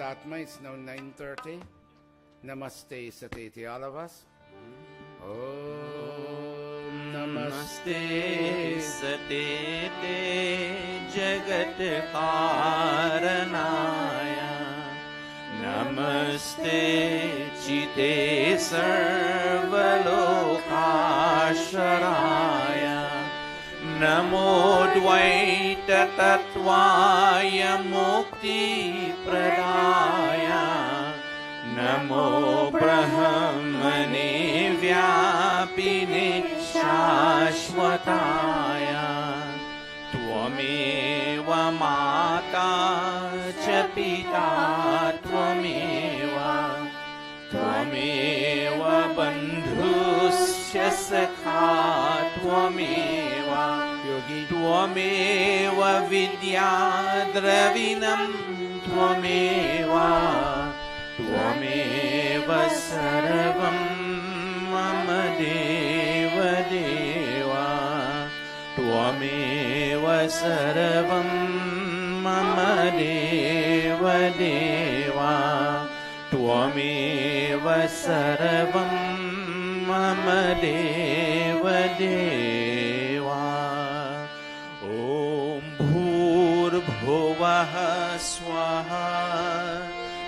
Atma, it's now 9:30. Namaste, Satish, all of us. Om Namaste, Satish, Jagat Karanaya. Namaste, Chite Sarvalokasharaya. Namo Dvaita Tattvaya Mukti Pradaya. Namo Brahmane Vyapine Shashwataya. Tvameva Mata Cha Pita Tvameva. Tvameva Bandhusya Sakha Tvameva. Tvameva Vidya Dravinam Tvameva. Tvameva Sarvam Mama Deva Deva. Tvameva Sarvam Mama Deva Deva. Tvameva Sarvam Mama Deva Deva. Om Bhurbhuvah Swaha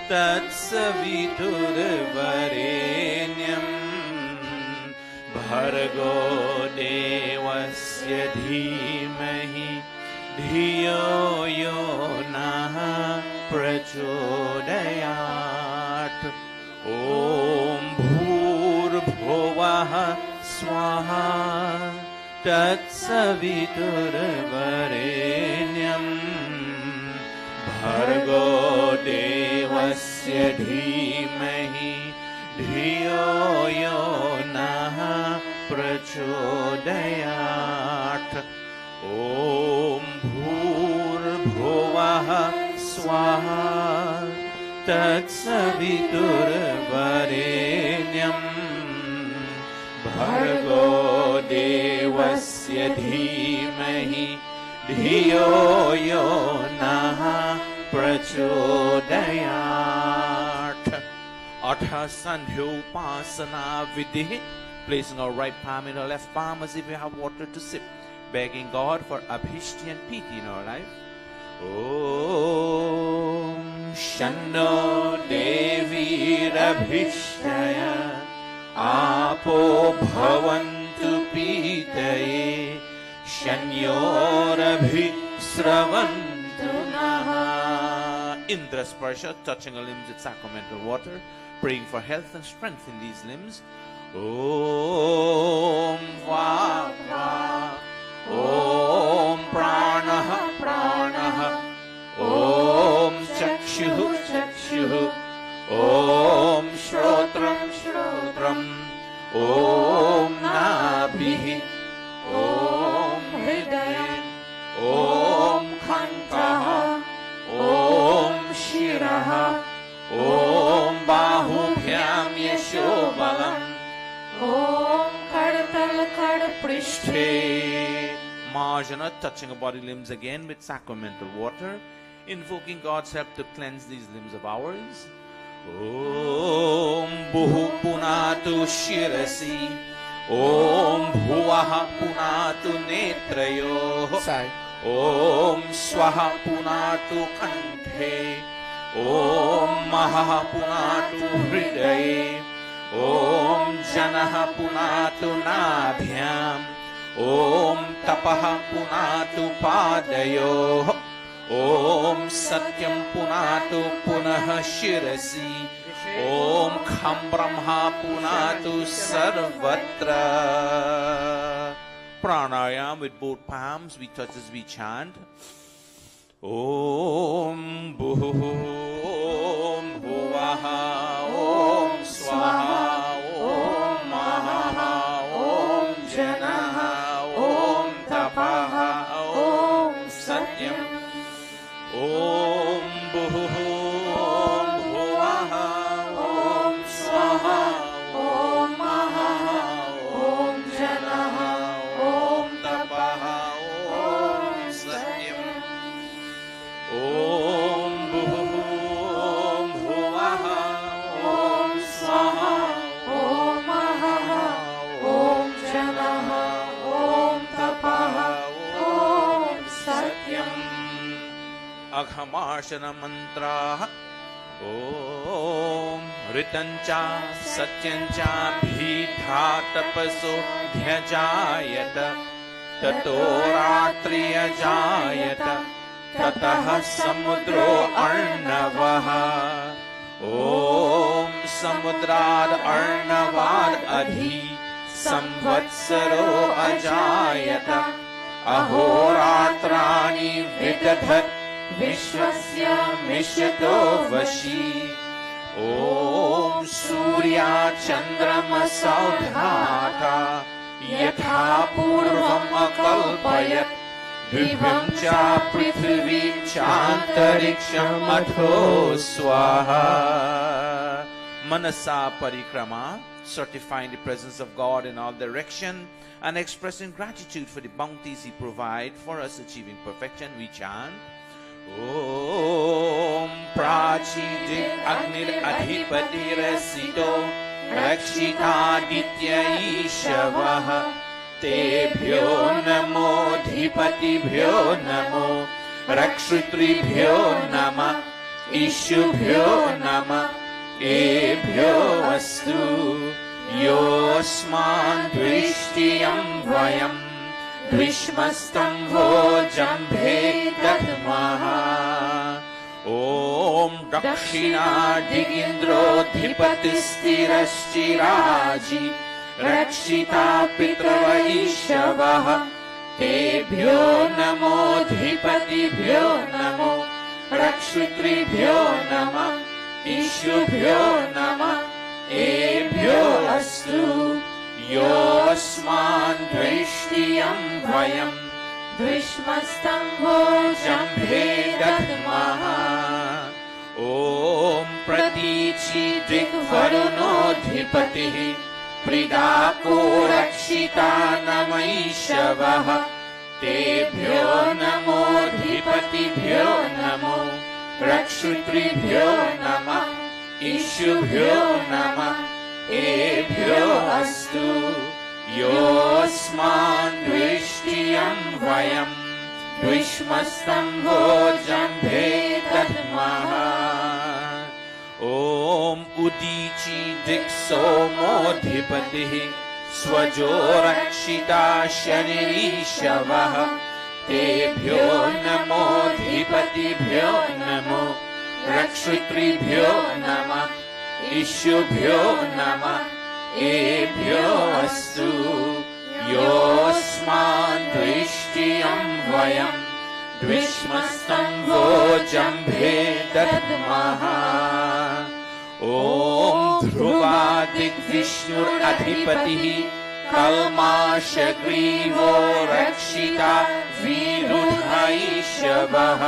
Tatsaviturvarenyam Bhargo Devasya Dhimahi Dhiyo Yo Naha Prachodayat. Om Bhurbhuvah Swaha Tatsaviturvarenyam Bhargo Devasya Dhimahi Dhiyo Yo Naha Prachodayat. Om Bhurbhuvah Swaha Tatsaviturvarenyam Bhargo Devasya Dhimahi Dhiyo Yo Naha Prachodayat. Atha Sandhyopasana Vidhi. Placing our right palm in our left palm as if we have water to sip. Begging God for Abhishti and Piti in our life. Om Shanno Devi Rabhishtaya Apo Bhavantu Pitaye Shanyorabhi Sravantu Naha. Indra Sparsha, touching our limbs with sacramental water, praying for health and strength in these limbs. Om Vava Om Pranaha Pranaha Om Chakshuhu Chakshuhu Om Shrotram Shrotram Om Nabhihi Om Hridayam Om शिरः ॐ बाहुभ्यां यशोबलम् ॐ खड्पृष्ठे Marjana, touching her body limbs again with sacramental water, invoking God's help to cleanse these limbs of ours. Om Bhuh Punatu Shirasi Om Bhuvaha Punatu Netrayoh Sai. Om Swaha Punatu Kanthe Om Maha Punatu Hridaye Om Janaha Punatu Nabhyam Om Tapaha Punatu Padayoh Om Satyam Punatu Punah Shirasi Om Kham Brahma Punatu Sarvatra. Pranayam with both palms we touch as we chant. Om Bhuh Om Bhuvaha Om Swaha Om Maha Om Janaha Om Tapaha Om Satyam Om Bhuh Om Bhuvaha Om Swaha Om Maha Om Janaha Om Tapaha Om Satyam Om Bhuh Om Bhuvaha Om Swaha Om Maha Om Janaha Om Tapaha Om Satyam. Aghamashana mantra Om Ritancha Satyancha Bhidha Tapaso Dhyajayata Tato Ratriyajayata Tataha Samudro Arnavaha Om Samudrad Arnavad Adhi Samvatsaro Ajayata Ahoratrani Vidadhat Vishwasya Mishyato Vashi Om Surya Chandrama Saudhata Yatha Purvam Akalpayat Divyam Cha Prithivim Chantariksham Atho Swaha. Manasa Parikrama, certifying the presence of God in all direction and expressing gratitude for the bounties He provides for us achieving perfection, we chant. Om Prachidik Agnir Adhipati Rasito Rakshitaditya Ishavaha Tebhyo Namo Dhipatibhyo Namo Rakshutribhyo Nama Ishubhyo Nama Ebhyo Vastu Yosman Drishtiyam Vayam Grishmastamvo Jambhe Dadmaha Om Dakshina Digindro Dhipatistirashchiraji Rakshita Pitrava Ishavaha Tebhyo Namo Dhipatibhyo Namo Rakshutribhyo Nama Ishubhyo Nama Ebhyo Astu Yosman Drishtiyam Vayam Drishmastambo Jambhe Dadmaha Om Pratichi Dikvaruno Dhipatihi Pridako Rakshita Namaishavaha Tebhyo Namo Dhipatibhyo Namo Rakshutribhyo Nama Ishubhyo Nama Ebhyo Astu Yosman Drishtiyam Vayam Dvishmastambo Jambhe Dadmaha Om Udichi Diksomo Dhipatihi Swajo Rakshita Shanirishavah Tebhyo Namo Dhipatibhyo Namo Rakshutribhyo Nama Ishubhyo Nama Ebhyo Astu Yosman Drishtiyam Vayam Dvishmastambo Jambhe Dadmaha Om Dhruvadik Vishnur Adhipatihi Kalmashagrivo Rakshita Virudhaishavah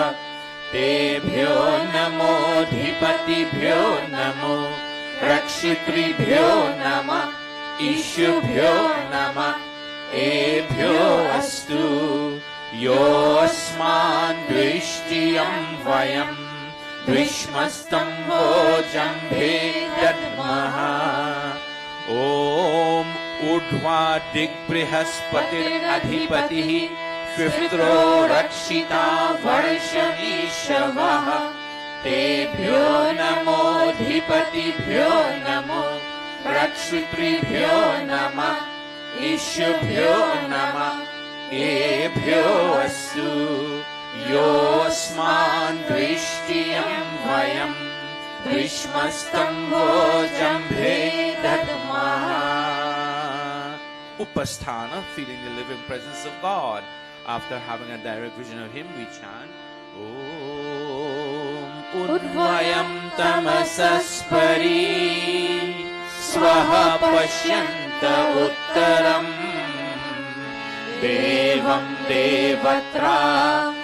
तेभ्यो नमोऽधिपतिभ्यो नमो रक्षितृभ्यो नमः ईशुभ्यो नमः एभ्यो अस्तु योऽस्मान् दृष्टियं वयं द्विष्मस्तम्भो जम्भे दद्मः ॐ ऊर्ध्वा दिग्बृहस्पतिरधिपतिः श्वित्रो रक्षिता वर्षमीशवः तेभ्यो नमोऽधिपतिभ्यो नमो रक्षितृभ्यो नमः ईशुभ्यो नमः एभ्यो अस्तु योऽस्मान् दृष्टियं वयं द्विष्मस्तम्भो जम्भे दद्मः. Upasthana, feeling the living presence of God. After having a direct vision of Him, we chant Om Udvayam Tamasaspari Swaha Pashyanta Uttaram Devam Devatra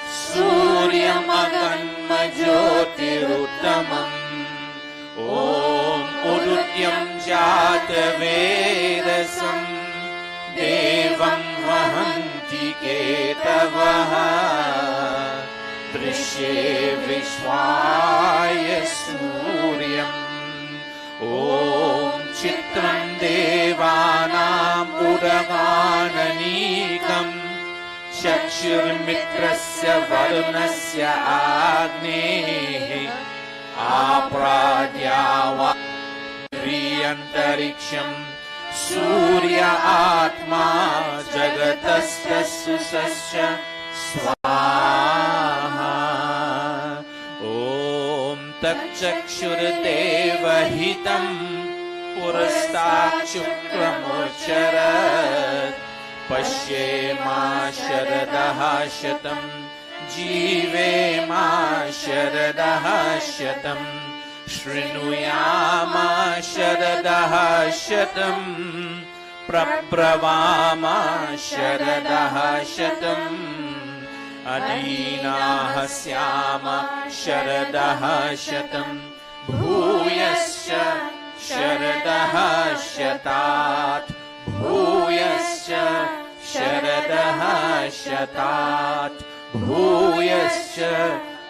Suryam Aganma Jyotiruttamam Om Udutyam Jata Vedasam Devam Vahanti Ketavaha Drishye Vishwaya Suryam Om Chitram Devanam Udagananikam Chakshurmitrasya Varunasya Agnehi Apradhyava Vriyantariksham Surya Atma Jagatastasya Sasya Swaha Om Tatchakshurdeva Hitam Purastakshukramocharat Pashyema Sharadaha Shatam Jivema Sharadaha Shatam Shrinuyama Sharadaha Shatam Prabravama Sharadaha Shatam Adinahasyama Sharadaha Shatam Bhuyasya Sharadaha Shatat Bhuyasya Sharadaha Shatat Bhuyasya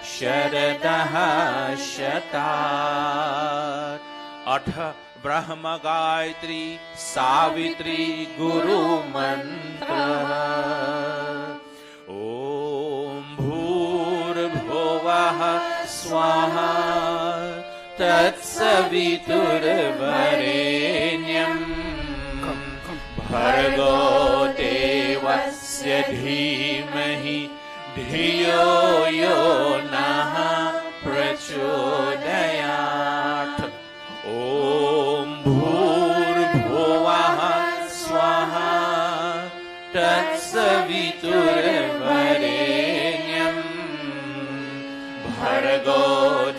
Sharadaha Shatat Atha Brahma Gayatri Savitri Guru Mantra Om Bhur Bhuvaha Swaha Tatsavitur Varenyam Bhargo Devasya Dhimahi Dhiyo Yo Naha Prachodayat Om Bhur Bhuvaha Swaha Tatsavitur Varenyam Bhargo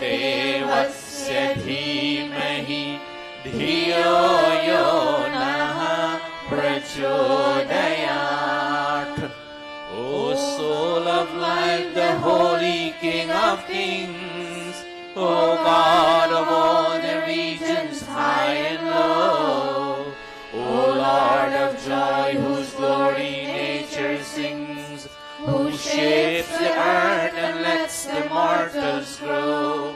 Devasya Dhimahi Dhiyo Yo Naha Prachodayat O soul of life, the holy King of kings, O God of all the regions high and low, O Lord of joy, whose glory nature sings, who shapes the earth and lets the mortals grow.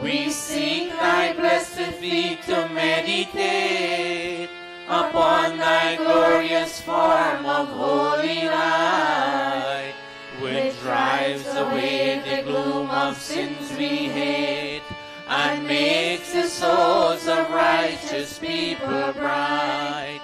We seek thy blessed feet to meditate upon thy glorious form of holy light, which drives away the gloom of sins we hate, and makes the souls of righteous people bright.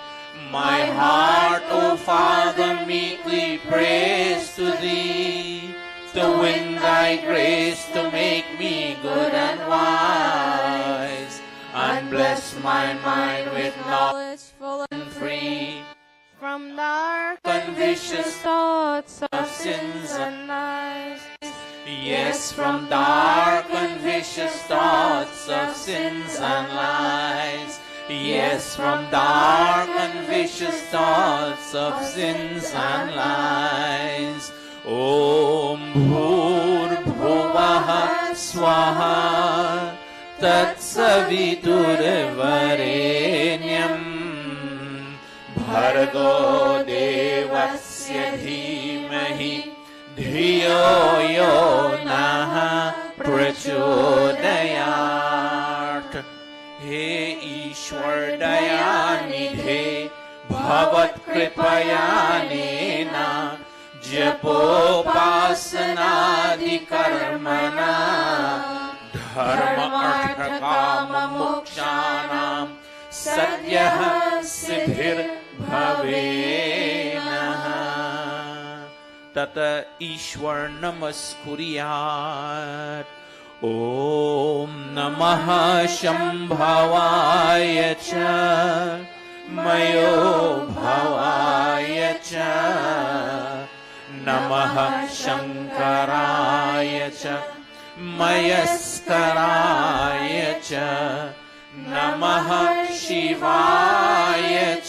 My heart, O Father, meekly prays to thee, to win thy grace, to make me good and wise, and bless my mind with knowledge full and free, from dark and vicious thoughts of sins and lies. Yes, from dark and vicious thoughts of sins and lies. Yes, from dark and vicious thoughts of sins and lies. Om Bhur Bhuvaha स्वाहा तत्सवितुर्वरेण्यम् भर्गो देवस्य धीमहि धियो यो नः प्रचोदयात्। हे ईश्वर दयानिधे भवत्कृपयानेन जपोपासनादिकर्मणा धर्म अर्थ काम मोक्षाणां सद्यः सिद्धिर्भवेनः। तत ईश्वर नमस्कुर्यात्। ॐ नमः शम्भवाय च मयो भवाय च नमः शङ्कराय च मयस्कराय च नमः शिवाय च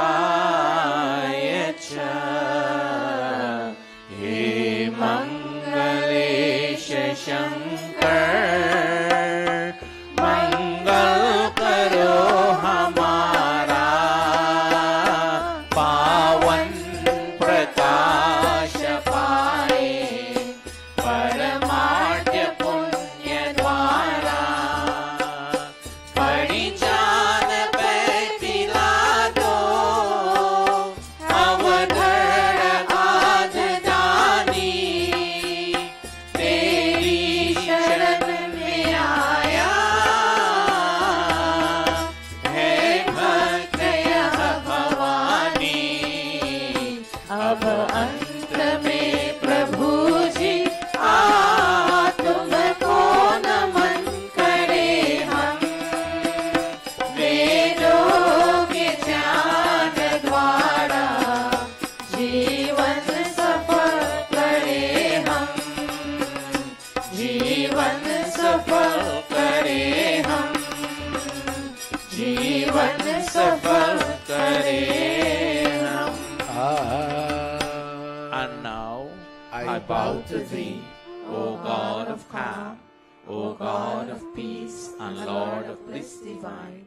शिवतराय च। हे मंगलेश शंकर मंगल करो हमारा पावन प्रकाश पाए परमार्थ पुण्य द्वारा परिजान पे पिला दो अवधर आद दानी तेरी शरण में आया है भक्त यह भवानी। अब अंत में प्रभु जी आ तुमको नमन करे हम वेदों के ज्ञान द्वारा जीवन सफल करे हम जीवन सफल करे हम जीवन सफल करे हम। And now I bow to thee, O God of calm, O God of peace and Lord of bliss divine.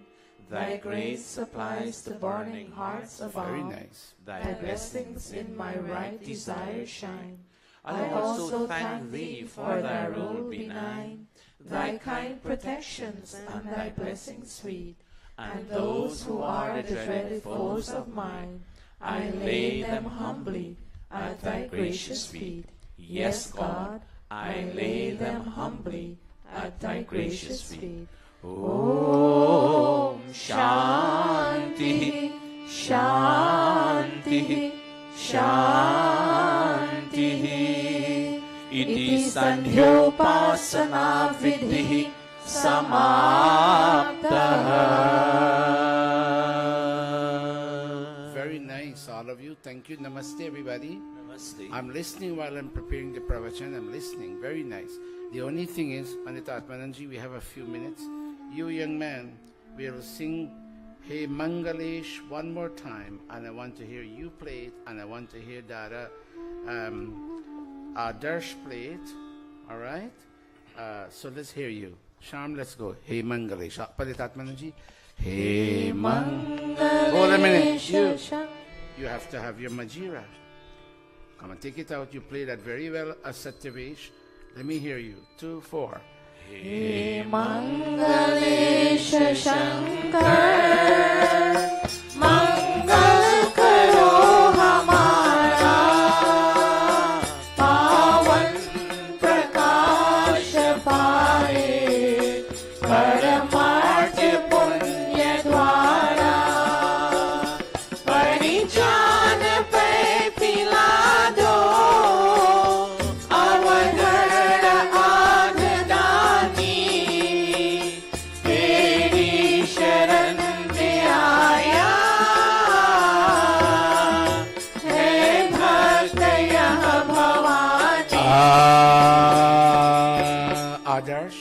Thy grace supplies the burning hearts of Very all. nice. Thy blessings in my right desire shine. I also thank thee for thy rule benign, thy kind protections and thy blessings sweet. And those who are the dreaded foes of mine, I lay them humbly at thy gracious feet. Yes, God, I lay them humbly at thy gracious feet. Om Shanti, Shanti, Shanti. Iti sandhyopasana vidhi samaptah. Very nice, all of you. Thank you. Namaste, everybody. Namaste. I'm listening while I'm preparing the pravachan. I'm listening. Very nice. The only thing is, Pandita Atmananji, we have a few minutes. You, young man, will sing Hey Mangalesh one more time, and I want to hear you play it, and I want to hear Dada Adarsh play it. All right? So let's hear you. Sham, let's go. Hey Mangalesh. Pandita Atmananji. Hey Mangalesh. Hold a minute. You have to have your Majira. Come on, take it out. You play that very well, Satyavesh. Let me hear you. 2, 4. हे मंगलेश शंकर मंगल करो हमारा पावन प्रकाश पाए परमार्थ पुण्य द्वारा परिजान पे पिला दो अवधर आद दानी तेरी शरण में आया है भक्त यह Bhavani. Adarsh.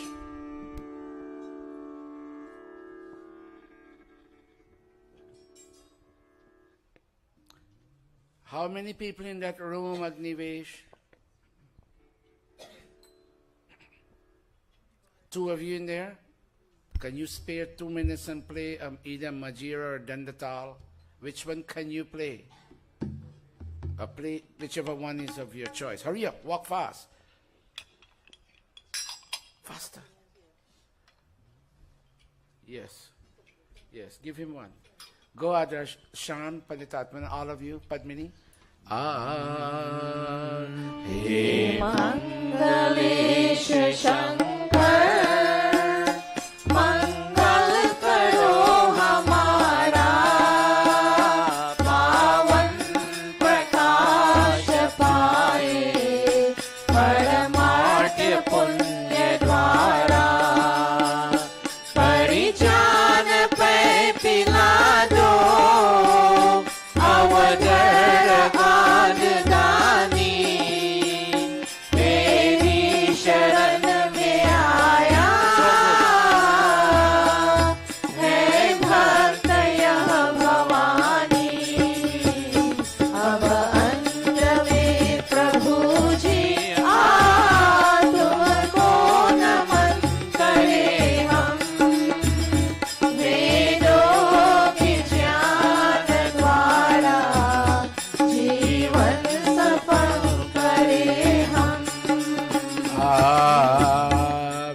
How many many people in that room, Agnivesh? 2 of you in there? Can you spare 2 minutes and play either Majira or Dandatal? Which one can you play? Play whichever one is of your choice. Hurry up, walk fast. Faster. Yes. Yes, give him one. Go, Adarsh, Shan, Panditatman, all of you, Padmini. हे मंगलेश शंकर मंगल करो हमारा पावन प्रकाश पाए परमार्थ पुण्य द्वारा परिजान पे पिला दो अवदर आन दानी तेरी शरण में आया है भक्त यह भवानी अब अंत में प्रभु जी तुमको नमन करे हम वेदों के ज्ञान द्वारा जीवन सफल करे हम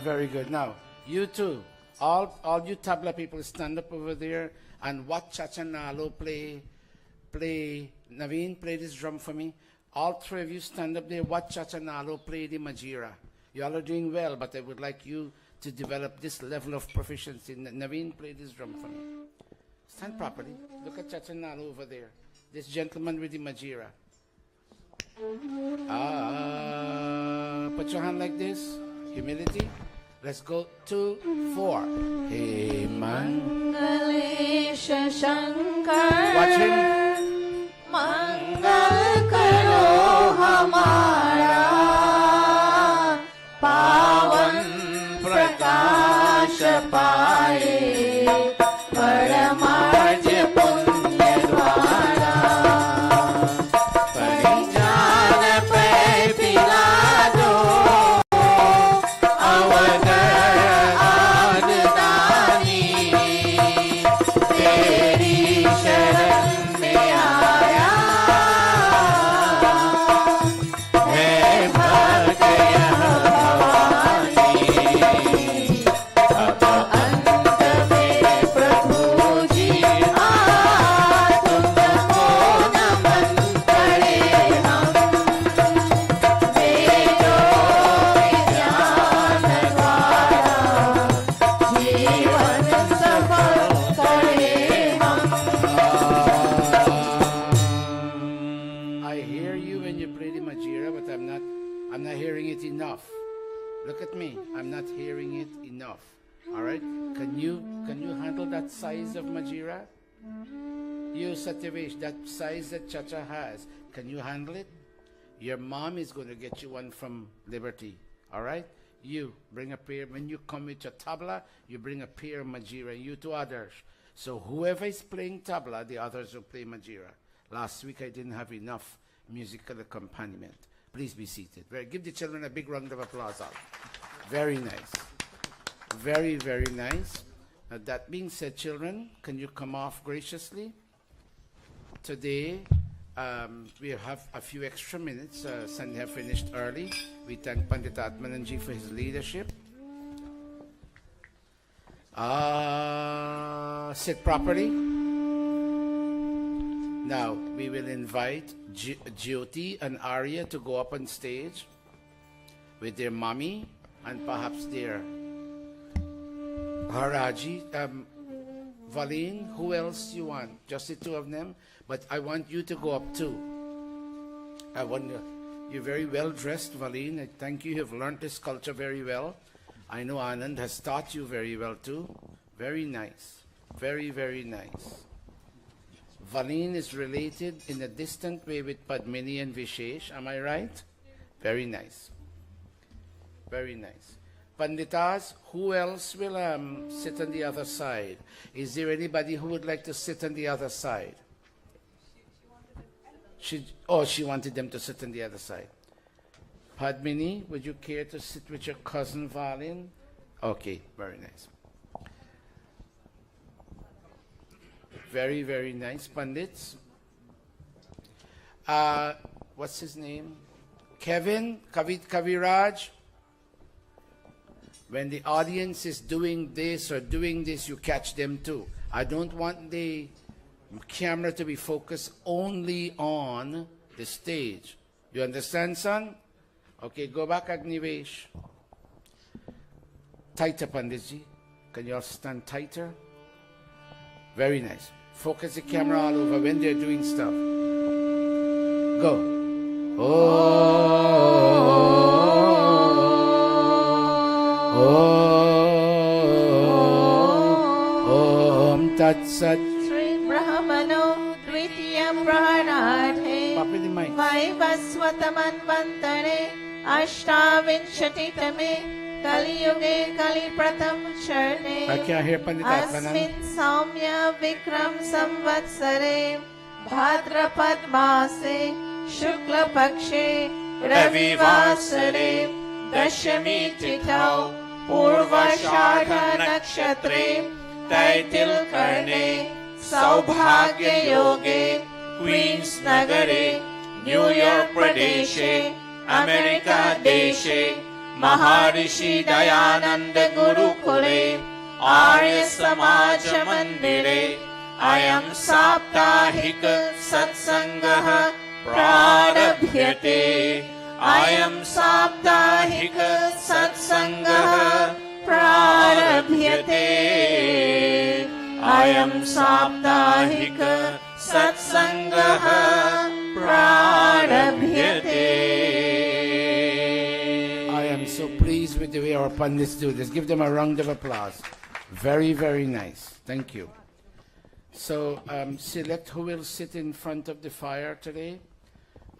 Very good. Now, you two, all you tabla people, stand up over there and watch Chachanalo play. Naveen, play this drum for me. All 3 of you stand up there, watch Chachanalo play the Majira. You all are doing well, but I would like you to develop this level of proficiency. Naveen, play this drum for me. Stand properly. Look at Chachanalo over there. This gentleman with the Majira. Put your hand like this. Humility. Let's go 2, 4. Hey man. Manglesh Shankar Watch him. मंगल करो हमारा पावन प्रकाश पाए परमार्थ पुण्य द्वारा परिजान पे पिला दो अवदर आन दानी तेरी शरण में आया है भक्त यह भवानी अब अंत में प्रभु जी तुमको नमन करे हम वेदों के ज्ञान द्वारा जीवन सफल करे हम I hear you when you play the Majira, but I'm not hearing it enough. Look at me. I'm not hearing it enough. All right? Can you handle that size of Majira? You, Satyavesh, that size that Chacha has, can you handle it? Your mom is going to get you one from Liberty. All right? You bring a pair. When you come with your tabla, you bring a pair of Majira. You two others. So whoever is playing tabla, the others will play Majira. Last week I didn't have enough musical accompaniment. Please be seated. Give the children a big round of applause. Out. Very nice. Very, very nice. That being said, children, can you come off graciously? Today, we have a few extra minutes. Sandhya finished early. We thank Pandit Atmananji for his leadership. Sit properly. Now, we will invite Jyoti and Arya to go up on stage with their mommy and perhaps their Haraji. Valeen, who else you want? Just the 2 of them? But I want you to go up too. I wonder, you're very well dressed, Valeen. I thank you. You've learned this culture very well. I know Anand has taught you very well too. Very nice. Very, very nice. Valeen is related in a distant way with Padmini and Vishesh. Am I right? Very nice. Very nice. Panditas, who else will sit on the other side? Is there anybody who would like to sit on the other side? She wanted them to sit on the other side. Padmini, would you care to sit with your cousin Valin? Okay, very nice. Very, very nice, Pandits. What's his name? Kevin, Kaviraj. When the audience is doing this or doing this, you catch them too. I don't want the camera to be focused only on the stage. You understand, son? Okay, go back, Agnivesh. Tighter, Panditji. Can you all stand tighter? Very nice. Focus the camera all over when they're doing stuff. Go. Om Tat Sat. Sri Brahmano Dvitiyam Praharathe Papi the mic. Vaivaswatamanvantare Ashtavinshati-tame Kali-yuge Kali-pratam Charne I can't hear Pandita Atmanan. Asmin Saumya Vikram Samvatsare Bhadrapad Mase Shukla Pakshe Ravivasare Dashami Tithau Purvashadha Nakshatre Taitil Karne Saubhagya Yoge Queens Nagare New York Pradeshe America Deshe Maharishi Dayananda Gurukule Arya Samaja Mandire Ayam Saptahika Satsangah Pradabhyate Ayam Saptahika Satsangah Pradabhyate Ayam Saptahika Satsangah Pradabhyate. I am so pleased with the way our Pandits do this. Give them a round of applause. Very, very nice. Thank you. So select who will sit in front of the fire today.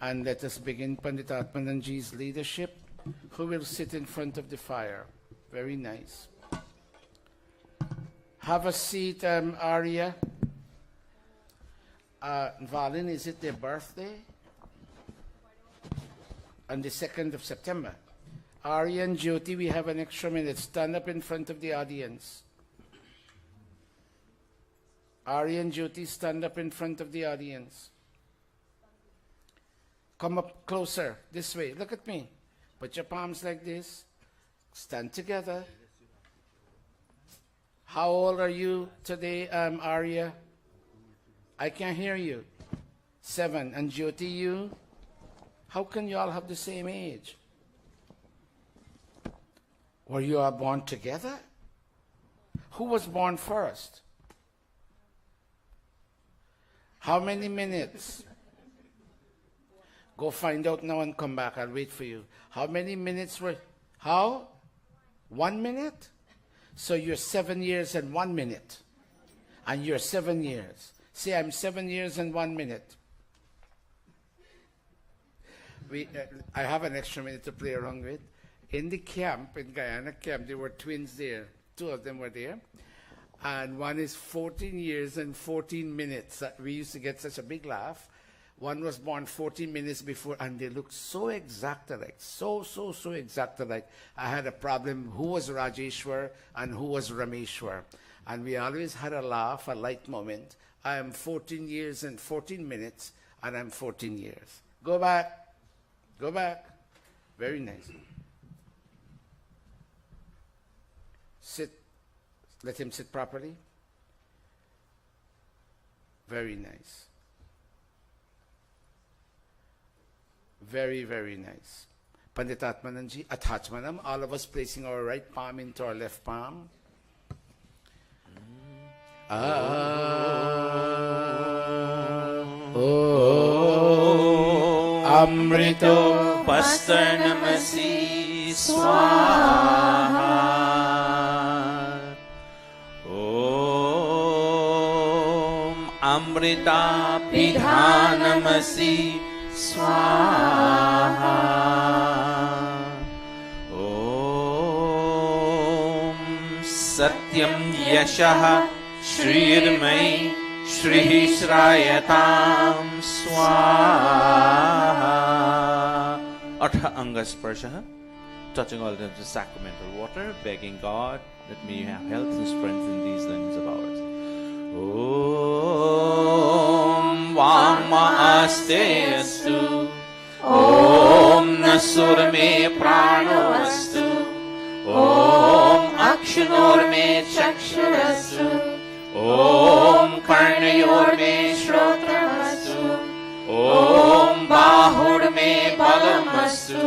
And let us begin Pandit Atmananji's leadership. Who will sit in front of the fire? Very nice. Have a seat, Arya. Valin, is it their birthday? On the 2nd of September. Arya and Jyoti, we have an extra minute. Stand up in front of the audience. Arya and Jyoti, stand up in front of the audience. Come up closer, this way. Look at me. Put your palms like this. Stand together. How old are you today, Arya? I can't hear you. 7. And Jyoti, you? How can you all have the same age? Were you all born together? Who was born first? How many minutes? Go find out now and come back. I'll wait for you. How many minutes were... How? 1 minute? So you're 7 years and 1 minute. And you're 7 years. Say, I'm 7 years and 1 minute. I have an extra minute to play around with. In the camp, in Guyana camp, there were twins there. 2 of them were there. And one is 14 years and 14 minutes. We used to get such a big laugh. One was born 14 minutes before, and they looked so exact alike. So exact alike. I had a problem who was Rajeshwar and who was Rameshwar. And we always had a laugh, a light moment. I am 14 years and 14 minutes, and I'm 14 years. Go back. Go back. Very nice. Sit. Let him sit properly. Very nice. Very, very nice. Pandit Atmananji, Athatmanam, all of us placing our right palm into our left palm. Amrito Pastanamasi Swaha. Amrita Pidhanamasi Swaha. Om Satyam Yashaha Shrirmai Shrihi Shrayatam Swaha. Swaha. Atha Anga Sparsha. Touching all the sacramental water, begging God that may you have health and strength in these limbs of ours. Om Vama Aste Astu. Om Nasur Me Prano Astu. Om Akshanor Me Chakshurastu. Om Karnayor Me Shrotramastu. Om Bahur Me Balamastu.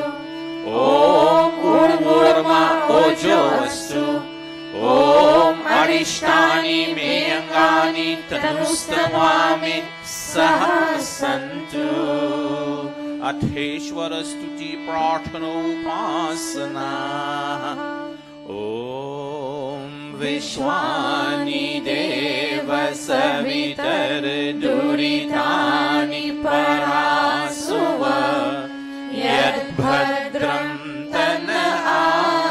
Om Urvurma Ojo Astu. Om Arishtani Me Angani Tanustamami Sahasantu. Atheshwara Stuti Prarthana Upasana. Om Vishwani Deva Savitar Duritani Parasuva Yad Bhadram Tana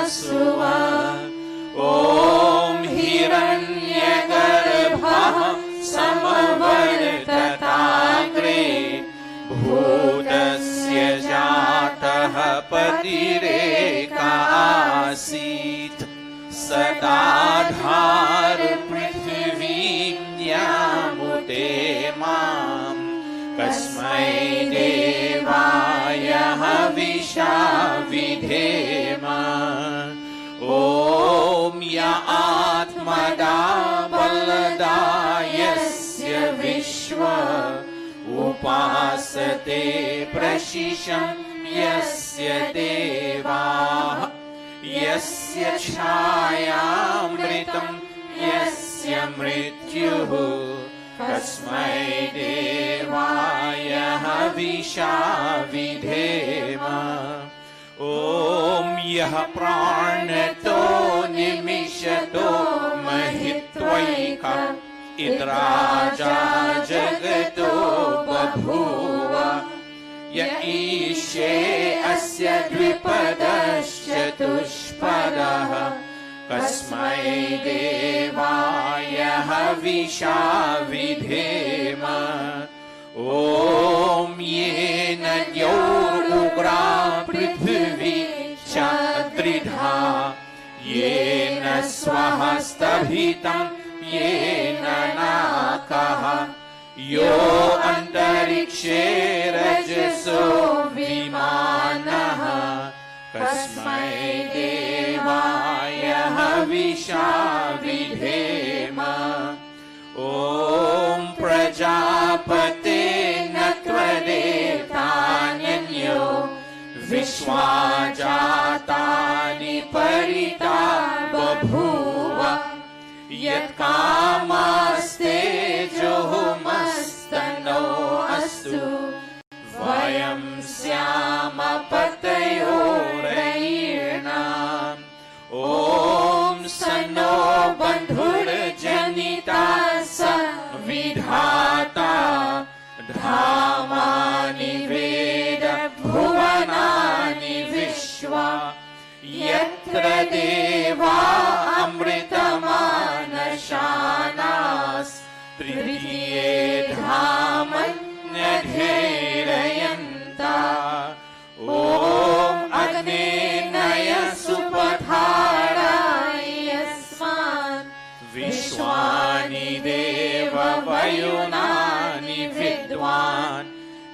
Asuva. Om Hiranyagarbha Samavartatagre Bhutasya Jataha Patireka Asit Sadadhar Prithvim Yamute Mam Kasmai Devaya Havisha Vidhema. Om Ya Atmada Balada Yasya Vishwa Upasate Prashisham Yasya Deva Yasya Chayamritam Yasya Mrityuhu Kasmai Devaya Havisha Vidhema. Om Yah Pranato Nimishato Mahitvaika Idraja Jagato Babhuva Ya Ishe Asya Dvipadashchatushpadaha Kasmai Devaya Havisha Vidhema. Om Yena Dyor Ugra Prithvi Chatridha Yena Swahastabhitam Yena Nakaha Yo Antarikshe Rajaso Vimanaha Kasmai Devaya Havisha Vidhema. Om Prajapate Natvadetanyanyo Vishwajatani Parita Babhuva Yat Kamaste Johumastano Astu Vayam Syama Patayo Rairnam. Om Sano Bandhur Janita Vidhata Dhamani Veda Bhuvanani Vishwa Yatra Deva Amritamanashanas Tritiye Dhaman Nadherayanta. Om Agne Naya Supadhara Yasman Vishwani Deva Vayunani Vidwan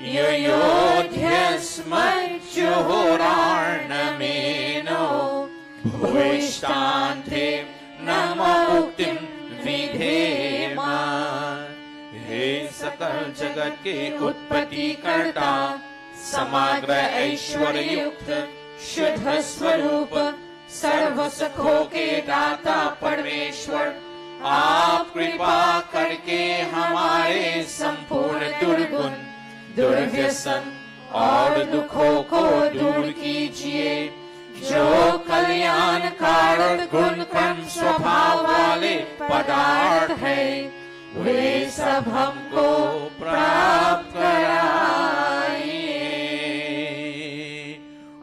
Yayodhyasmajuhorarnameno Bhuishtante Namuktim Vidhema. हे सकल जगत के उत्पत्ति कर्ता समग्र ऐश्वर्य युक्त शुद्ध स्वरूप सर्व सुखों के दाता परमेश्वर, आप कृपा करके हमारे संपूर्ण दुर्गुण दुर्व्यसन और दुखों को दूर कीजिए। जो कल्याण कारक गुण कर्म स्वभाव वाले पदार्थ है वे सब हमको प्राप्त कराइए।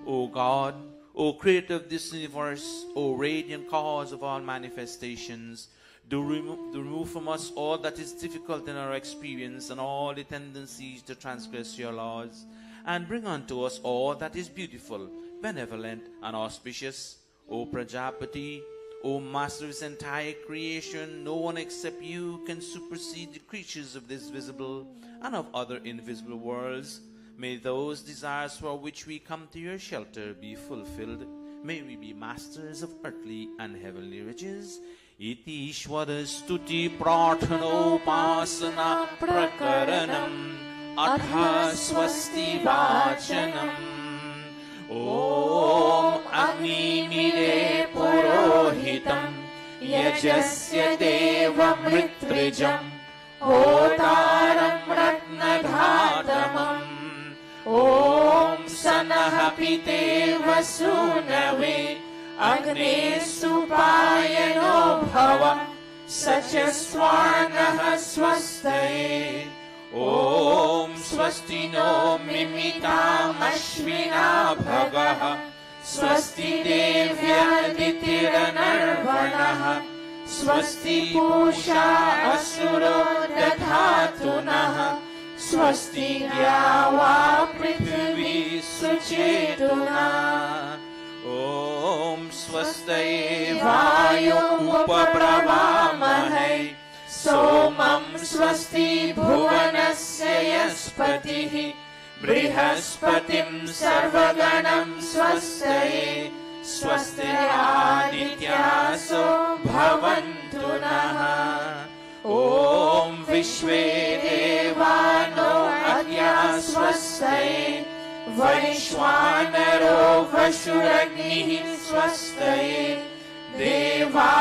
O God, O creator of this universe, O radiant cause of all manifestations, Do remove from us all that is difficult in our experience and all the tendencies to transgress your laws, and bring unto us all that is beautiful, benevolent, and auspicious. O Prajapati, O Master of this entire creation, no one except you can supersede the creatures of this visible and of other invisible worlds. May those desires for which we come to your shelter be fulfilled. May we be masters of earthly and heavenly riches. Iti Ishwara Stuti Prarthanopasana Prakaranam Atha Swasti Vachanam. Om Agni Mire Purohitam Yajasya Deva Mritrijam Hotaram Ratnadhatamam. Om Sanahapite Vasunave Agne Supayano Bhava Sachaswarnaha Swastaye. Om Swasti no Mimitam Ashvina Bhagaha Swasti Devya Ditiranarvanaha Swasti Pusha Asuro Dadhatunaha Swasti Vyava Prithvi Suchetuna. Om Swastaye Vayo Upapravamahay Somam Swasti Bhuvanasya Yaspatihi Brihaspatim Sarvaganam Swastaye Swasti Adityaso Bhavantu Naha. Om Vishve Devano Adya Swastaye Vaishwanaro Vashuragnihi Swastaye Deva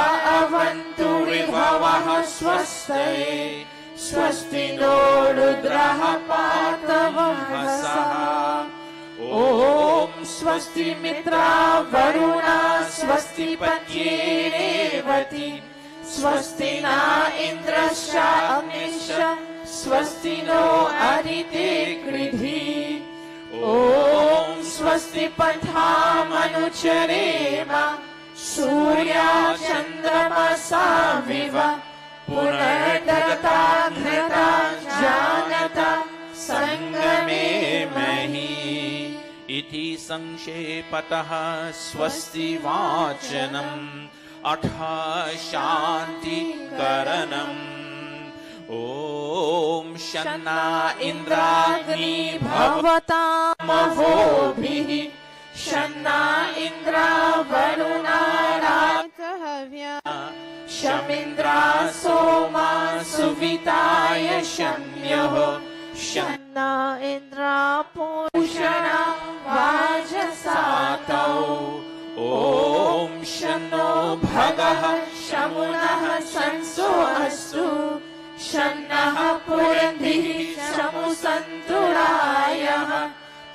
Avantu Rivavaha Swastaye Swasti no Rudraha Patavahasaha. Om Swasti Mitra Varuna Swasti Patye Revati Swasti na Indrasha Agnisha Swasti no Adite Kridhi. Om Swasti Pantham Anucharema Surya Chandramasa Viva Punardata Dhrita Janata Sangame Mahi. Iti Sanshepataha Swasti Vachanam Atha Shanti Karanam. Om Shanna Indragni Bhavatamavodhihi Shanna Indra Varuna Rathavya Shamindra Soma Suvitaya Shamyaho Shanna Indra Pushana Vajasatau. Om Shanno Bhagaha Shamunah Sanso Astu Shannaha Purandhi Shamusanturayaha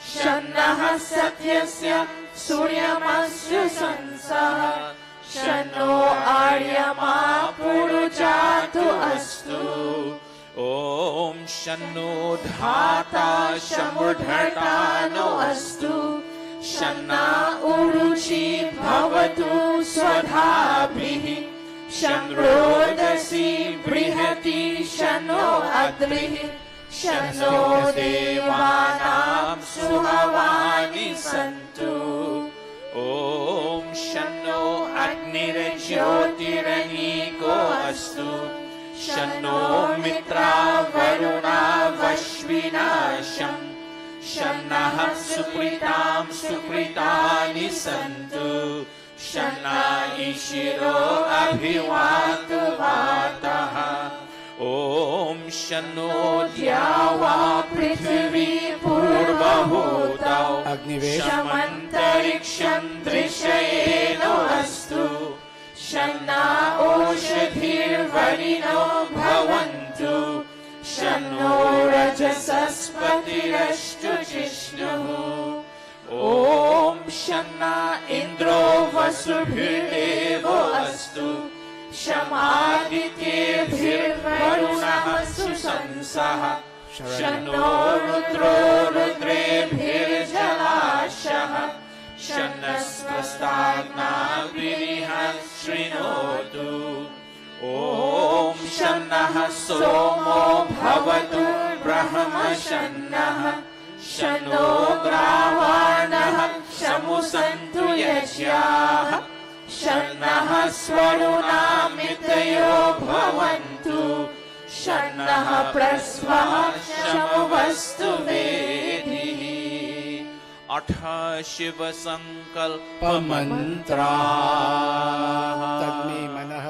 Shannaha Satyasya Suryamasya Sansaha Shanno Aryama Purujatu Astu. Om Shanno Dhata Shamurdhartano Astu Shanna Uruchi Bhavatu Swadhabhihi Shanrodasi Brihati Shano Adrihi Shano Devanam Suhavani Santu. Om Shano Agnirajyotiraniko Astu Shano Mitra Varuna Vashvinasham Shannaha Supritam Supritani Santu. Shanna Ishiro Abhivatu Vataha. Om Shano Dhyava Prithvi Purvahutau Shamantariksham Drishayeno Astu. Shanna Oshadhir Varino Bhavantu. Shano Rajasaspatirastu Jishnuhu. Om Shanna Indro Vasubhidevo Astu Shamaditye Varunah Susansaha Shano Rudro Rudrebhir Jalashaha Shanasvastagna Virihan Shrinotu. ॐ शन्नः सोमो भवतु ब्रह्मशन्नः शन्नो ग्रावाणः शमुसन्तु यज्ञाः शन्नः स्वरुणामितयो भवन्तु शन्नः प्रस्वः शमवस्तु वेदिः अथ शिव संकल्प मंत्राः तन्मे मनः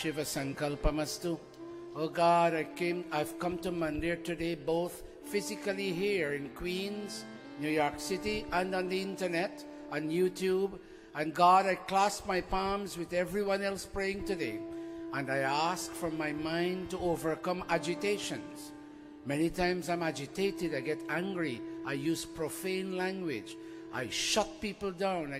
Shiv संकल्पमस्तु. Oh God, I've come to Mandir today, both physically here in Queens, New York City, and on the internet, on YouTube. And God, I clasp my palms with everyone else praying today. And I ask from my mind to overcome agitations. Many times I'm agitated, I get angry, I use profane language, I shut people down,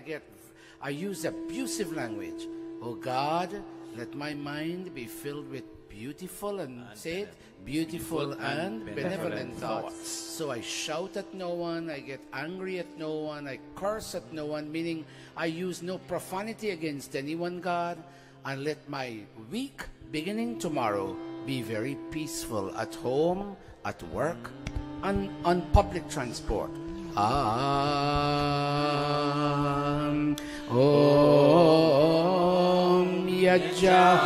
I use abusive language. Oh God, let my mind be filled with beautiful and say it, beautiful and benevolent thoughts. So I shout at no one, I get angry at no one, I curse at no one, meaning I use no profanity against anyone, God. And let my week beginning tomorrow be very peaceful at home, at work, and on public transport. Om Yajna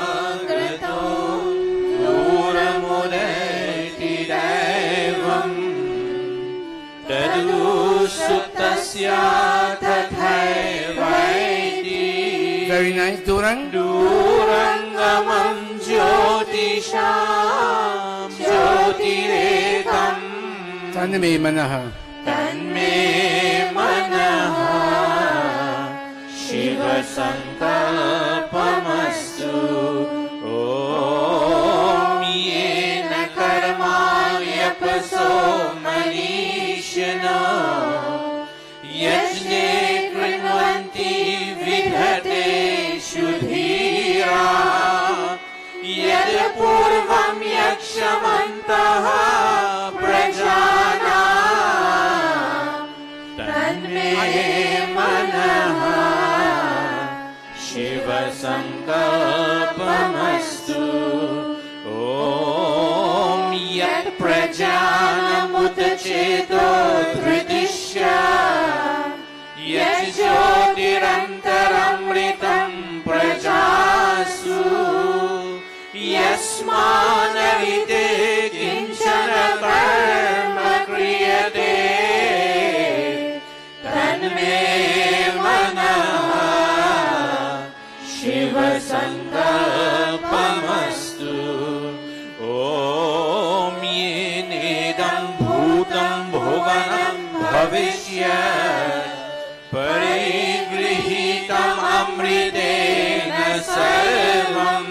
Duramudeti Devam Tadu Sutasya Tathaivaiti. Very nice, Durang. Durangamam Jyotisham Jyotirekam Tanme Manaha Tanme Manaha Shiva Sankalpamastu. Om Yena Karma Yapaso Manishano Yajne Krinvanti Vidhate Shudhira Yad Purvam Yakshamantaha Prajana Tanme Manaha Shiva Sankalpamastu. Om Yat Prajana Mutacheto Dhridishya Yat Jyotirantaramritam Prajasu Yasmanarite Kinchana Karma Kriyate Tanme Manaha Shiva Sankalpamastu. Om Yenedam Bhutam Bhuvanam Bhavishyat Parigrihitam Amritena Sarvam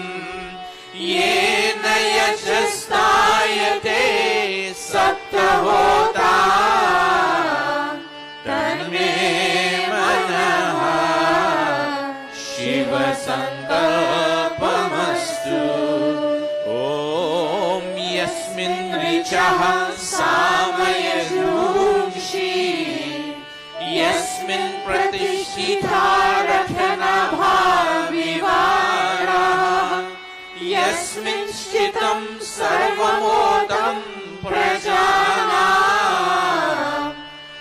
Yena Yajastayate Saptahota Tanme Manaha Shiva Sankalpamastu. Om Yasmin Richaha Samayajunshi Yasmin Pratishita Rathana Bhavivara Yasmin Shchitam Sarvamodam Prajana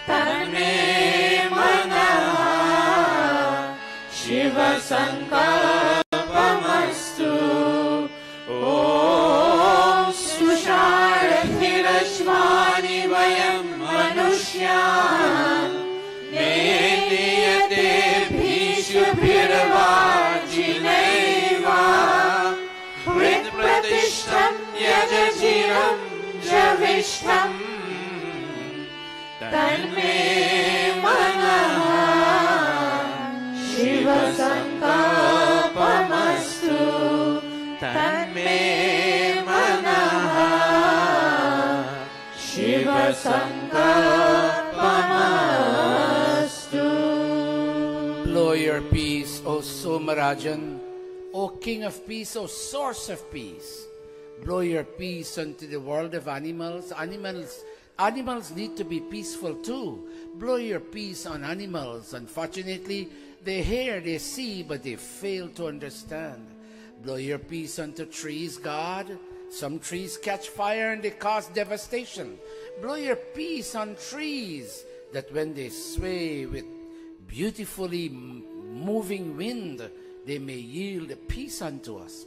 Tanme Manaha Shiva Sankalpamastu. Om Susharthirashvani Vayam Manushyan Nediyate Bhishubhirvajinaiva Hrit Pratishtam Yajajiram Javishtam Tanme Manaha Shiva Sankalpamastu. Tanme Manaha Shiva Sankalpamastu. Blow your peace, O Somarajan, O King of peace, O Source of peace. Blow your peace unto the world of animals. Animals need to be peaceful too. Blow your peace on animals. Unfortunately, they hear, they see, but they fail to understand. Blow your peace onto trees, God. Some trees catch fire and they cause devastation. Blow your peace on trees, that when they sway with beautifully moving wind, they may yield peace unto us.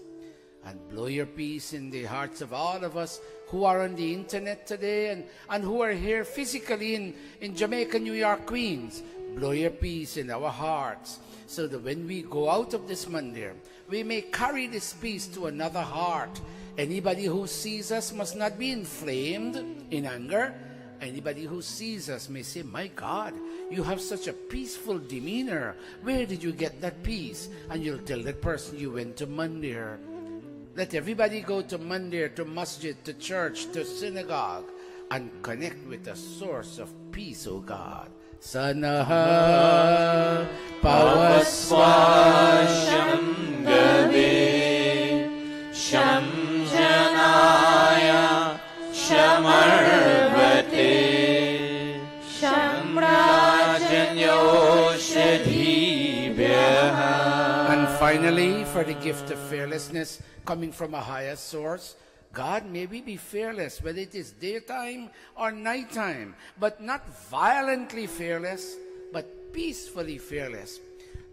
And blow your peace in the hearts of all of us who are on the internet today and who are here physically in Jamaica, New York, Queens. Blow your peace in our hearts, so that when we go out of this mandir, we may carry this peace to another heart. Anybody who sees us must not be inflamed in anger. Anybody who sees us may say, my God, you have such a peaceful demeanor. Where did you get that peace? And you'll tell that person you went to mandir. Let everybody go to mandir, to masjid, to church, to synagogue, and connect with the source of peace, O God. Sanaha Pavaswasham Gave Sham Janaya Shamarvate Sham Rajanyoshadhibhyaha. And finally, for the gift of fearlessness coming from a higher source, God, may we be fearless, whether it is daytime or nighttime, but not violently fearless, but peacefully fearless.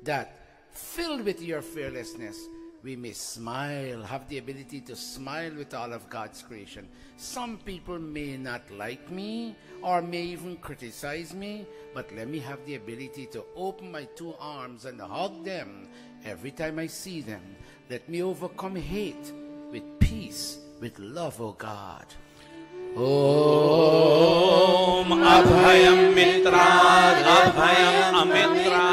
That, filled with your fearlessness, we may smile, have the ability to smile with all of God's creation. Some people may not like me or may even criticize me, but let me have the ability to open my two arms and hug them every time I see them. Let me overcome hate with peace, with love, O God. Om Abhayam Mitra, Abhayam Amitra,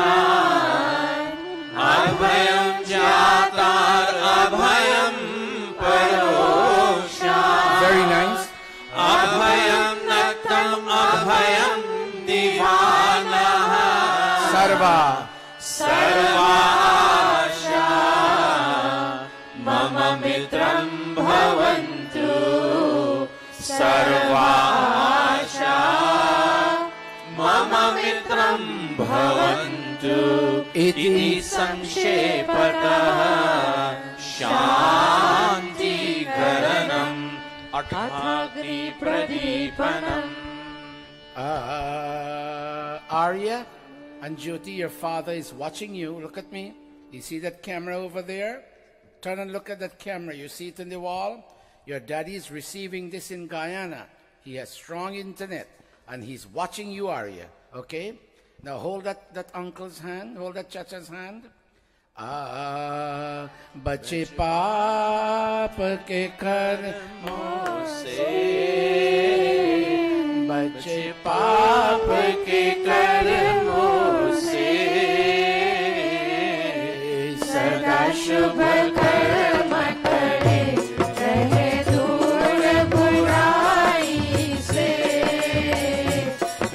Abhayam Jatar, Abhayam Parosha. Very nice. Abhayam Naktam, Abhayam Divana. Sarva. Sarvasha Mama Mitram Bhavantu. Sarvasha Mama Mitram Bhavantu. Iti Sanshepatah Shanti Karanam Athagni Pradipanam. Arya and Jyoti, your father is watching you. Look at me. You see that camera over there? Turn and look at that camera. You see it on the wall? Your daddy is receiving this in Guyana. He has strong internet and he's watching you, Arya. Okay? Now hold that uncle's hand. Hold that chacha's hand. Bache paap ke karmo se, bache paap ke karmo se, sada shubh karma kare, rahe dur burai se,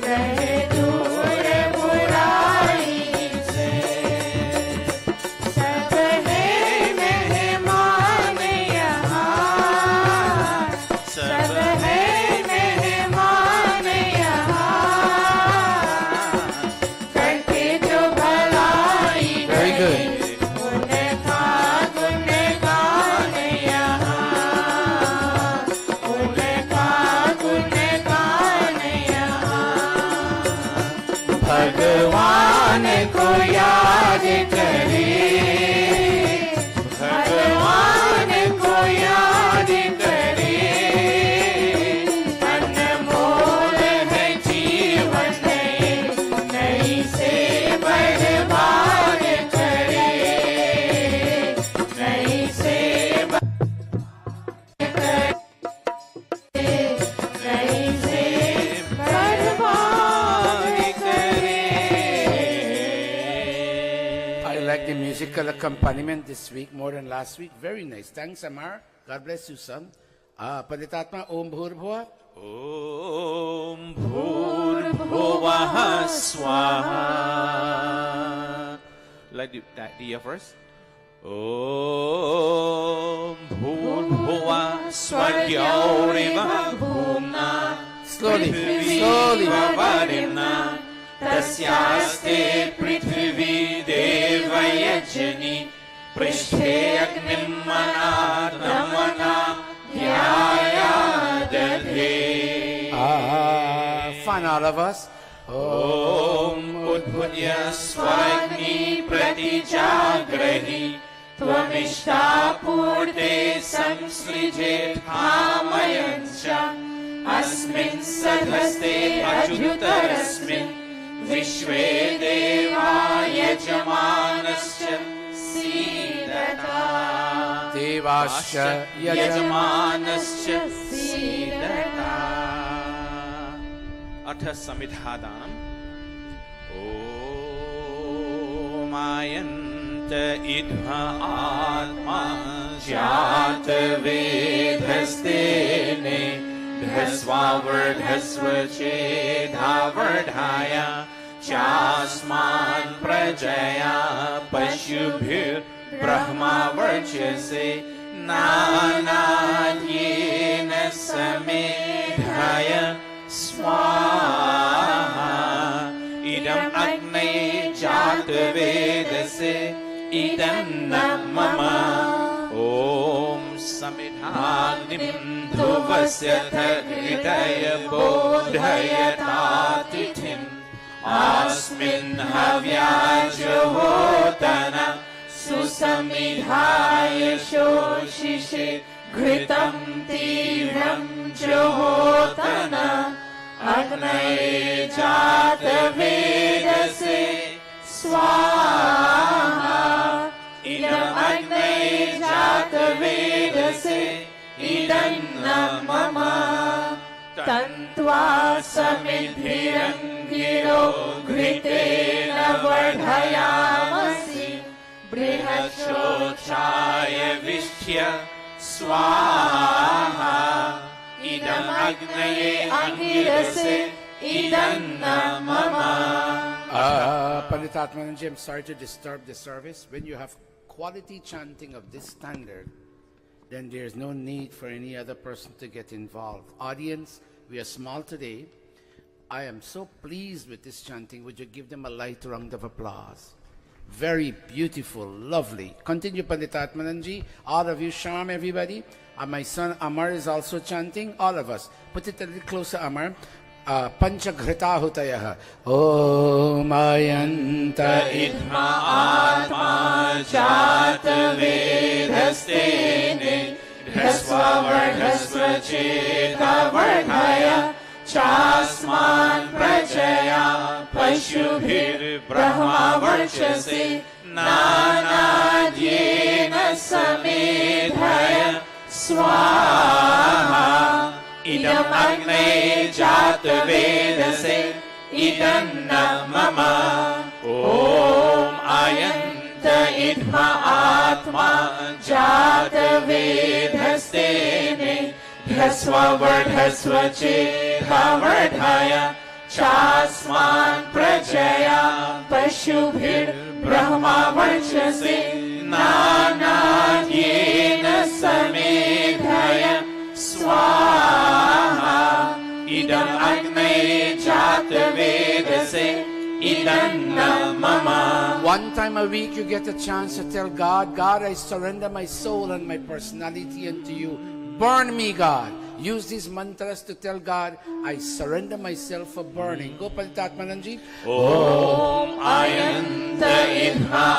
rahe dur burai se. सब है मेहमान यहाँ, सब है मेहमान यहाँ, करके जो भलाई करे, उनका गुणगान यहाँ, उनका गुणगान यहाँ। भगवान को याद करे, भगवान को याद करे, अनमोल है जीवन नहीं से बर्बाद करे, नहीं से बर्बाद करे, नहीं से बर्बाद करे। I like the musical accompaniment this week more than last week. Very nice. Thanks, Amar. God bless you, son. Paditatma Om Bhurbhuva. Om Bhurbhuvah Swaha. Like the year first. Om Bhurbhuvah Swargyauriva Bhumna. Slowly, Prithvi slowly. Vavarina Tasyaste Prithvi Deva Yajni पृष्ठे अग्निमनात्मना ध्यायादधे. Fun, all of us. Om Udbhudya Swagni Pratijagrahi Tvamishthapurte Samsrijet Hamayancha Asmin Sadhaste Ajutarasmin Vishve Deva Yajamanascha Sidata Devascha Yajamanascha Sidata. अथ समिधादानम्. ॐ आयन्त इद्म आत्मा जात वेधस्तेने ढस्वावर्धस्व चेधावर्धाय चास्मान् प्रजया पशुभिर्ब्रह्मावर्चसे नानाद्येन समेधाय स्वाहा. इदम् अग्ने जातवेदसे इदं न मम. ॐ समिधाग्निं ध्रुवस्य हृदय बोधयतातिथिम् अस्मिन् हव्याजहोतन सुसमिधाय शोषिषे घृतं तीव्रं जहोतन अग्नये जातवेदसे स्वाहा. इदम् अग्नये जातवेदसे इदं न मम. तन्त्वा समिद्भिरङ्गिरो घृतेन वर्धयामसि बृहच्छोषाय विष्ठ्य स्वाहा. इदम् अग्नये अंगिरसे इदं न मम. Pandit Atmananji, I'm sorry to disturb the service. When you have quality chanting of this standard, then there's no need for any other person to get involved. Audience, we are small today. I am so pleased with this chanting. Would you give them a light round of applause? Very beautiful, lovely. Continue, Pandit Atmananji. All of you, Sham, everybody. My son Amar is also chanting. All of us. Put it a little closer, Amar. Panchaghrita Om Ayanta idma atma jata vedhastene dhasvavardhasva cheta vardhaya chasman prajaya pashubhir brahma varchase nanadyena samedhaya स्वाहा. इदम् अग्नये जातवेदसे इदं न मम. ॐ आयन्त इद्म आत्मा जातवेदस्तेने ह्रस्ववर्धस्व चेधावर्धाय चास्मान् प्रजया पशुभिर्ब्रह्मा वर्चसे नानाद्येन समेधाय स्वाहा. इदम् अग्नये जातवेदसे इदं न मम. One time a week you get a chance to tell God, God, I surrender my soul and my personality unto you. Burn me, God. Use these mantras to tell God, I surrender myself for burning. Go, Pandit Atmananji. Om Ayanta Idma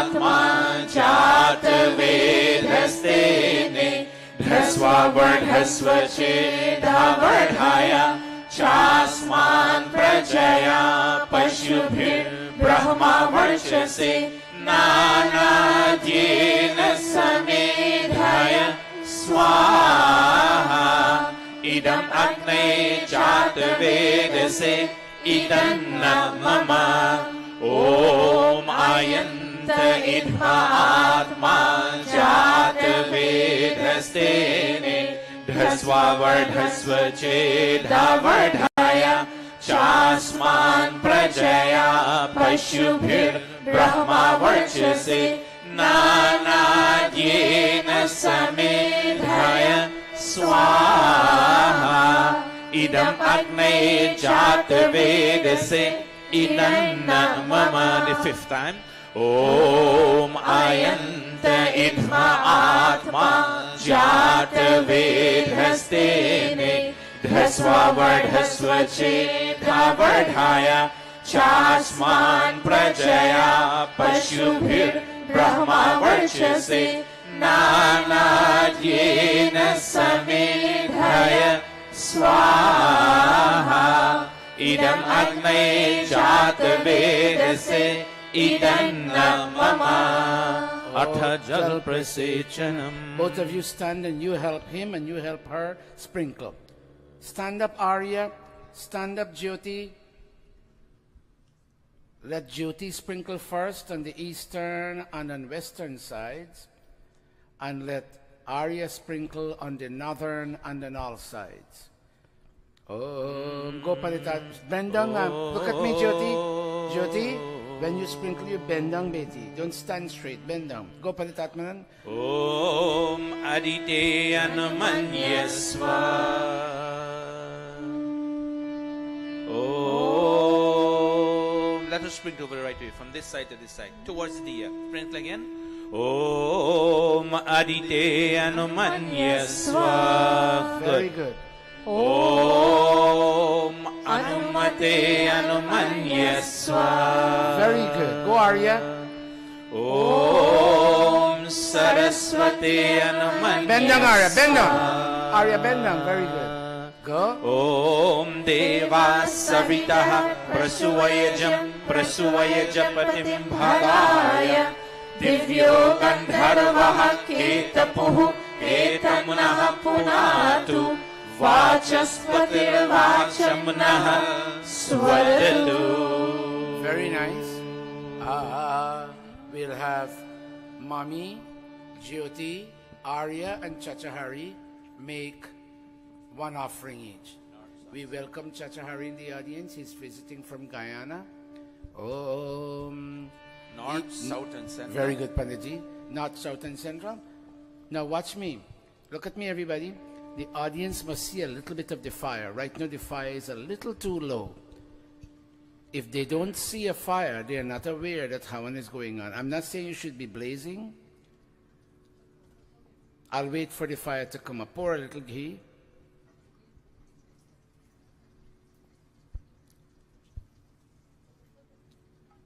Atma Jata Vedhastene Dhasvavardhasva Chedavardhaya Chasman Prajaya Pashubhir Brahma Varchase Nanadyena Samedhaya Swaha. Idam Agne Jata Vedase Idam na Mama. Om Ayanta Idma Atma Jata Vedastene Dhasvavardhasva Chedavardhaya Chasman Prajaya Pashubhir Brahma Varchase Nanadyena Samedhaya Swaha. Idam Agne Jata Vedase Idam na Mama. The fifth time. Om Ayanta idma atma jat vedhastene dhasva vardhasva chetha vardhaya chasman prajaya pashubhir brahma varchase nanadyena samedhaya स्वाहा इदम अग्नये जात वेदसे इदन्न मम अथ जल प्रसेचनम. Both of you stand and you help him and you help her sprinkle. Stand up, Arya. Stand up, Jyoti. Let Jyoti sprinkle first on the eastern and on western sides, and let Arya sprinkle on the northern and on all sides. Go palitat. Bend down. Look at me, Jyoti. Jyoti, when you sprinkle, you bend down, Betty. Don't stand straight. Bend down. Go palitat manan. Om adite anumanyasva. Om. Let us sprinkle over the right way, from this side to this side, towards the sprinkle again. Om adite anumanyasva. Very good. Om anumate anumanyasva. Very good. Go, Arya. Om saraswate anumanyasva. Bend down, Arya. Bend down. Arya, bend down. Very good. Go. Om deva savitaha prasuvayajam prasuvayajapatim bhagaya divyo gandharvaha ketapuhu ketamunaha punatu Vachaspatir vachamnaha swadatu. Very nice. We'll have Mami, Jyoti, Arya and Chachahari make one offering each. We welcome Chachahari in the audience. He's visiting from Guyana. North, south and central. Very good, Panditji. North, south and central. Now watch me. Look at me, everybody. The audience must see a little bit of the fire. Right now the fire is a little too low. If they don't see a fire, they are not aware that Havan is going on. I'm not saying you should be blazing. I'll wait for the fire to come up. Pour a little ghee.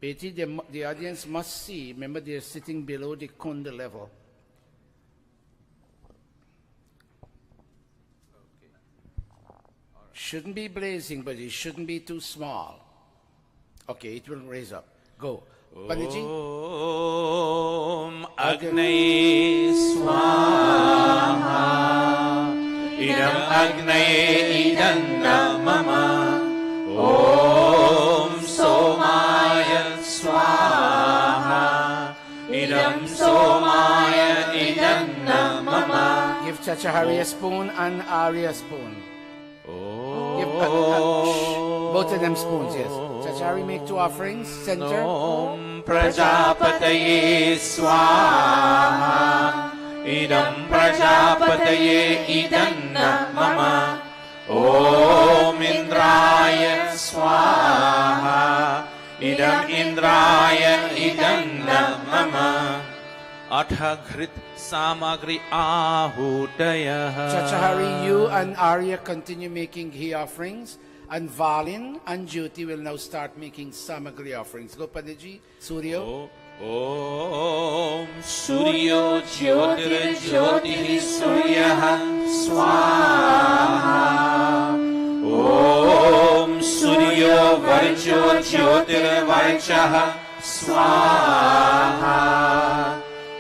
Betty, the audience must see. Remember, they're sitting below the kunda level. Shouldn't be blazing, but it shouldn't be too small. Okay, it will raise up. Go. Panditji. Om Agnaye Swaha. Idam Agnaye Idanna Mama. Om Somaya Swaha. Idam Somaya Idanna Mama. Give Chachahari a spoon and Arya a spoon. Give, both of them spoons, yes. Chachahari, make two offerings. Center. Om Prajapataye Swaha. Idam Prajapataye Idanna Mama. Om Indraya Swaha. Idam Indraya Idanna Mama. Athagrit Samagri Ahudaya. Chachahari, you and Arya continue making ghee offerings, and Valin and Jyoti will now start making samagri offerings. Go, Panditji. Suryo. Om Suryo Jyotir Jyotir Suryaha Swaha. Om Suryo Varjo Jyotir Varchaha Swaha.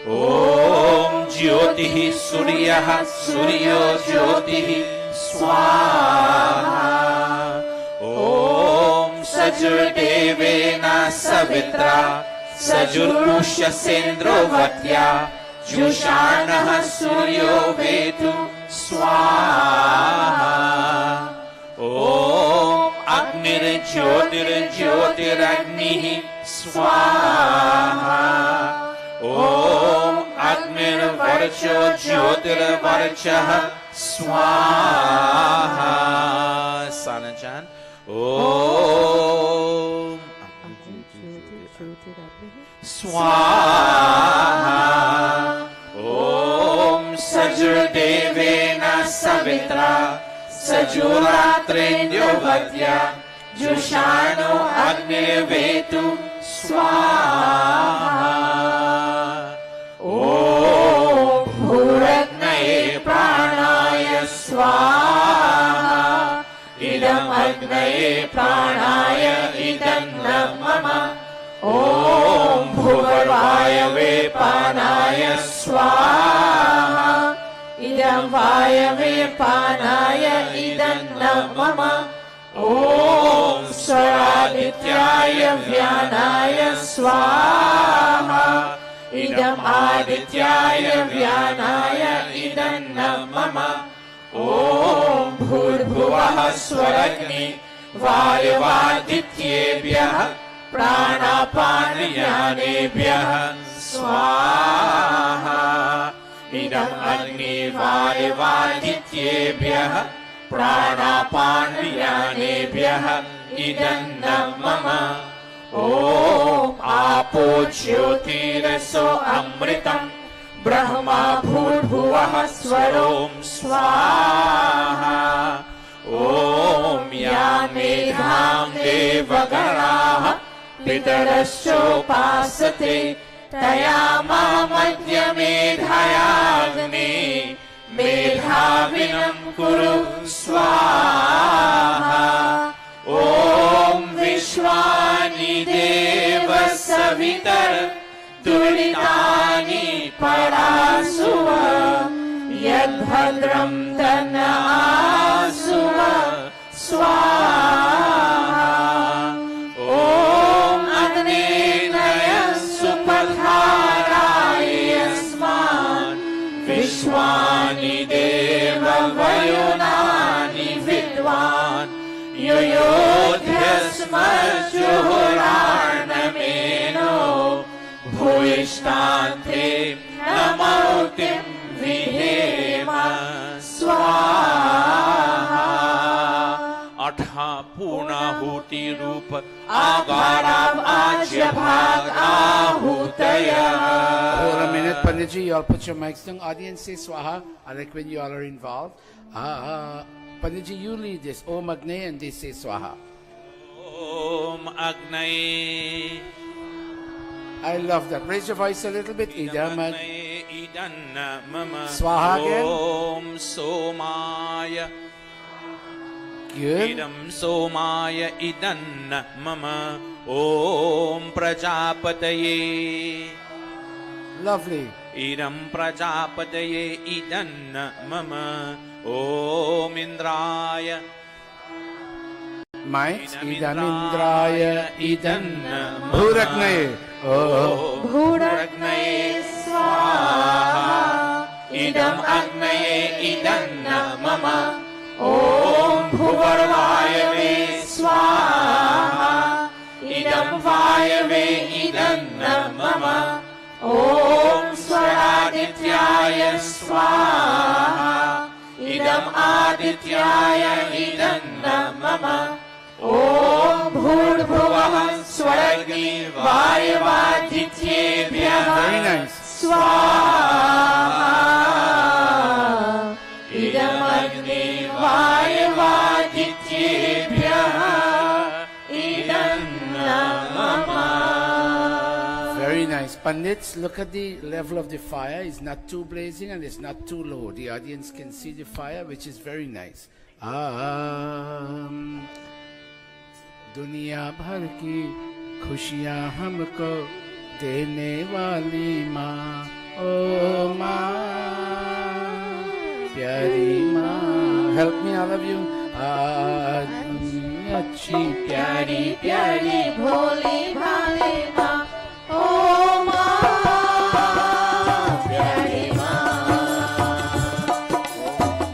Om Jyotihi Suryaha Suryo Jyotihi Swaha. Om Sajur Devena Savitra Sajur Pushya Sendro Vatya Jushanaha Suryo Vetu Swaha. Om Agnir Jyotir Jyotir Agnihi Swaha. Om Agnir Varcho Jyotir Varchaha Swaha. Silent chant. Om Swaha. Netra सजुरात्रेन्द्रवत्या जुषाणो अग्निर्वेतु स्वाहा ॐ भूरग्नये प्राणाय स्वाहा इदम् अग्नये प्राणाय इदं न मम ॐ भुवर्वायवे पानाय स्वाहा इदं वायवे पानाय इदं न मम ॐ स्वरादित्याय व्यानाय स्वाहा इदम् आदित्याय व्यानाय इदं न मम ॐ भूर्भुवः स्वरग्नि वायवादित्येभ्यः प्राणापानयानेभ्यः स्वाहा इदम् अग्नि वायवादित्येभ्यः प्राणापानयानेभ्यः इदं न मम ॐ आपो ज्योतिरसो अमृतम् ब्रह्मा भूर्भुवः स्वरो स्वाहा ॐ या मेधां देवगणाः पितरश्चोपासते तया मामद्य मेधयाग्ने मेधाविनं कुरु स्वाहा ॐ विश्वानि देव सवितर दुरितानि परासुव यद्भद्रं तन्नासुव स्वाहा ॐ अग्नेनय सुपथाराय यस्मान् विश्वानि देव वयुनानि विद्वान् युयोध्यस्मज्जुहुरार्णमेनो भूयिष्ठान्ते नमौतिं विधेम स्वाहा अठा पूर्णाहुति रूप आगाराम आज्यभाग आहूतया Hold a minute, Panditji. You all put your mics down. Audience say swaha. I like when you all are involved. Panditji, you lead this. Om Agne and they say swaha. Om Agnaye. I love that. Raise your voice a little bit. Idam Agnaye Idanna Mama. Swaha again. Om Somaya. Good. Idam Somaya Idanna Mama. Om Prajapataye. Lovely. Idam Prajapataye Idanna Mama. Om Indraya. Mics. Idam Indraya Idanna Bhuragnaye. Oh. Bhuragnaye Swaha Idam Agnaye Idanna Mama Om Bhuvarvayave Swaha Idam Vayave Idanna Mama Om Swaradityaya Swaha Idam Adityaya Idanna Mama Om Bhurvuvah Swaragni Vayavadityebhyah Very nice. Swaha Idam Agni Vayavadityebhyah Idam Mama. Very nice. Pandits, look at the level of the fire. It's not too blazing and it's not too low. The audience can see the fire, which is very nice. दुनिया भर की खुशियाँ हमको देने वाली माँ ओ माँ प्यारी माँ help me all of you अच्छी प्यारी प्यारी भोली भाली माँ ओ माँ प्यारी माँ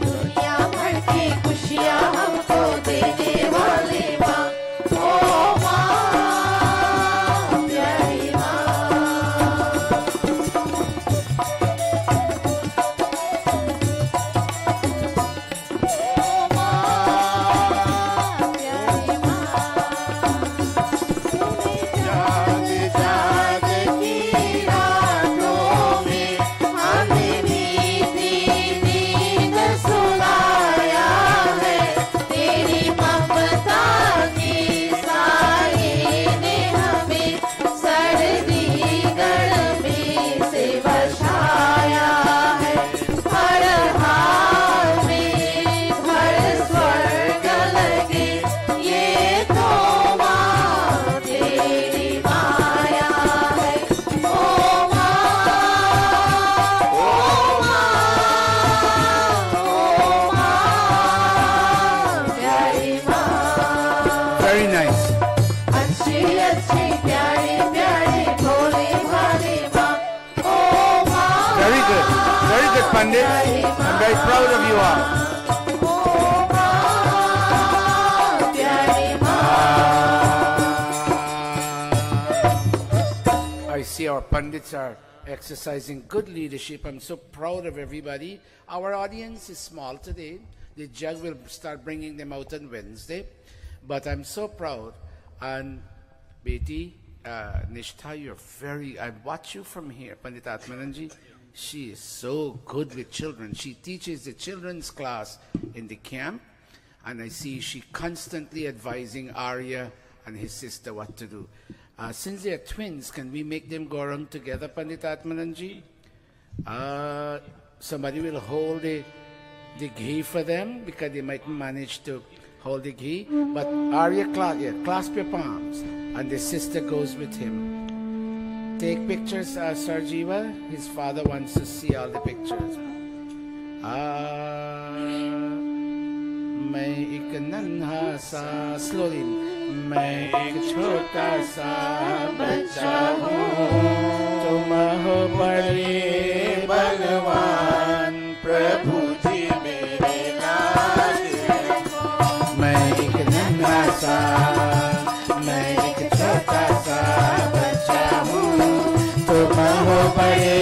दुनिया भर की खुशियाँ हमको देने वाली माँ ओ माँ प्यारी माँ ओ माँ प्यारी माँ Pandit. I'm very proud of you all. I see our Pandits are exercising good leadership. I'm so proud of everybody. Our audience is small today. The judge will start bringing them out on Wednesday. But I'm so proud. And Beti, Nishtha, I watch you from here, Pandit Atmananji. She is so good with children. She teaches the children's class in the camp. And I see she constantly advising Arya and his sister what to do. Since they are twins, can we make them go around together, Pandit Atmananji? Somebody will hold the ghee for them because they might manage to hold the ghee. But Arya, clasp your palms, and the sister goes with him. Take pictures, Sarjiva. His father wants to see all the pictures. मैं एक नन्हा सा slowly मैं एक छोटा सा बच्चा हूँ तुम हो बड़े बलवान प्रभु जी मेरे लाज मैं एक नन्हा सा मैं एक छोटा सा बच्चा हूँ तुम हो बड़े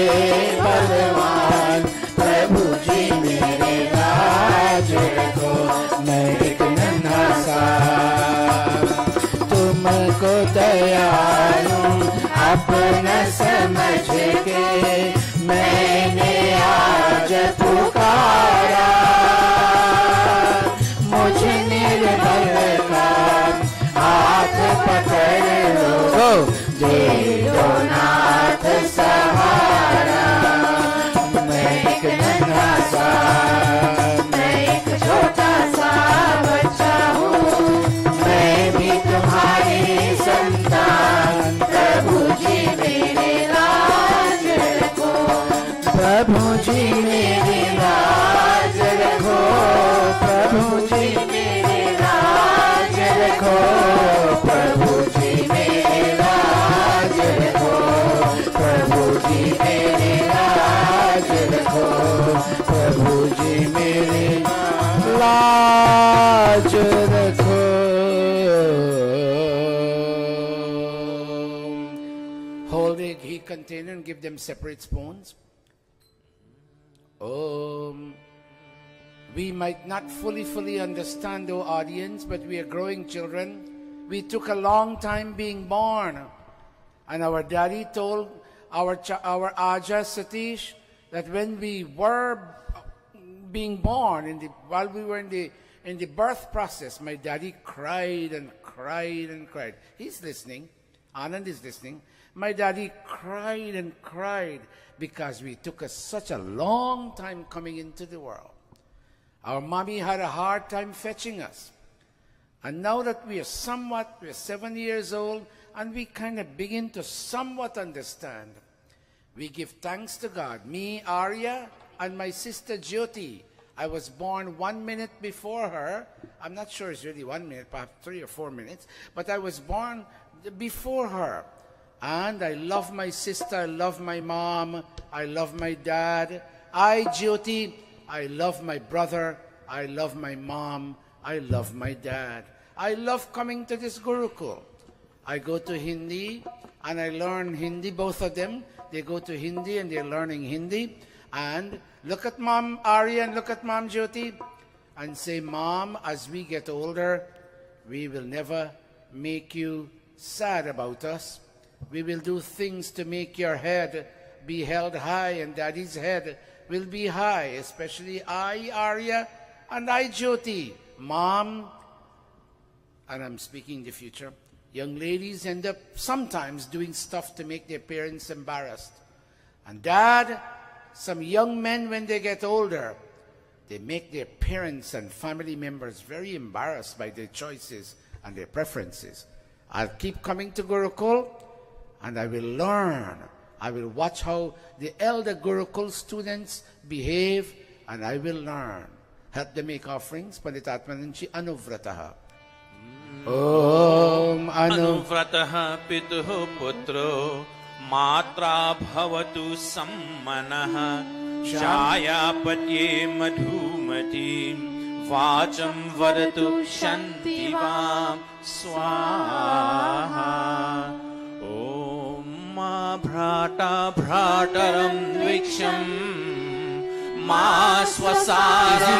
बलवान प्रभु जी मेरे लाज रखो मैं एक नन्हा सा तुमको दयालु अपना समझ के मैंने आज पुकारा मुझे निर्बल का हाथ पकड़ लो दे दो नाथ सहारा मैं एक नन्हा सा मैं एक छोटा सा बच्चा हूँ मैं भी तुम्हारी संतान प्रभु जी मेरे लाज रखो प्रभु जी मेरे लाज रखो प्रभु जी मेरे लाज रखो प्रभु जी मेरे लाज रखो प्रभु जी मेरे लाज रखो प्रभु जी मेरे लाज रखो hold the ghee container and give them separate spoons. We might not fully understand our audience, but we are growing children. We took a long time being born. And our daddy told our Aja Satish that when we were being born, while we were in the birth process, my daddy cried and cried and cried. He's listening. Anand is listening. My daddy cried and cried because we took such a long time coming into the world. Our mommy had a hard time fetching us. And now that we're 7 years old, and we kind of begin to somewhat understand, we give thanks to God. Me, Arya, and my sister Jyoti. I was born 1 minute before her. I'm not sure it's really 1 minute, perhaps 3 or 4 minutes. But I was born before her. And I love my sister, I love my mom, I love my dad. Jyoti, I love my brother, I love my mom, I love my dad. I love coming to this Gurukul. I go to Hindi and I learn Hindi, both of them. They go to Hindi and they're learning Hindi. And look at Mom Arya and look at Mom Jyoti and say, Mom, as we get older, we will never make you sad about us. We will do things to make your head be held high, and Daddy's head will be high, especially I, Arya, and I, Jyoti. Mom, and I'm speaking the future, young ladies end up sometimes doing stuff to make their parents embarrassed. And Dad, some young men, when they get older, they make their parents and family members very embarrassed by their choices and their preferences. I'll keep coming to Gurukul, and I will learn. I will watch how the elder Gurukul students behave, and I will learn. Help them make offerings. Pandit Atmananji, Anuvrataha. Om Anuvrataha pituhu putro matra bhavatu sammanaha छायापत्ये मधुमतीं वाचं वदतु शान्तिवां स्वाहा ॐ मा भ्राता भ्रातरं द्विक्षं मा स्वसारं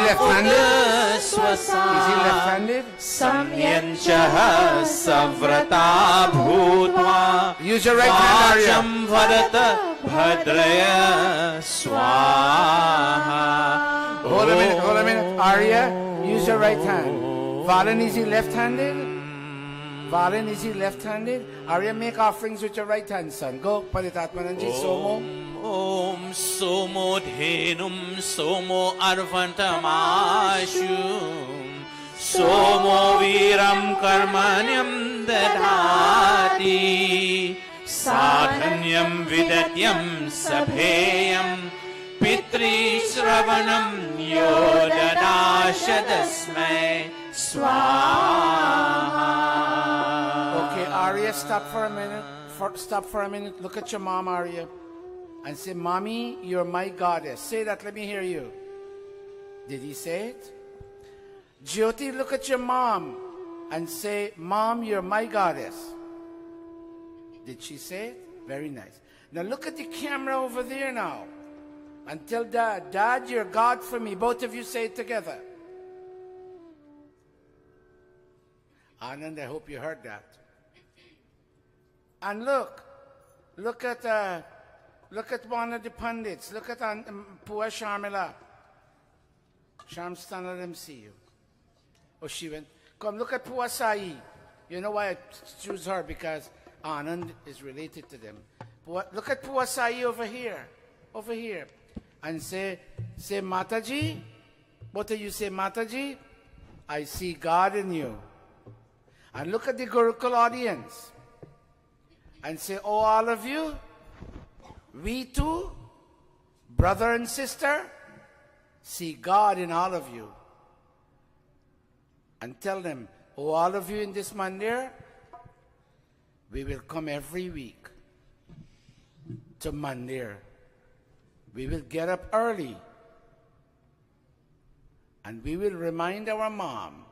left-handed? संयञ्चः सव्रता भूत्वा Use your right hand, Arya. वाचं वदत भद्रय स्वाहा Hold a minute. Arya, use your right hand. Valen, is he left-handed? Valen, is he left-handed? Arya, make offerings with your right hand, son. Go, Paditatmananji, Somo. Om Somo Dhenum Somo Arvantamashum Somo Viram Karmanyam Dadhati Sadhanyam Vidatyam Sabheyam Pitri Shravanam Yodadashadasmai Swaha. Okay, Arya, stop for a minute. Stop for a minute. Look at your mom, Arya. And say, Mommy, you're my goddess. Say that, let me hear you. Did he say it? Jyoti, look at your mom and say, Mom, you're my goddess. Did she say it? Very nice. Now look at the camera over there now. And tell Dad, Dad, you're God for me. Both of you say it together. Anand, I hope you heard that. And look at one of the pundits. Look at poor Sharmila. Sharm, stand let him see you. Oh, she went. Come, look at poor Sai. You know why I choose her? Because Anand is related to them. Look at poor Sai over here. Over here. And say Mataji. Both of you say Mataji. I see God in you. And look at the Gurukul audience. And say, oh, all of you, we too, brother and sister, see God in all of you. And tell them, oh, all of you in this mandir, we will come every week to mandir. We will get up early. And we will remind our mom.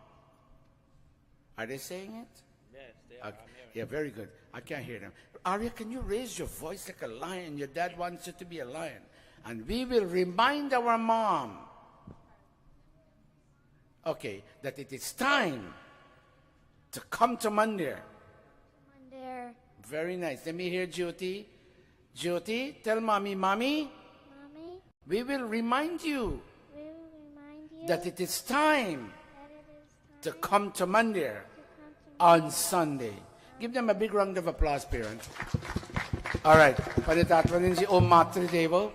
Are they saying it? Yes, they are. Okay. Yeah, very good. I can't hear them. Arya, can you raise your voice like a lion? Your dad wants you to be a lion. And we will remind our mom, okay, that it is time to come to Mandir. Mandir. Very nice. Let me hear Jyoti. Jyoti, tell Mommy, Mommy, Mommy, we will remind you we will remind you that it is time that it is time to come to Mandir to come to on Sunday. Give them a big round of applause, parents. All right. Paditatvaninji, Om Matri Devo.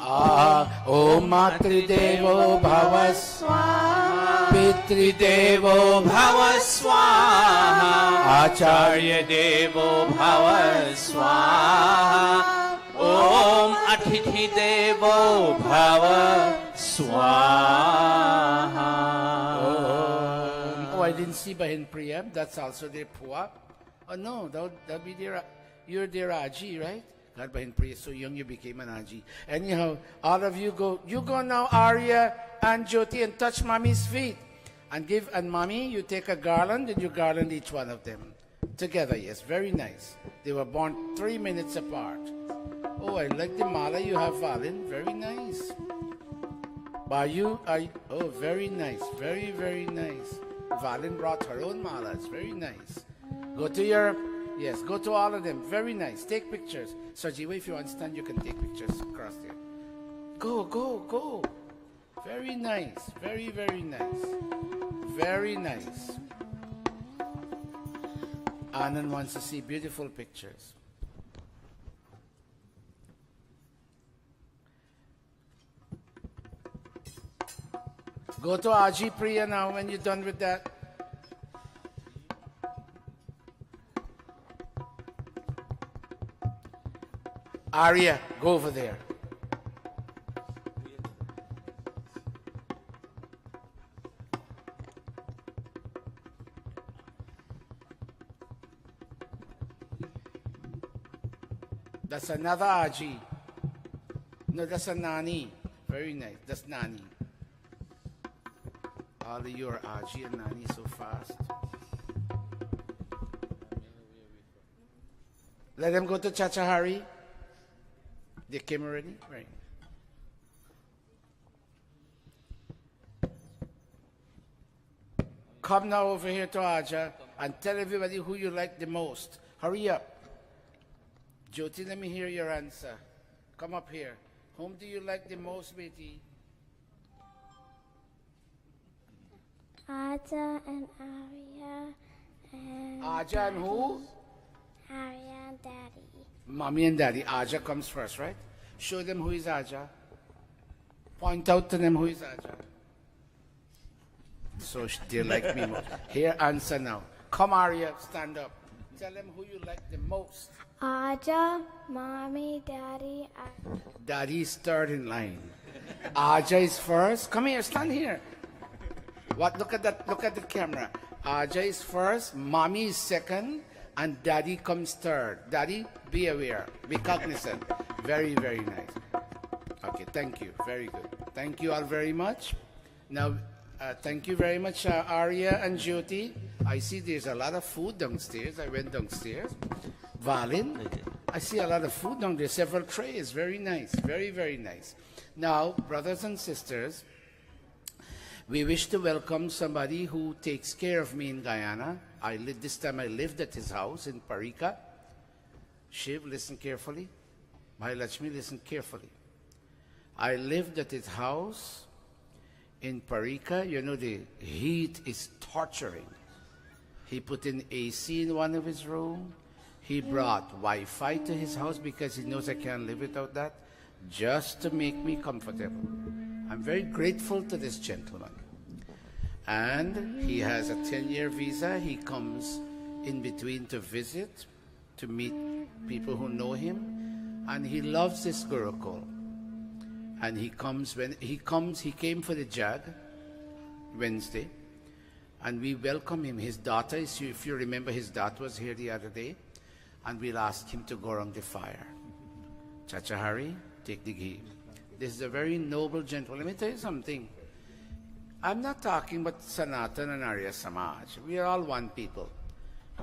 Om Matri Devo Bhava Swaha. Pitri Devo Bhava Swaha. Acharya Devo Bhava Swaha Om Atithi Devo Bhava Swaha. Oh, I didn't see Bahin Priyam. That's also their Pua. Oh no, that'd be their, you're their Aji, right? God, Bahin Priya, so young you became an Aji. Anyhow, all of you go now, Arya and Jyoti, and touch Mommy's feet. And Mommy, you take a garland and you garland each one of them. Together, yes, very nice. They were born 3 minutes apart. Oh, I like the mala you have, Valin. Very nice. Oh, very nice. Very, very nice. Valin brought her own malas. Very nice. Go to all of them. Very nice. Take pictures. Sajiva, if you understand, you can take pictures across there. Go. Very nice. Very, very nice. Very nice. Anand wants to see beautiful pictures. Go to Aji Priya now when you're done with that. Arya, go over there. That's another Aji. No, that's a nani. Very nice. That's nani. All of you are Aji and nani so fast. Let them go to Chachahari. They came already? Right. Come now over here to Aja and tell everybody who you like the most. Hurry up. Jyoti, let me hear your answer. Come up here. Whom do you like the most, Betty? Aja and Arya and Aja and who? Arya and Daddy. Mommy and Daddy. Aja comes first, right? Show them who is Aja. Point out to them who is Aja. So they like me more. Here, answer now. Come, Arya, stand up. Tell them who you like the most. Aja, Mommy, Daddy, Daddy is third in line. Aja is first. Come here, stand here. What? Look at that. Look at the camera. Aja is first. Mommy is second. And Daddy comes third. Daddy, be aware. Be cognizant. Very, very nice. Okay, thank you. Very good. Thank you all very much. Now, thank you very much, Arya and Jyoti. I see there's a lot of food downstairs. I went downstairs. Valin, I see a lot of food down there. Several trays. Very nice. Very, very nice. Now, brothers and sisters, we wish to welcome somebody who takes care of me in Guyana. This time I lived at his house in Parika. Shiv, listen carefully. Mahalakshmi, listen carefully. I lived at his house in Parika. You know, the heat is torturing. He put in AC in one of his rooms. He brought Wi-Fi to his house because he knows I can't live without that, just to make me comfortable. I'm very grateful to this gentleman. And he has a 10-year visa. He comes in between to visit, to meet people who know him. And he loves this Gurukul. And he came for the Jag Wednesday. And we welcome him. His daughter, if you remember, his daughter was here the other day. And we'll ask him to go around the fire. Chachahari, take the ghee. This is a very noble gentleman. Let me tell you something. I'm not talking about Sanatan and Arya Samaj. We are all one people.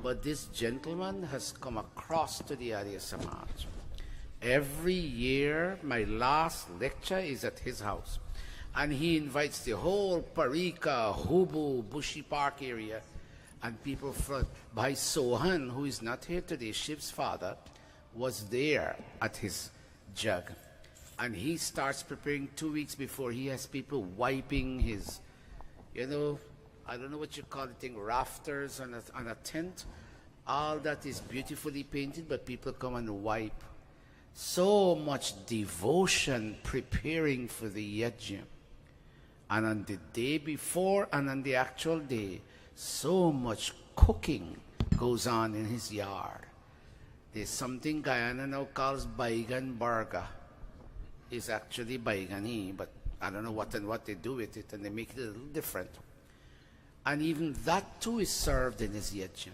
But this gentleman has come across to the Arya Samaj. Every year, my last lecture is at his house. And he invites the whole Parika, Hubu, Bushi Park area. And people from Bhai Sohan, who is not here today, Shiv's father, was there at his jug. And he starts preparing 2 weeks before. He has people wiping his, I don't know what you call it, rafters on a tent. All that is beautifully painted, but people come and wipe. So much devotion preparing for the Yajna. And on the day before and on the actual day, so much cooking goes on in his yard. There's something Guyana now calls Baigan Barga. It's actually Baigani, but I don't know what they do with it, and they make it a little different. And even that too is served in his Yajna.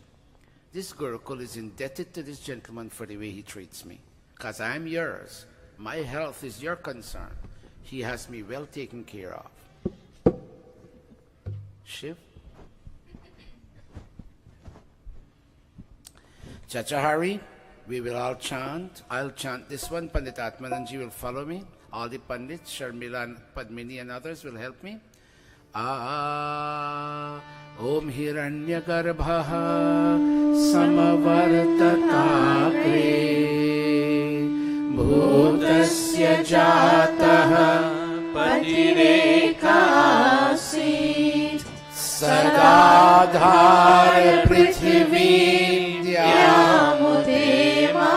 This Gurukul is indebted to this gentleman for the way he treats me. Because I'm yours. My health is your concern. He has me well taken care of. Shiv? Chachahari, we will all chant. I'll chant this one. Pandit Atmananji will follow me. All the Pandits, Sharmila and Padmini and others will help me. Om Hiranyagarbhaha Samavartatakre Bhutasya Jataha Patirekāsit Sadādhāra Prithivī Dyamudeva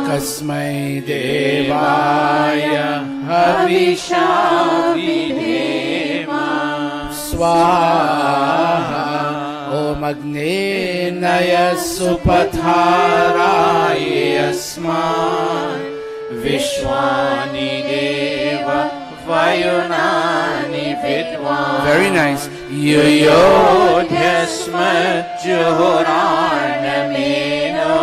Kasmai Devaya Havishavidema Swaha Om Agne Naya Supatharaya Yasman Vishwani Deva Vayunani Vidwan. Very nice. Yuyodhyasmat Juhurarnameno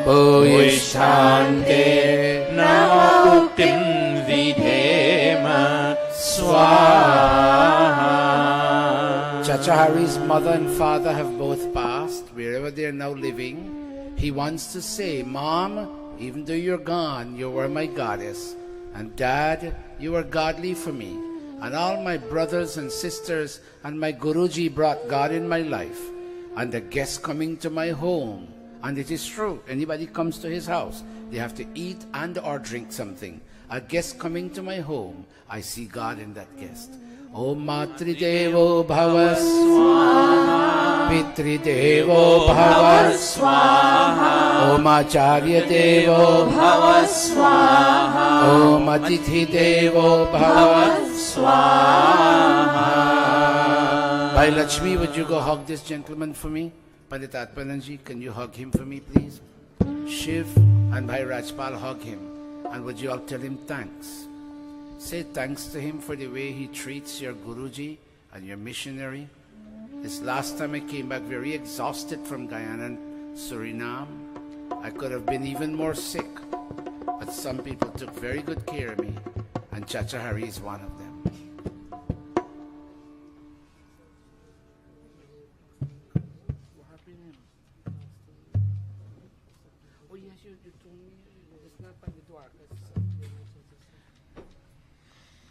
Bhuishante Namuktim Hari's mother and father have both passed, wherever they are now living. He wants to say, Mom, even though you're gone, you were my goddess. And Dad, you were godly for me. And all my brothers and sisters and my Guruji brought God in my life. And the guests coming to my home. And it is true, anybody comes to his house, they have to eat and or drink something. A guest coming to my home, I see God in that guest. Om Matri Devo Bhava Swaha, Pitri Devo Bhava Swaha, Om Acharya Devo Bhava Swaha, Om Atithi Devo Bhava Swaha. Bhai Lakshmi, would you go hug this gentleman for me? Pandit Atmananji, can you hug him for me, please? Shiv and Bhai Rajpal, hug him. And would you all tell him thanks? Say thanks to him for the way he treats your Guruji and your missionary. This last time I came back very exhausted from Guyana and Suriname. I could have been even more sick. But some people took very good care of me. And Chacha Hari is one of them.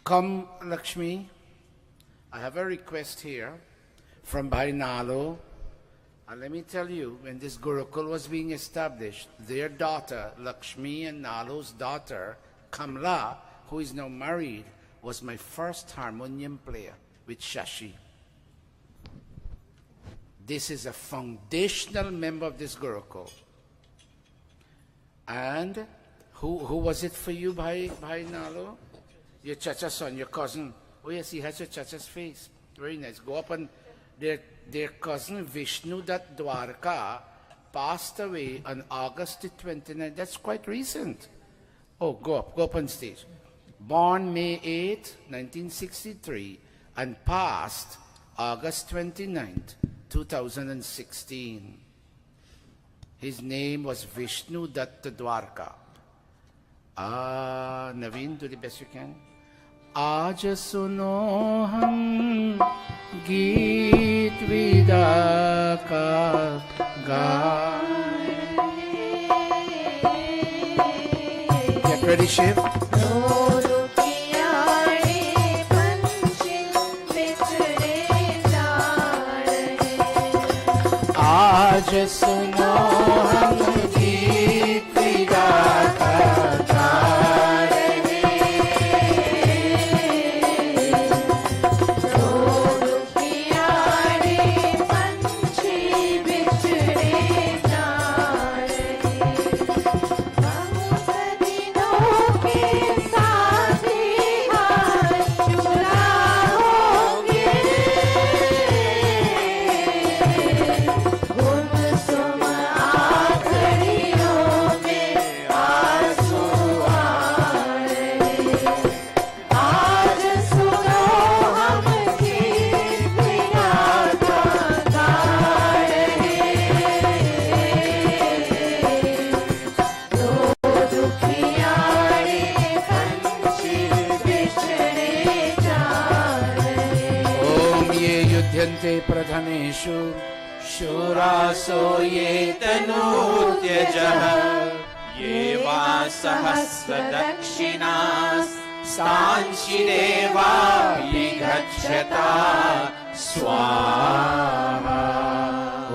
Come, Lakshmi. I have a request here from Bhai Nalo. And let me tell you, when this Gurukul was being established, their daughter, Lakshmi, and Nalo's daughter, Kamla, who is now married, was my first harmonium player with Shashi. This is a foundational member of this Gurukul. And who was it for you, Bhai Nalo? Your Chacha son, your cousin. Oh yes, he has your Chacha's face. Very nice. Go up and their cousin Vishnu Dat Dwarka passed away on August the 29th. That's quite recent. Oh, go up on stage. Born May 8, 1963 and passed August 29th, 2016. His name was Vishnu Dat Dwarka. Naveen, do the best you can. आज सुनो हम गीत विदा का गाएं. Get ready, Shiv. आज सुनो हम गीत विदा का प्रधनेषु शूरासो ये तनूत्यजः ये वा सहस्रदक्षिणास् सांशिदेवा विगच्छता स्वाहा.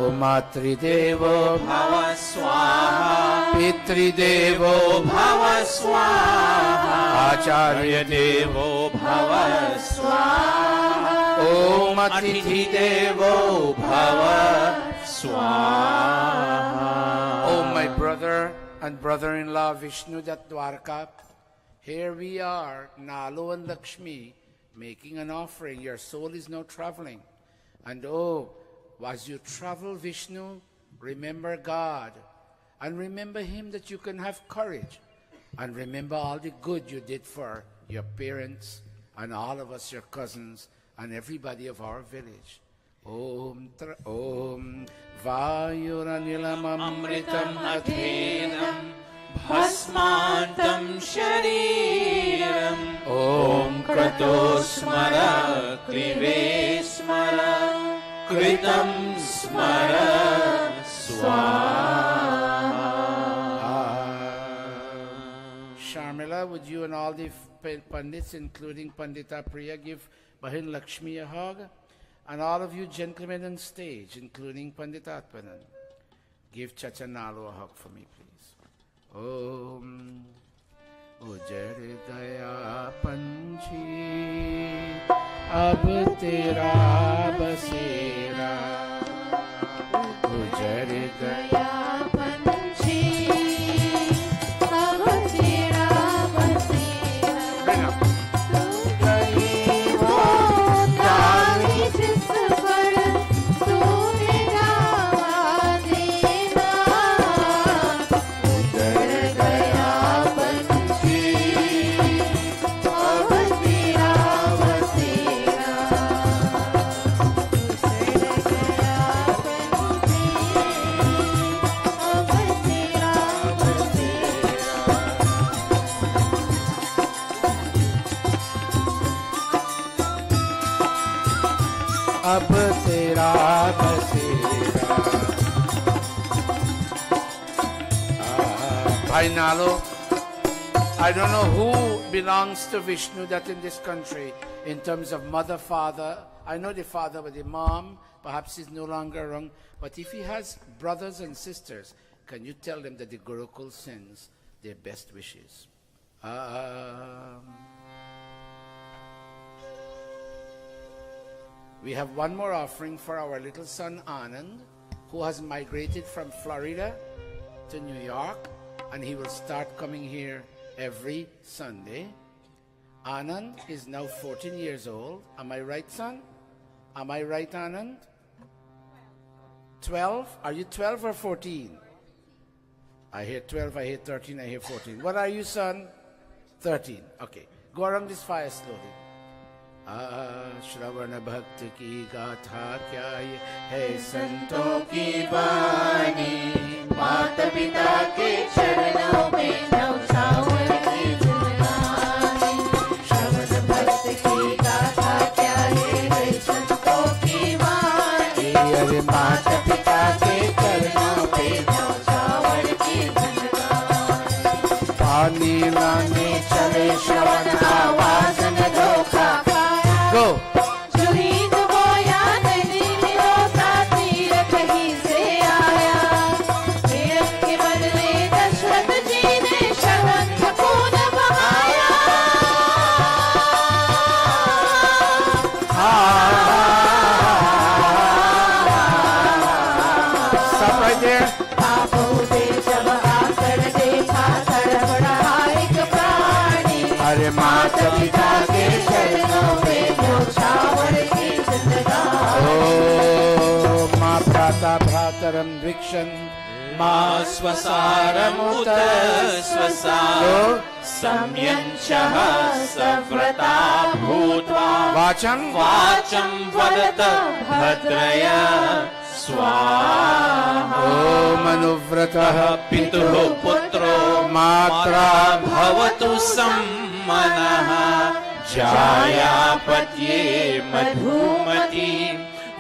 ओ मातृदेवो भव स्वाहा, पितृदेवो भव स्वाहा, आचार्यदेवो भव स्वाहा, Om Atithi Devo Bhava Swaha. Oh, my brother and brother-in-law Vishnu Dat Dwarka, here we are, Nalo and Lakshmi, making an offering. Your soul is now traveling. And oh, as you travel, Vishnu, remember God. And remember Him that you can have courage. And remember all the good you did for your parents and all of us, your cousins, and everybody of our village. Om Vayuranilam Amritam Adhenam Bhasmantam Shariram Om Krato Smara Krive Smara कृतं स्मर स्वाहा. Sharmila, would you and all the Pandits, including Pandita Priya, give Bahin Lakshmi a hug? And all of you gentlemen on stage, including Panditatpanan, give Chachanalo a hug for me, please. Om Ujar Gaya Panchi Ab Tera Basera Ujar Gaya अब तेरा बसेरा. Bhai Nalo, I don't know who belongs to Vishnu that in this country in terms of mother, father. I know the father, but the mom, perhaps he's no longer around. But if he has brothers and sisters, can you tell them that the Gurukul sends their best wishes? We have one more offering for our little son Anand, who has migrated from Florida to New York, and he will start coming here every Sunday. Anand is now 14 years old. Am I right, son? Am I right, Anand? 12? Are you 12 or 14? I hear 12, I hear 13, I hear 14. What are you, son? 13. Okay. Go around this fire slowly. श्रवण भक्त की गाथा क्या ये है संतों की वाणी. माता पिता के चरणों में नौछावर की जिंदगानी. श्रवण भक्त की गाथा क्या ये है संतों की वाणी. अरे माता पिता के चरणों में नौछावर की जिंदगानी. पानी लाने चले श्रवण आवाज न धोखा. Go. जो हिंद बोया नदी मिलोता तीरथ ही से आया. तीरथ के बदले दशरथ जी ने शरण खून बहाया. Stop right there. आपो दे जब आकर देखा तड़पड़ा एक प्राणी. अरे माता पिता के चरणों में न्यौछावर की जिंदगानी. ओ मां भ्राता भ्रातरं द्विक्षन् मा स्वसारमुत स्वसारो संयंचः सव्रता भूत्वा वाचं वाचं वदत भद्रय स्वाहा. ॐ अनुव्रतः पितुः पुत्रो मात्रा भवतु सम्मनः. जायापत्ये मधुमती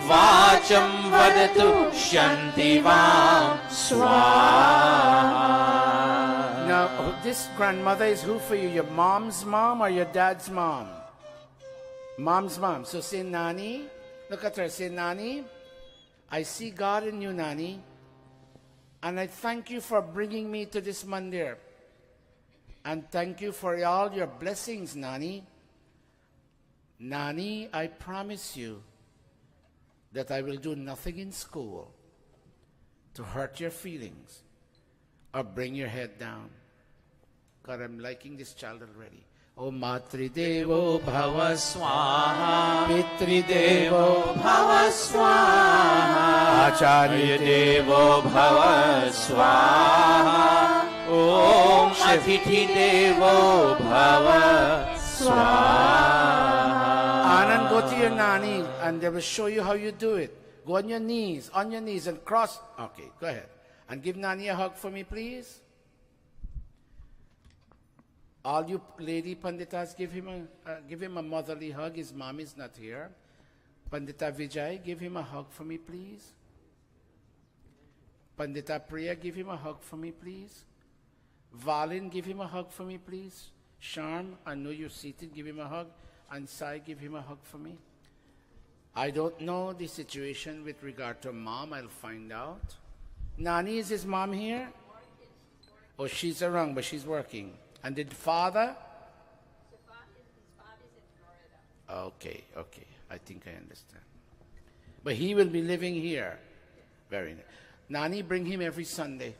वाचं वदतु शन्तिवां स्वाहा. Now, this grandmother is who for you? Your mom's mom or your dad's mom? Mom's mom. So say Nani. Look at her. Say Nani. I see God in you, Nani. And I thank you for bringing me to this mandir. And thank you for all your blessings, Nani. Nani, I promise you that I will do nothing in school to hurt your feelings or bring your head down. God, I'm liking this child already. O Matri Devo Bhava स्वाहा. Pitri Devo भव स्वाहा. Acharya देवो भव स्वाहा. ॐ अतिथि देवो भव स्वाहा. Anand, go to your Nani and they will show you how you do it. Go on your knees and cross. Okay, go ahead. And give Nani a hug for me, please. All you lady panditas, give him a motherly hug. His mom is not here. Pandita Vijay, give him a hug for me, please. Pandita Priya, give him a hug for me, please. Valin, give him a hug for me, please. Sharm, I know you're seated, give him a hug. And Sai, give him a hug for me. I don't know the situation with regard to mom. I'll find out. Nani, is his mom here? Oh, she's around, but she's working. And the father? His father's in Florida. Okay. I think I understand. But he will be living here. Very nice. Nani, bring him every Sunday.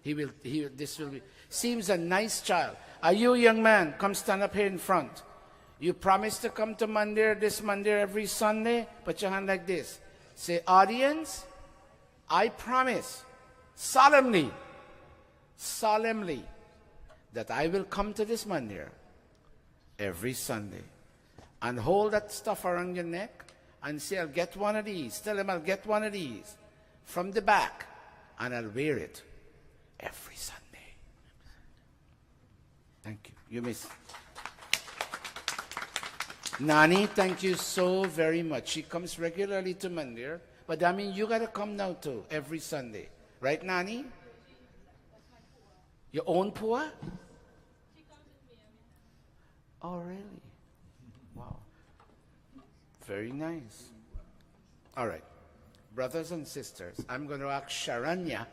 This will be, seems a nice child. Are you a young man? Come stand up here in front. You promise to come to Mandir, this Mandir every Sunday? Put your hand like this. Say, audience, I promise, solemnly, that I will come to this Mandir every Sunday. And hold that stuff around your neck and say, I'll get one of these. Tell him I'll get one of these from the back and I'll wear it every Sunday. Thank you. You miss. Nani, thank you so very much. She comes regularly to Mandir, but that means you got to come now too, every Sunday. Right, Nani? Your own poor? She comes with me. Oh, really? Wow. Very nice. All right. Brothers and sisters, I'm going to ask Sharanya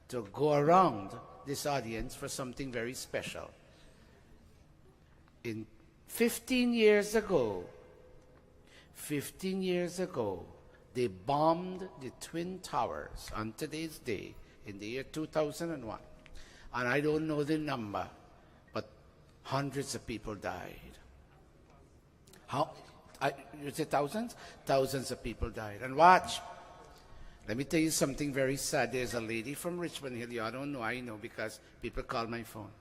to go around this audience for something very special. In 15 years ago, they bombed the Twin Towers on today's day in the year 2001. And I don't know the number, but hundreds of people died. How? You say thousands? Thousands of people died. And watch. Let me tell you something very sad. There's a lady from Richmond Hill. You don't know. I know because people call my phone.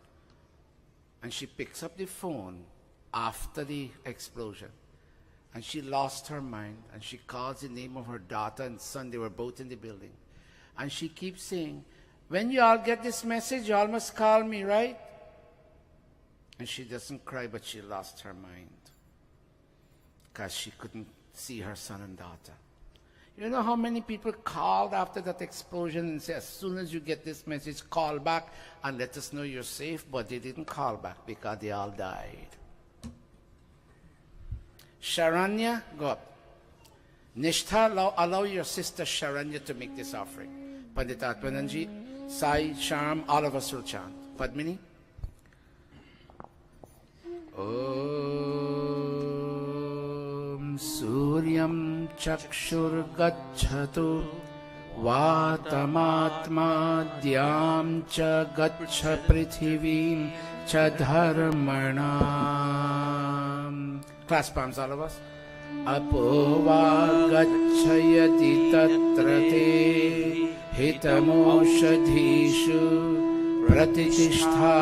And she picks up the phone after the explosion. And she lost her mind. And she calls the name of her daughter and son. They were both in the building. And she keeps saying, when you all get this message, you all must call me, right? And she doesn't cry, but she lost her mind. Because she couldn't see her son and daughter. You know how many people called after that explosion and said, as soon as you get this message, call back and let us know you're safe, but they didn't call back because they all died. Sharanya, go up. Nishtha, allow your sister Sharanya to make this offering. Pandit Atmananji, Sai, Sharm, all of us will chant. Padmini? Suryam chakshur gacchatu vatamātmā dhyam cha gaccha prithivīm cha dharmanām. Clasp palms, all of us. Apo va gacchayati tatra te hitamoshadhishu pratishtha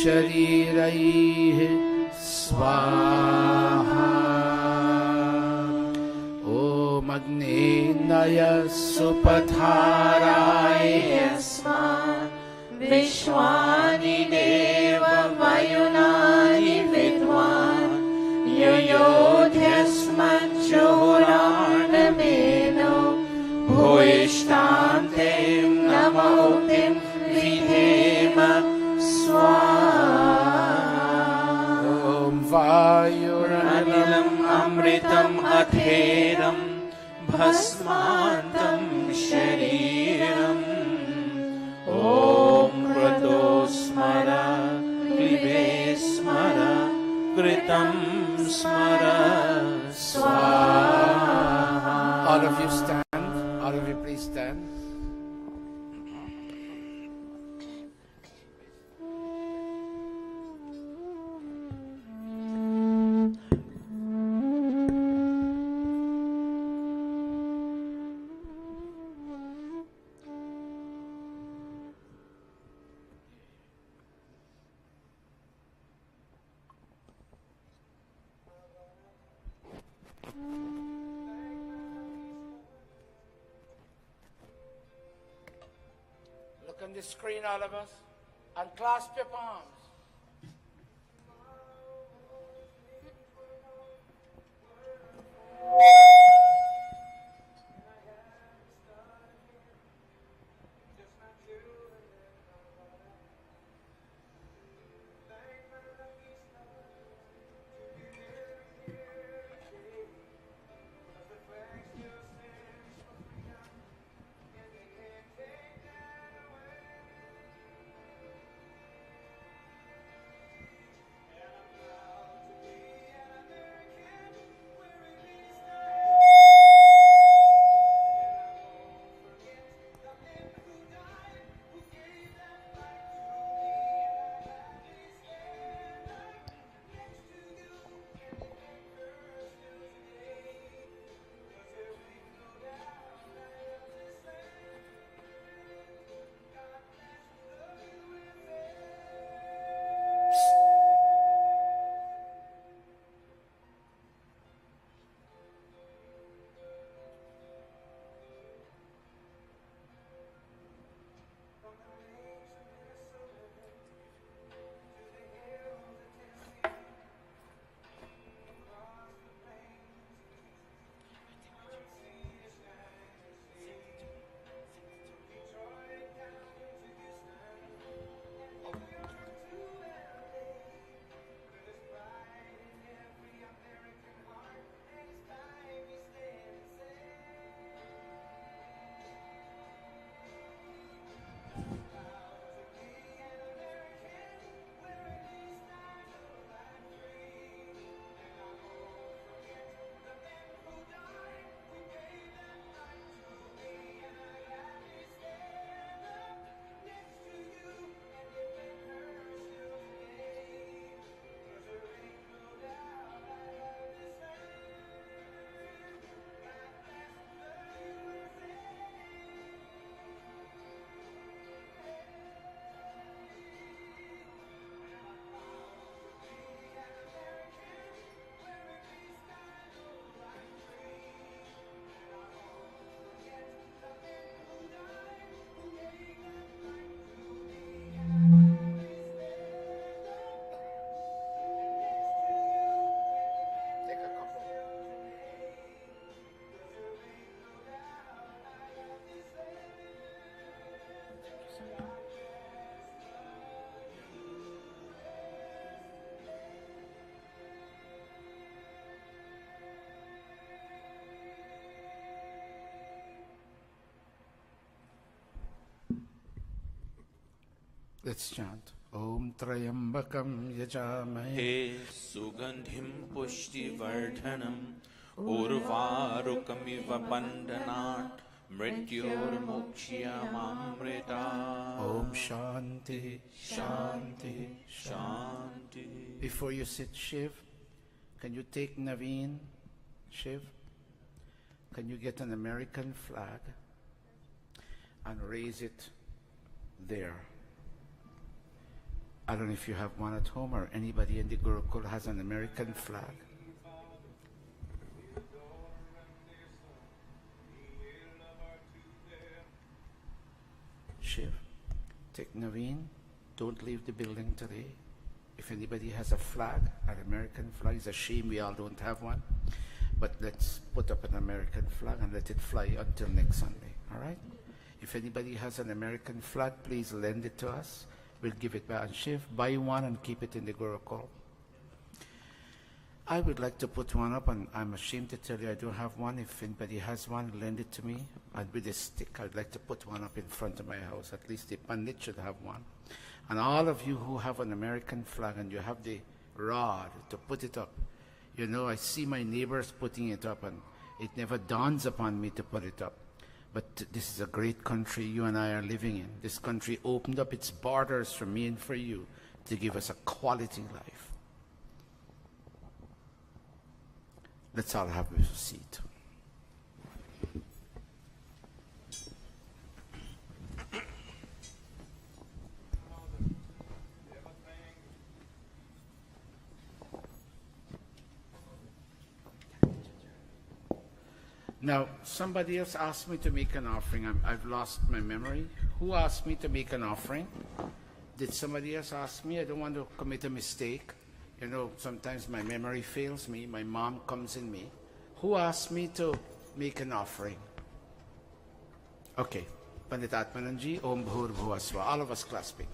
shariraihi svaha. Agne naya supatharaya Yasman Vishwani Deva Vayunani Vidwan Yoyodhyasman Choranameno Bhuishtantem Namotim Vidhema Swaha. Om Vayuranilam Amritam Adheram Bhasmantam Shariram Om Krato Smara Klive Smara Kritam Smara Swaha. All of you stand. All of you please stand. Look on the screen, all of us, and clasp your palms. Let's chant. Om Trayambakam Yajamahe. हे सुगंधिं पुष्टिवर्धनम् उर्वारुकमिव बन्धनात् मृत्योर्मुक्ष्यमामृतात् Om Shanti, Shanti, Shanti. Before you sit, Shiv, can you take Naveen, Shiv? Can you get an American flag and raise it there? I don't know if you have one at home or anybody in the Gurukul has an American flag. Shiv, take Naveen. Don't leave the building today. If anybody has a flag, an American flag, it's a shame we all don't have one. But let's put up an American flag and let it fly until next Sunday, all right? If anybody has an American flag, please lend it to us. We'll give it back. And Shiv, buy one and keep it in the Gurukul. I would like to put one up, and I'm ashamed to tell you I don't have one. If anybody has one, lend it to me. And with a stick, I'd like to put one up in front of my house. At least the Pandit should have one. And all of you who have an American flag and you have the rod to put it up, you know, I see my neighbors putting it up, and it never dawns upon me to put it up. But this is a great country you and I are living in. This country opened up its borders for me and for you to give us a quality life. Let's all have a seat. Now, somebody else asked me to make an offering. I've lost my memory. Who asked me to make an offering? Did somebody else ask me? I don't want to commit a mistake. You know, sometimes my memory fails me. My mom comes in me. Who asked me to make an offering? Okay. Pandit Atmananji, Om Bhur Bhuvaswa. All of us clasping.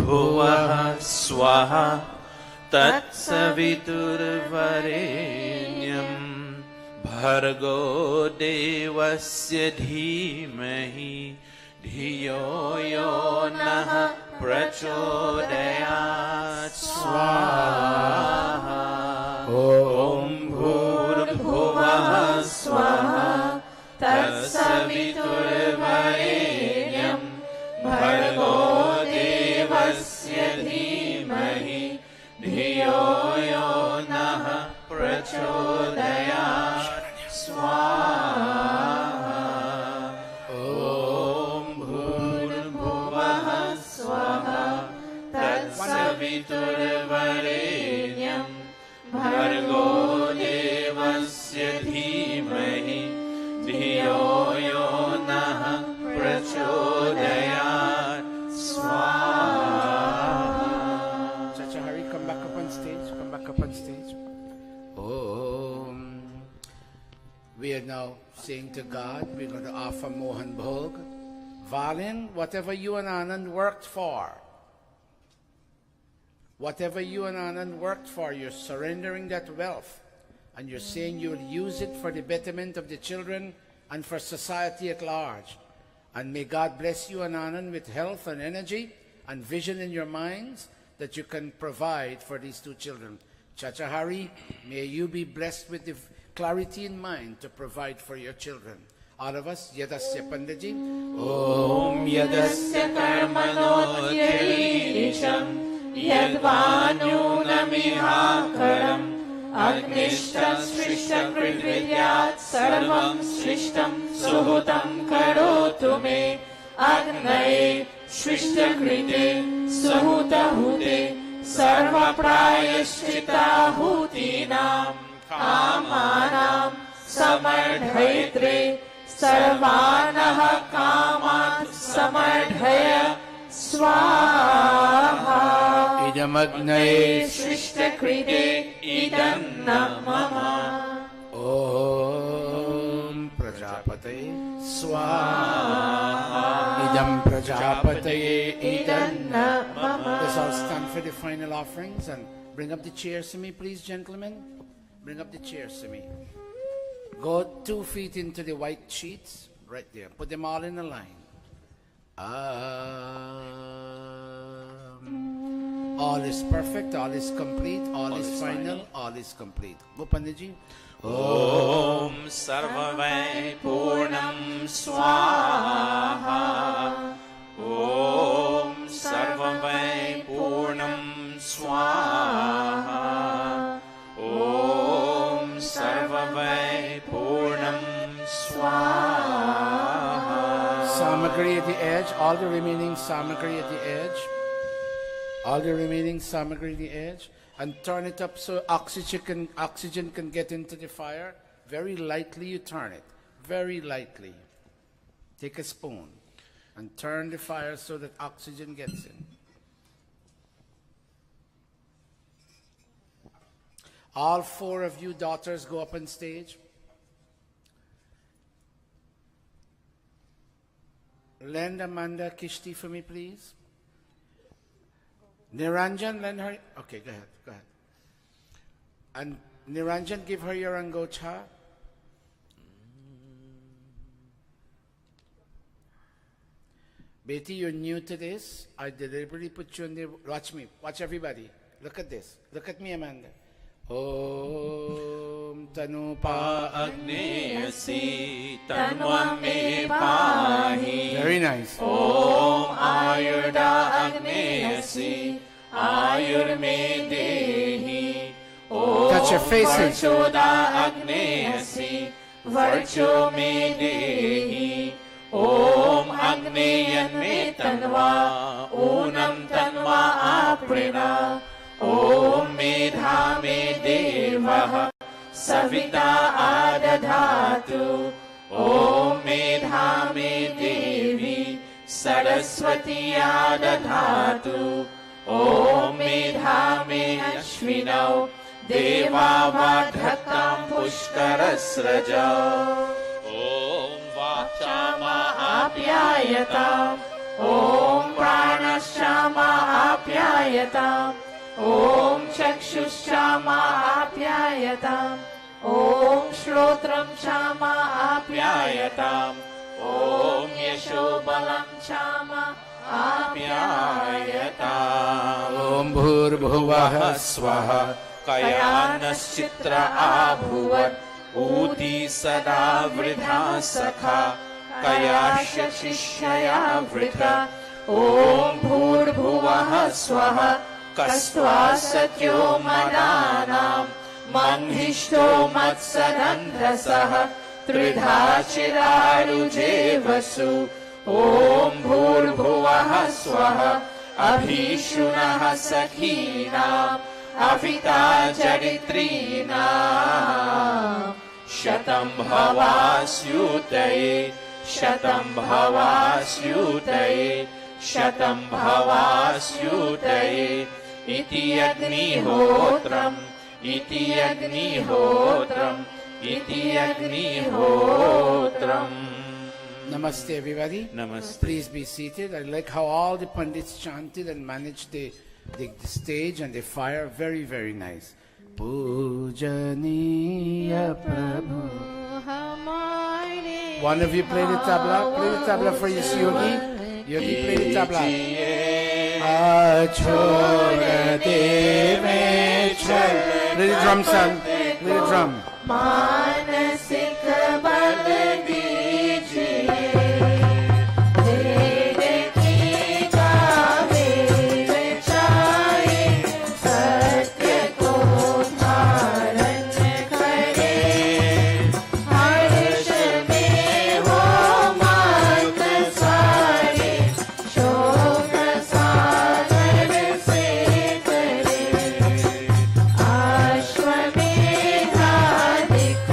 Bhuvah Swaha Tatsaviturvarenyam Bhargo Devasya Dhimahi Dhiyo Yo Nah Prachodayat Swaha Om Bhuvah Swaha Tatsaviturvarenyam Bhargo Devasya Dhimahi Dhiyo Yo Nah Prachodayat Swaha Om Bhurбhuvah Swaha Tatsaviturvarenyam Bhargo Devasya Dhimahi Dhiyo Yo Nah Prachodayat Swaha. Chacha Hari, come back up on stage. Come back up on stage. We are now saying to God, we're going to offer Mohan Bhog. Valin, whatever you and Anand worked for, whatever you and Anand worked for, you're surrendering that wealth. And you're saying you'll use it for the betterment of the children and for society at large. And may God bless you and Anand with health and energy and vision in your minds that you can provide for these two children. Chacha Hari, may you be blessed with the clarity in mind to provide for your children. All of us, Yadasya Panditji. Om Yadasya Karmanodhyarisham Yadvanyunamihakaram Agnishtam Srishta Kridvidyat Sarvam Srishtam Suhutam Karotu Me Agnaye Srishta Krite Suhuta Hute Sarva Prayashchita Hutinam Kamanam Samardhaitre Sarvanah Kamat Samardhaya Swaha Idamagnaye Srishta Krite Idam Mama Om Prajapate Swaha Idam Prajapate Idam Mama. Let's all stand for the final offerings and bring up the chairs to me, please, gentlemen. Bring up the chairs to me. Go 2 feet into the white sheets, right there. Put them all in a line. All is perfect, all is complete, all is final, all is complete. Go, Panditji. Om Sarvavai Purnam Swaha Om Sarvavai Purnam Swaha Om Sarvavai Purnam Swaha. Samagri at the edge, all the remaining samagri at the edge. All the remaining samagri at the edge. And turn it up so oxygen can get into the fire. Very lightly you turn it. Very lightly. Take a spoon and turn the fire so that oxygen gets in. All 4 of you daughters go up on stage. Lend Amanda Kishti for me, please. Niranjan, lend her. Okay, go ahead. Go ahead. And Niranjan, give her your angocha. Betty, you're new to this. I deliberately put you in the. Watch me. Watch everybody. Look at this. Look at me, Amanda. Om Tanupa Agneyasi Tanvam Me Pahi. Very nice. Om Ayurda Agneyasi Ayur Me Dehi. Om Touch your faces. Varchoda Agneyasi Varcho Me Dehi. Om Agneyan Me Tanva Unam Tanva Aprina. Om Medha Me Devah Savita Adadhatu. Om Medha Me Devi Saraswati Adadhatu. ॐ मेधामे अश्विनौ देवावाधत्तां पुष्करस्रजौ ॐ वाचामा आप्यायताम् ॐ प्राणश्चामा आप्यायताम् ॐ चक्षुश्चामा आप्यायताम् ॐ श्रोत्रं चामा आप्यायताम् ॐ यशोबलं चामा आप्यायताम् ॐ भूर्भुवः स्वः कयानश्चित्र आभुवत् ऊती सदा वृथा सखा कयाश्च शिष्यया वृथा ॐ भूर्भुवः स्वः कस्त्वा सत्यो मदानाम् मन्हिष्ठो मत्सदन्धसः त्रिधा चिरारुजे वसु ॐ भूर्भुवः स्वः अभीषुणः सखीनाम् अविता चरित्रीणाम् शतं भवास्युतये शतं भवास्युतये शतं भवास्युतये इति अग्निहोत्रम् इति अग्निहोत्रम् इति अग्निहोत्रम्. Namaste, everybody. Namaste. Please be seated. I like how all the pundits chanted and managed the stage and the fire. Very, very nice. Pujaniya Prabhu. One of you play the tabla. Play the tabla for your Yogi. Yogi, play the tabla. Achora deve chal. Play the drum, son. Play the drum. मानसिक बल दीजिए वेद की गावे रचाए सत्य को धारण करे हर्ष में हो मत सारे शोक सागर से करे अश्वमेधाधिक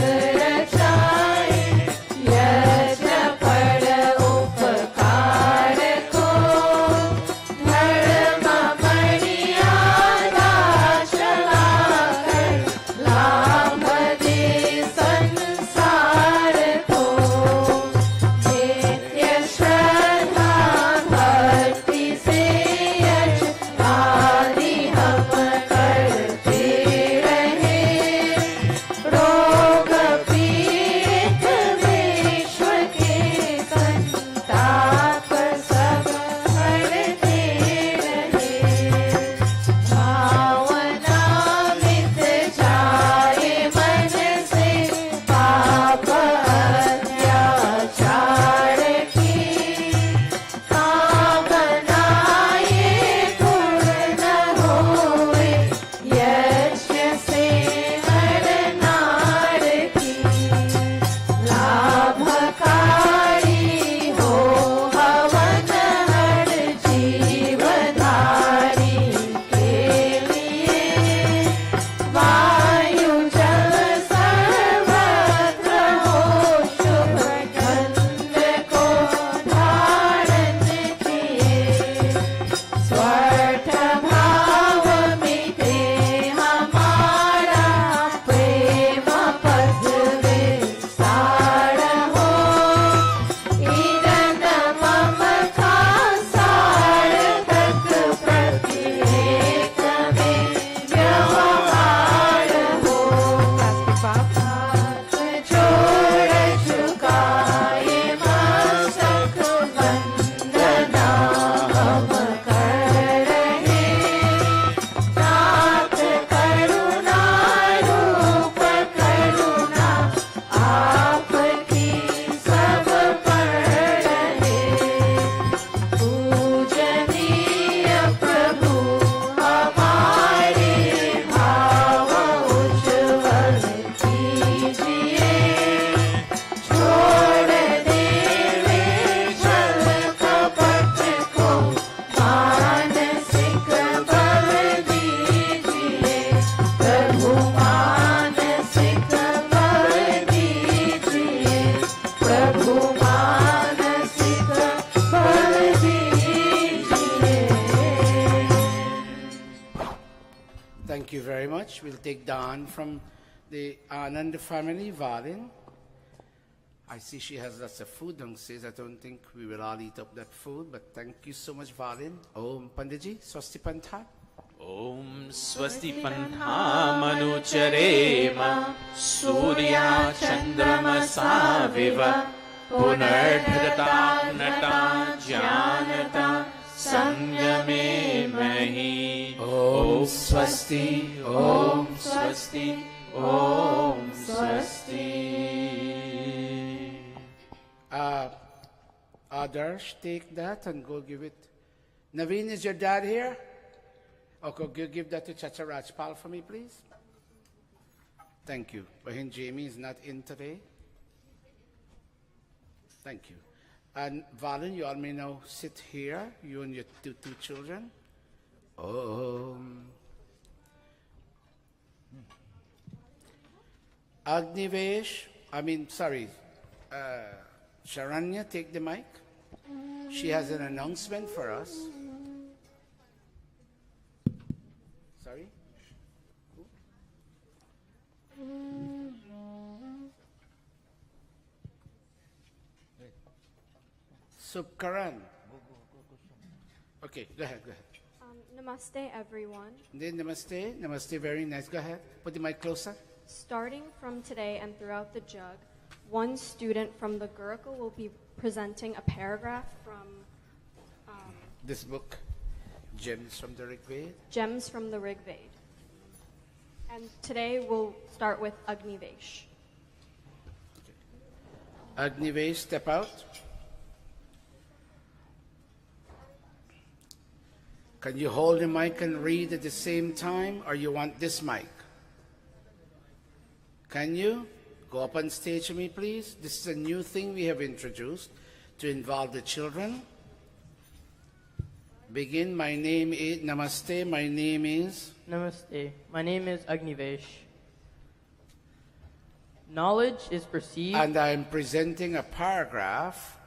you very much. We'll take Dawn from the Anand family, Valin. I see she has lots of food downstairs. I don't think we will all eat up that food, but thank you so much, Valin. Om Pandiji, Swasti Pantha. Om Swasti Pantha Manucharema Surya Chandramasa Viva Punardhata Nata Jnanata Sangame Mahi Om Swasti Om Swasti Om Swasti. Adarsh, take that and go give it. Naveen, is your dad here? Okay, give that to Chacha Rajpal for me, please. Thank you. Bahin Jamie is not in today. Thank you. And Valin, you all may now sit here, you and your two children. Agnivesh, Sharanya, take the mic. She has an announcement for us. Sorry? Subkaran. Okay, go ahead. Namaste, everyone. Namaste. Namaste, very nice. Go ahead. Put the mic closer. Starting from today and throughout the jug, one student from the Gurukul will be presenting a paragraph from this book, Gems from the Rig Veda. Gems from the Rig Veda. And today we'll start with Agnivesh. Agnivesh, step out. Can you hold the mic and read at the same time, or you want this mic? Can you? Go up on stage with me, please. This is a new thing we have introduced to involve the children. Begin. My name is Namaste. My name is Namaste. My name is Agnivesh. Knowledge is perceived. And I am presenting a paragraph.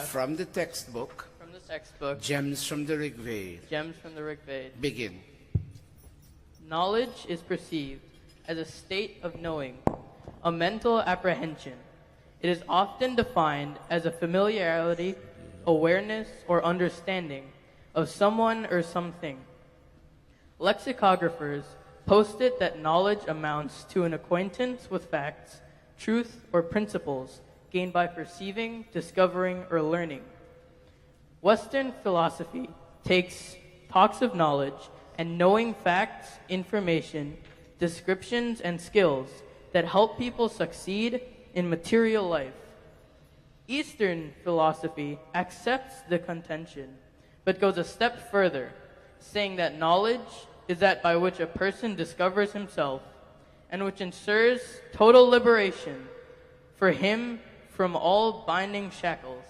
From the textbook. From the textbook. Gems from the Rig Veda. Gems from the Rig Veda. Begin. Knowledge is perceived as a state of knowing, a mental apprehension. It is often defined as a familiarity, awareness, or understanding of someone or something. Lexicographers posted that knowledge amounts to an acquaintance with facts, truth, or principles gained by perceiving, discovering, or learning. Western philosophy talks of knowledge and knowing facts, information, descriptions, and skills that help people succeed in material life. Eastern philosophy accepts the contention, but goes a step further, saying that knowledge is that by which a person discovers himself, and which ensures total liberation for him from all binding shackles.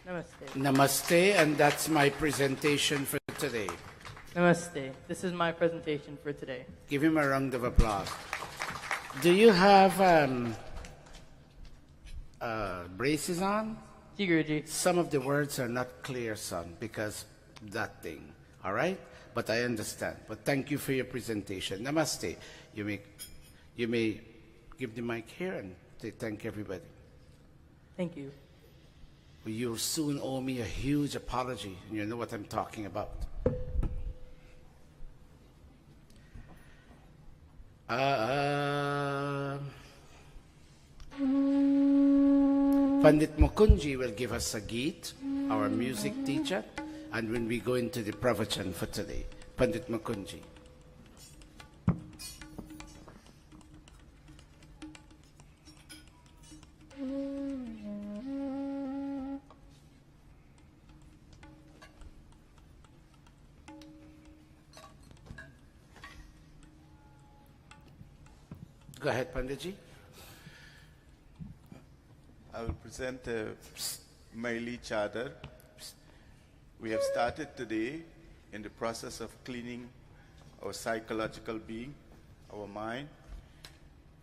Namaste. Namaste, and that's my presentation for today. Namaste. This is my presentation for today. Give him a round of applause. Do you have braces on? Ji, Guruji. Some of the words are not clear, son, because that thing. All right? But I understand. But thank you for your presentation. Namaste. You may give the mic here and say thank everybody. Thank you. You'll soon owe me a huge apology, and you know what I'm talking about. Pandit Mukunji will give us a Geet, our music teacher, and when we go into the pravachan for today. Pandit Mukunji. Go ahead, Panditji. I will present Maili Chadar. We have started today in the process of cleaning our psychological being, our mind.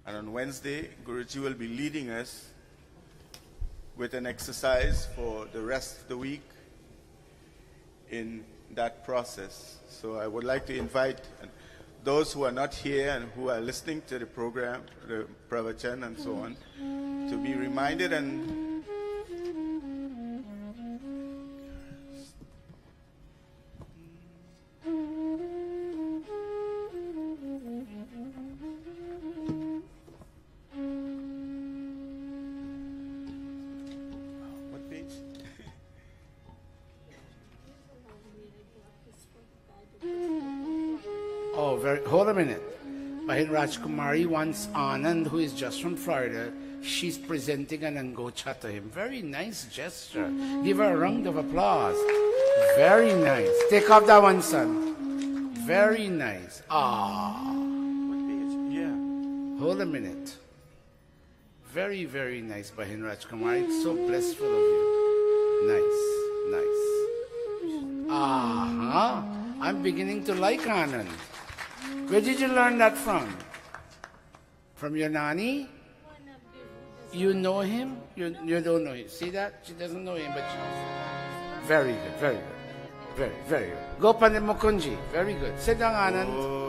And on Wednesday, Guruji will be leading us with an exercise for the rest of the week in that process. So I would like to invite those who are not here and who are listening to the program, the pravachan and so on, to be reminded and what page? Oh, hold a minute. Bahin Rajkumari wants Anand, who is just from Florida. She's presenting an angocha to him. Very nice gesture. Give her a round of applause. Very nice. Take off that one, son. Very nice. Ah. What page? Yeah. Hold a minute. Very, very nice, Bahin Rajkumari. It's so blissful of you. Nice, nice. Uh-huh. I'm beginning to like Anand. Where did you learn that from? From your nani? You know him? You don't know him. See that? She doesn't know him, but she... Very good, very good. Very, very good. Go Pandit Mukunji. Very good. Sit down, Anand.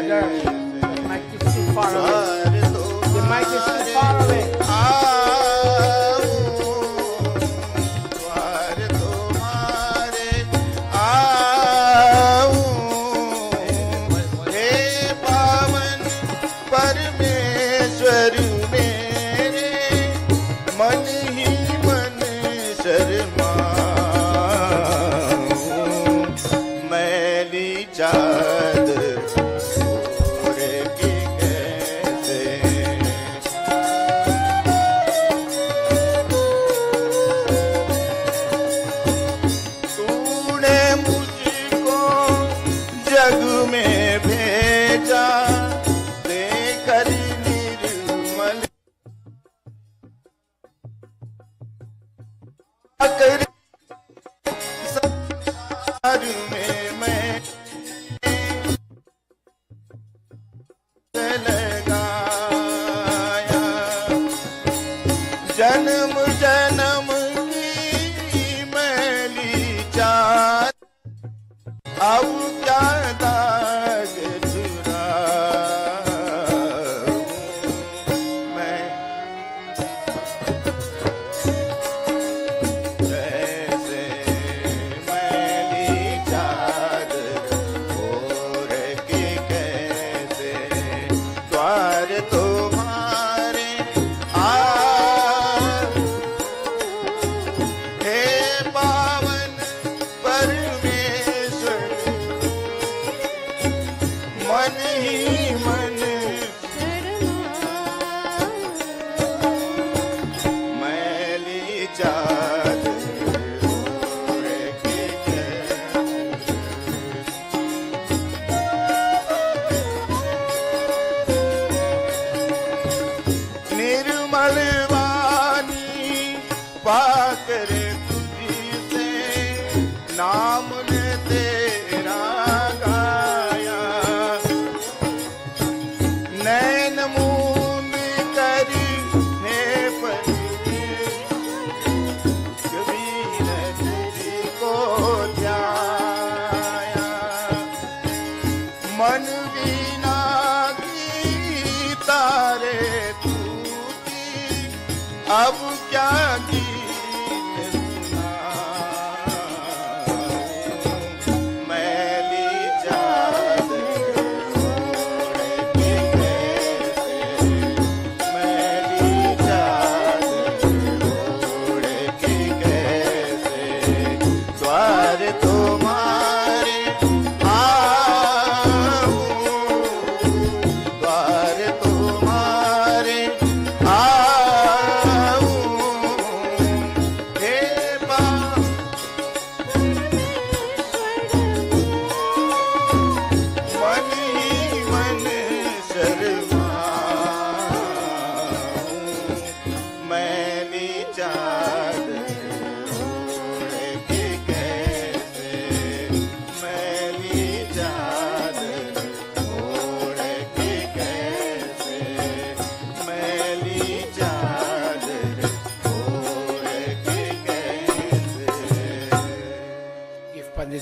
The mic is too far away. The mic is too far away.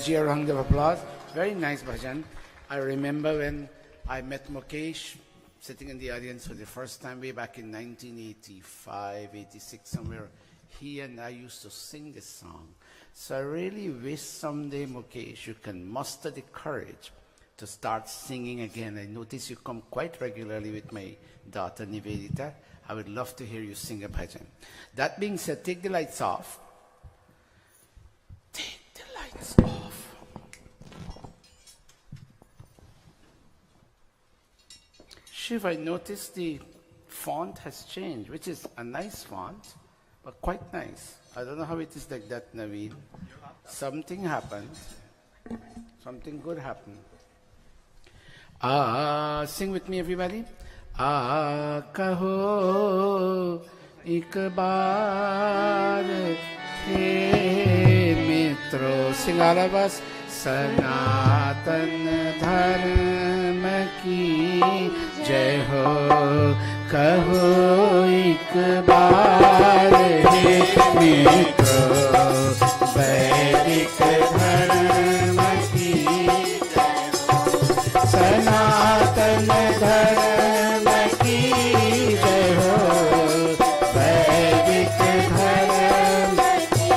Satish, a round of applause. Very nice bhajan. I remember when I met Mukesh sitting in the audience for the first time way back in 1985, 86, somewhere. He and I used to sing this song. So I really wish someday, Mukesh, you can muster the courage to start singing again. I notice you come quite regularly with my daughter Nivedita. I would love to hear you sing a bhajan. That being said, take the lights off. Take the lights off. Shiv, I noticed the font has changed, which is a nice font, but quite nice. I don't know how it is like that, Naveen. Something happened. Something good happened. Sing with me, everybody. Kaho ek baar he mitro. Sing all of us. Sanatan dharma ki jai ho. Kaho ek baar he mitro. Vedic dharma ki jai ho. Sanatan dharma ki jai ho. Vedic dharma ki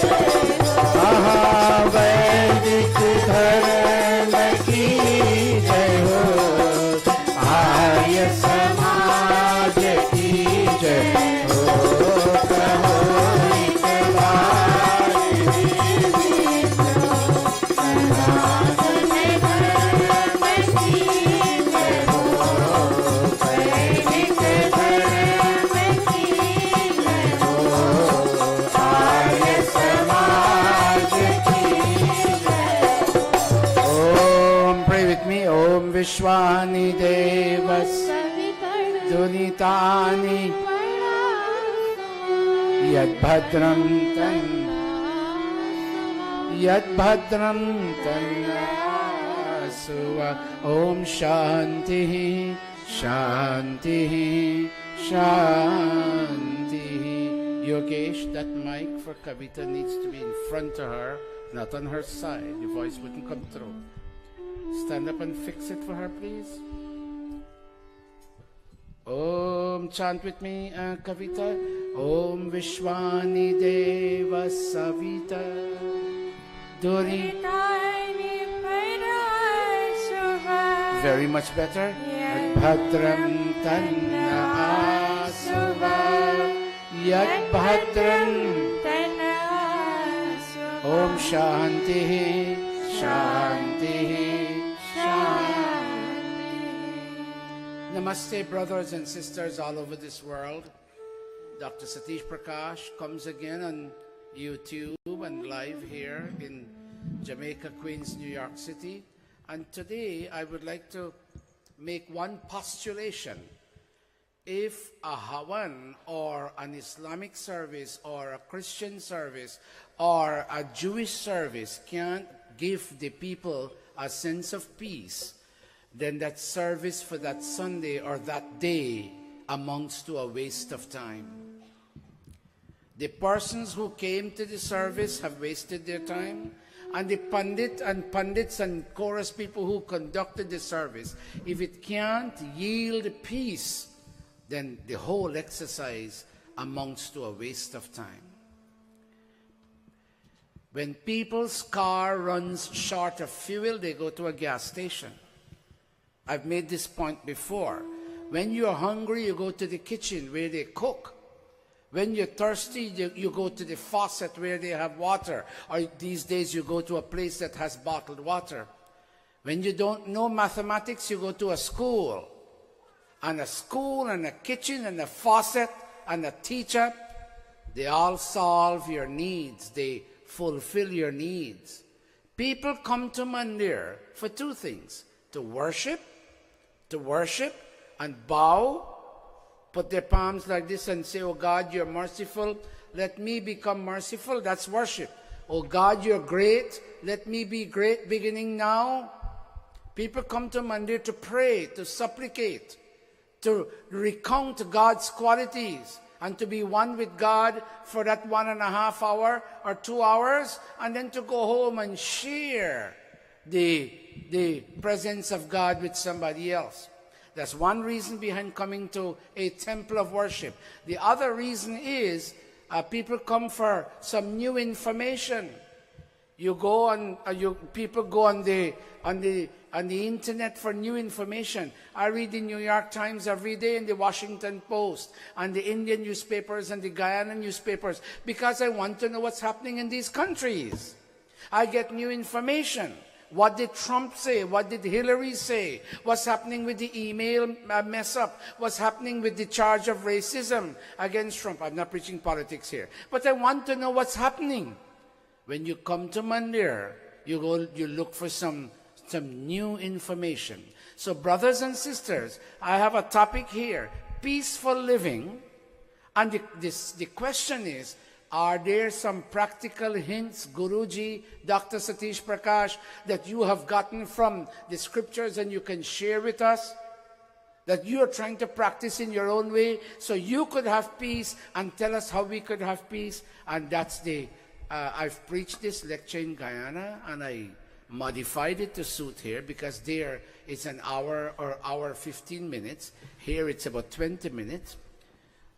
jai ho. Vedic dharma ki jai ho. Arya samaj ki jai ho. Kaho ek baar he mitro. Sanatan dharma ki jai ho. Vedic dharma ki jai ho. Arya samaj ki jai ho. Om, pray with me. Om Vishwani Devas Dunitani Yad Bhadram Tanasuva. Om Shanti Shanti Shanti. Yogesh, that mic for Kavita needs to be in front of her, not on her side. The voice wouldn't come through. Stand up and fix it for her, please. Om, chant with me, Kavita. Om Vishwani Deva Savita Duri. Very much better. Bhadram Tanna Asuva Yad Bhadram. Om Shanti Shanti Shanti. Namaste, brothers and sisters all over this world. Dr. Satish Prakash comes again on YouTube and live here in Jamaica, Queens, New York City. And today I would like to make one postulation. If a Hawan or an Islamic service or a Christian service or a Jewish service can't give the people a sense of peace, then that service for that Sunday or that day amounts to a waste of time. The persons who came to the service have wasted their time, and the pundits and chorus people who conducted the service, if it can't yield peace, then the whole exercise amounts to a waste of time. When people's car runs short of fuel, they go to a gas station. I've made this point before. When you're hungry, you go to the kitchen where they cook. When you're thirsty, you go to the faucet where they have water. Or these days, you go to a place that has bottled water. When you don't know mathematics, you go to a school. And a school and a kitchen and a faucet and a teacher, they all solve your needs. They fulfill your needs. People come to Mandir for two things: to worship and bow, put their palms like this and say, "Oh God, you're merciful. Let me become merciful." That's worship. "Oh God, you're great. Let me be great beginning now." People come to Mandir to pray, to supplicate, to recount God's qualities. and to be one with God for that 1.5 hour or 2 hours, and then to go home and share the presence of God with somebody else. That's one reason behind coming to a temple of worship. The other reason is people come for some new information. You go on, people go on the internet for new information. I read the New York Times every day and the Washington Post and the Indian newspapers and the Guyana newspapers because I want to know what's happening in these countries. I get new information. What did Trump say? What did Hillary say? What's happening with the email mess up? What's happening with the charge of racism against Trump? I'm not preaching politics here. But I want to know what's happening. When you come to Mandir, you look for some new information. So brothers and sisters, I have a topic here, peaceful living. And the question is, are there some practical hints, Guruji, Dr. Satish Prakash, that you have gotten from the scriptures and you can share with us? That you are trying to practice in your own way so you could have peace, and tell us how we could have peace. And that's I've preached this lecture in Guyana and I modified it to suit here because there it's an hour or hour 15 minutes. Here it's about 20 minutes.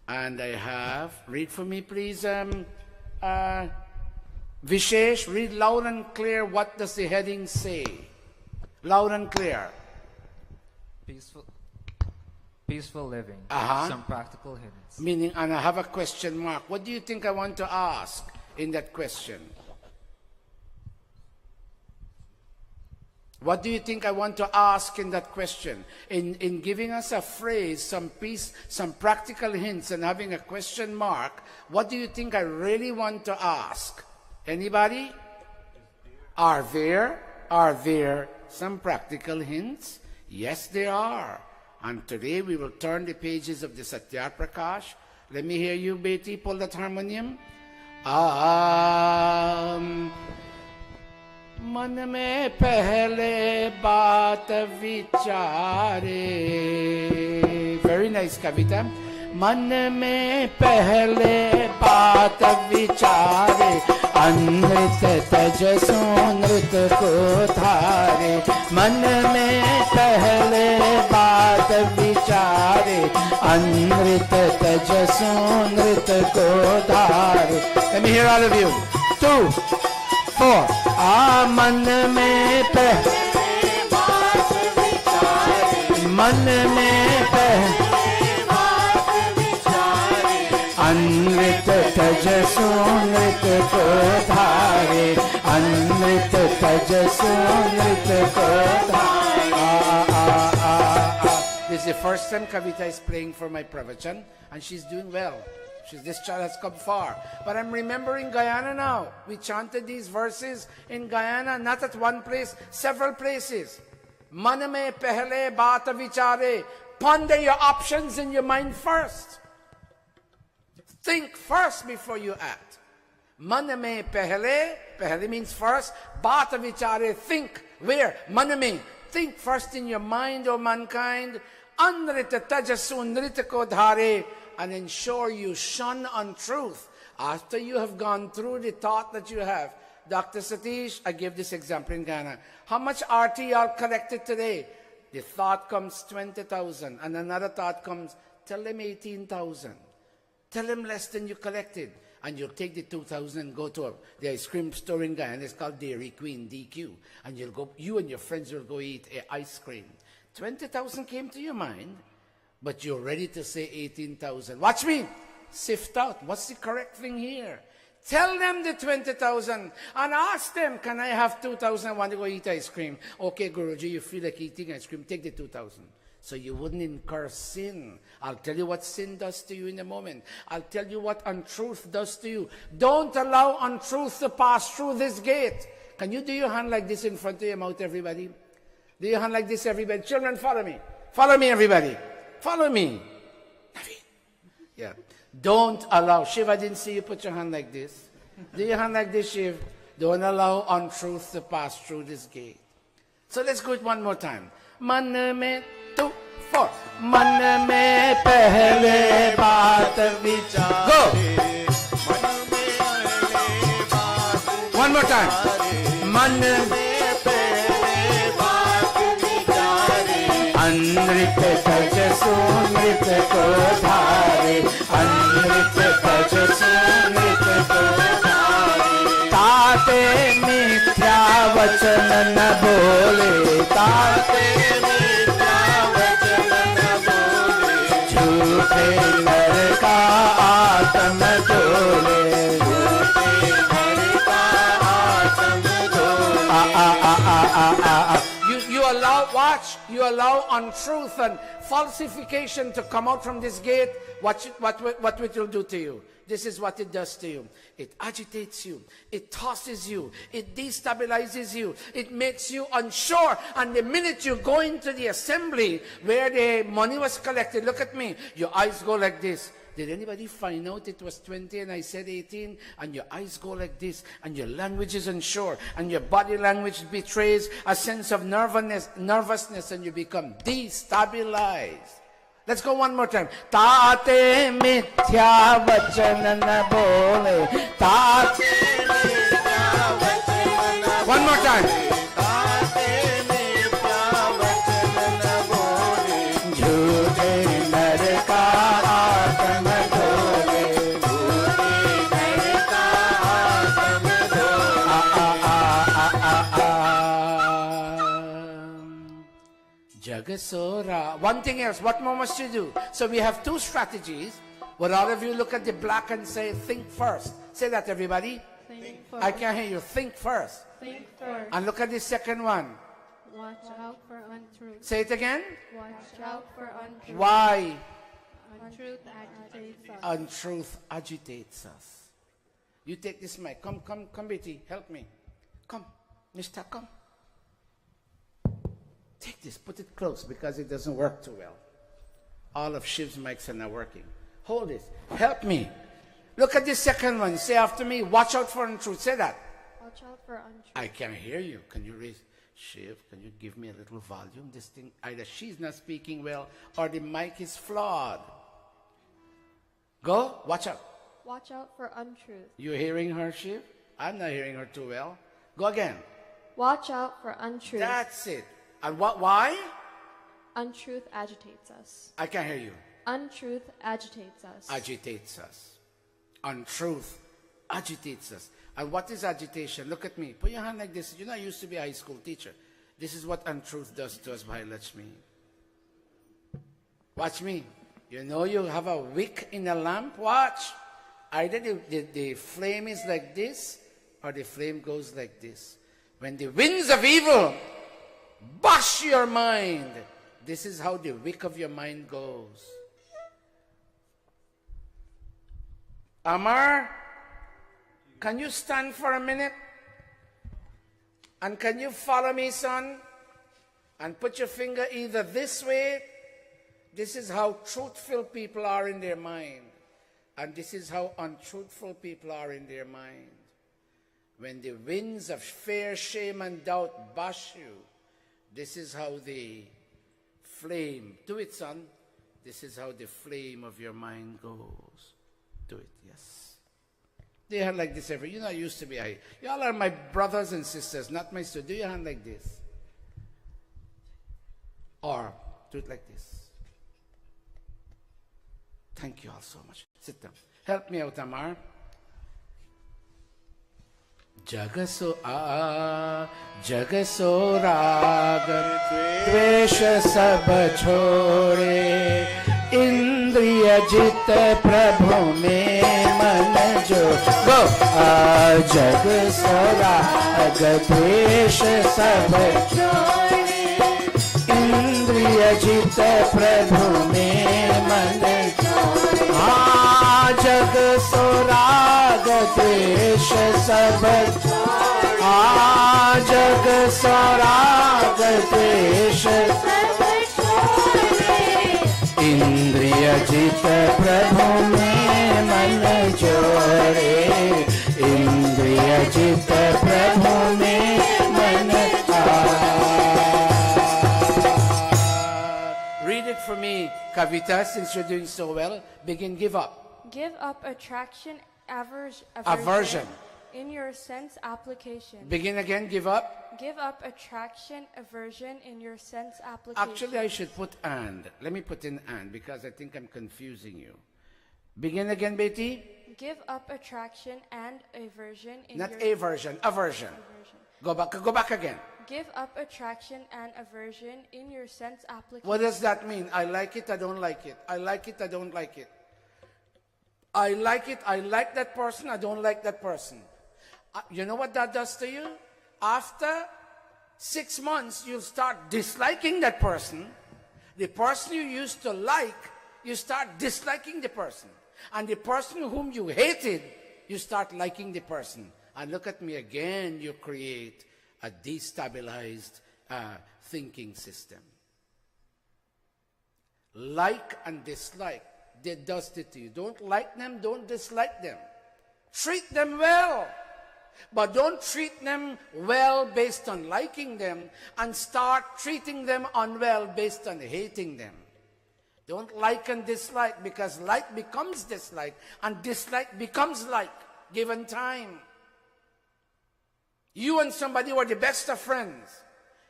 And I have, read for me please, Vishesh, read loud and clear, what does the heading say? Loud and clear. Peaceful living, some practical hints. Meaning, and I have a question mark. What do you think I want to ask in that question? What do you think I want to ask in that question? In giving us a phrase, some practical hints and having a question mark, what do you think I really want to ask? Anybody? Are there some practical hints? Yes, there are. And today we will turn the pages of the Satya Prakash. Let me hear you, Betty, pull that harmonium. मन में पहले बात विचारे. Very nice कविता. मन में पहले बात विचारे, अनृत तजसो नृत को धारे. मन में पहले बात विचारे, अनृत तजसो नृत को धारे. Let me hear all of you. 2, 4. मन में पहले बात विचारे, मन में पहले बात विचारे, अनृत तजसो नृत को धारे, अनृत तजसो नृत को धारे. This is the first time Kavita is playing for my pravachan, and she's doing well. This child has come far. But I'm remembering Guyana now. We chanted these verses in Guyana, not at one place, several places. Man mein pehle baat vichare. Ponder your options in your mind first. Think first before you act. Man mein pehle means first. Baat vichare, think. Where? Man mein. Think first in your mind, O mankind. Anrita tajasu nrita ko dhare. And ensure you shun untruth after you have gone through the thought that you have. Dr. Satish, I give this example in Ghana. How much RT y'all collected today? The thought comes 20,000, and another thought comes, tell them 18,000. Tell them less than you collected. And you'll take the 2,000 and go to the ice cream store in Ghana. It's called Dairy Queen, DQ. And you and your friends will go eat ice cream. 20,000 came to your mind. But you're ready to say 18,000. Watch me. Sift out. What's the correct thing here? Tell them the 20,000 and ask them, can I have 2,000? I want to go eat ice cream. Okay, Guruji, you feel like eating ice cream. Take the 2,000. So you wouldn't incur sin. I'll tell you what sin does to you in a moment. I'll tell you what untruth does to you. Don't allow untruth to pass through this gate. Can you do your hand like this in front of your mouth, everybody? Do your hand like this, everybody. Children, follow me. Follow me, everybody. Follow me. Yeah. Don't allow. Shiv, I didn't see you put your hand like this. Do your hand like this, Shiv. Don't allow untruth to pass through this gate. So let's go it one more time. Man mein tu 4. मन में पहले बात विचार. Go. One more time. मन में पहले बात विचारे. अनृत तज सुमृत को धारे. अनृत तज सुमृत को धारे. ताते मिथ्या वचन न बोले. ताते मिथ्या वचन न बोले. झूठे नर का आत्म डोले. झूठे नर का आत्म डोले. You allow, watch, you allow untruth and falsification to come out from this gate. Watch what it will do to you. This is what it does to you. It agitates you. It tosses you. It destabilizes you. It makes you unsure. And the minute you go into the assembly where the money was collected, look at me, your eyes go like this. Did anybody find out it was 20 and I said 18? And your eyes go like this, and your language is unsure, and your body language betrays a sense of nervousness, and you become destabilized. Let's go one more time. Tate mithya vachan na bole. Tate mithya vachan na bole. One more time. Tate mithya vachan na bole. Jhute nar ka aatma dole. Jhute nar ka aatma dole. Jagasora. One thing else, what more must you do? So we have two strategies. Would all of you look at the black and say, think first? Say that, everybody. Think first. I can't hear you. Think first. Think first. And look at the second one. Watch out for untruth. Say it again. Watch out for untruth. Why? Untruth agitates us. Untruth agitates us. You take this mic. Come, Betty. Help me. Come. Mister, come. Take this. Put it close because it doesn't work too well. All of Shiv's mics are not working. Hold it. Help me. Look at the second one. Say after me. Watch out for untruth. Say that. Watch out for untruth. I can't hear you. Can you raise? Shiv, can you give me a little volume? This thing, either she's not speaking well or the mic is flawed. Go. Watch out. Watch out for untruth. You hearing her, Shiv? I'm not hearing her too well. Go again. Watch out for untruth. That's it. And what? Why? Untruth agitates us. I can't hear you. Untruth agitates us. Agitates us. Untruth agitates us. And what is agitation? Look at me. Put your hand like this. You're not used to be a high school teacher. This is what untruth does to us, Bhailakshmi. Watch me. You know you have a wick in a lamp? Watch. Either the flame is like this or the flame goes like this. When the winds of evil bash your mind, this is how the wick of your mind goes. Amar, can you stand for a minute? And can you follow me, son? And put your finger either this way. This is how truthful people are in their mind. And this is how untruthful people are in their mind. When the winds of fear, shame, and doubt bash you, this is how the flame, do it, son. This is how the flame of your mind goes. Do it, yes. Do your hand like this you're not used to be high. Y'all are my brothers and sisters, not my students. Do your hand like this. Or do it like this. Thank you all so much. Sit down. Help me out, Amar. Jagaso rag dvesha sab chhore indriya jit prabhu mein man jo go jagaso rag dvesha sab chhore indriya jit prabhu mein man jo जग सोराग द्वेष सब जग सोराग द्वेष इंद्रिय जित प्रभु में मन जोड़े इंद्रिय जित प्रभु में मन Read it Kavita, since you're doing so well, begin give up. Give up attraction, Aversion. in your sense application. Begin again, give up. Give up attraction, aversion in your sense application. Actually, I should put and. Let me put in and because I think I'm confusing you. Begin again, Betty. Give up attraction and aversion in Not your aversion, aversion. aversion. Go back again. Give up attraction and aversion in your sense application. What does that mean? I like it, I don't like it. I like it, I don't like it. I like it, I like that person, I don't like that person. You know what that does to you? After 6 months, you'll start disliking that person. The person you used to like, you start disliking the person. And the person whom you hated, you start liking the person. And look at me again, you create a destabilized thinking system. Like and dislike, that does it to you. Don't like them, don't dislike them. Treat them well. But don't treat them well based on liking them and start treating them unwell based on hating them. Don't like and dislike because like becomes dislike and dislike becomes like given time. You and somebody were the best of friends.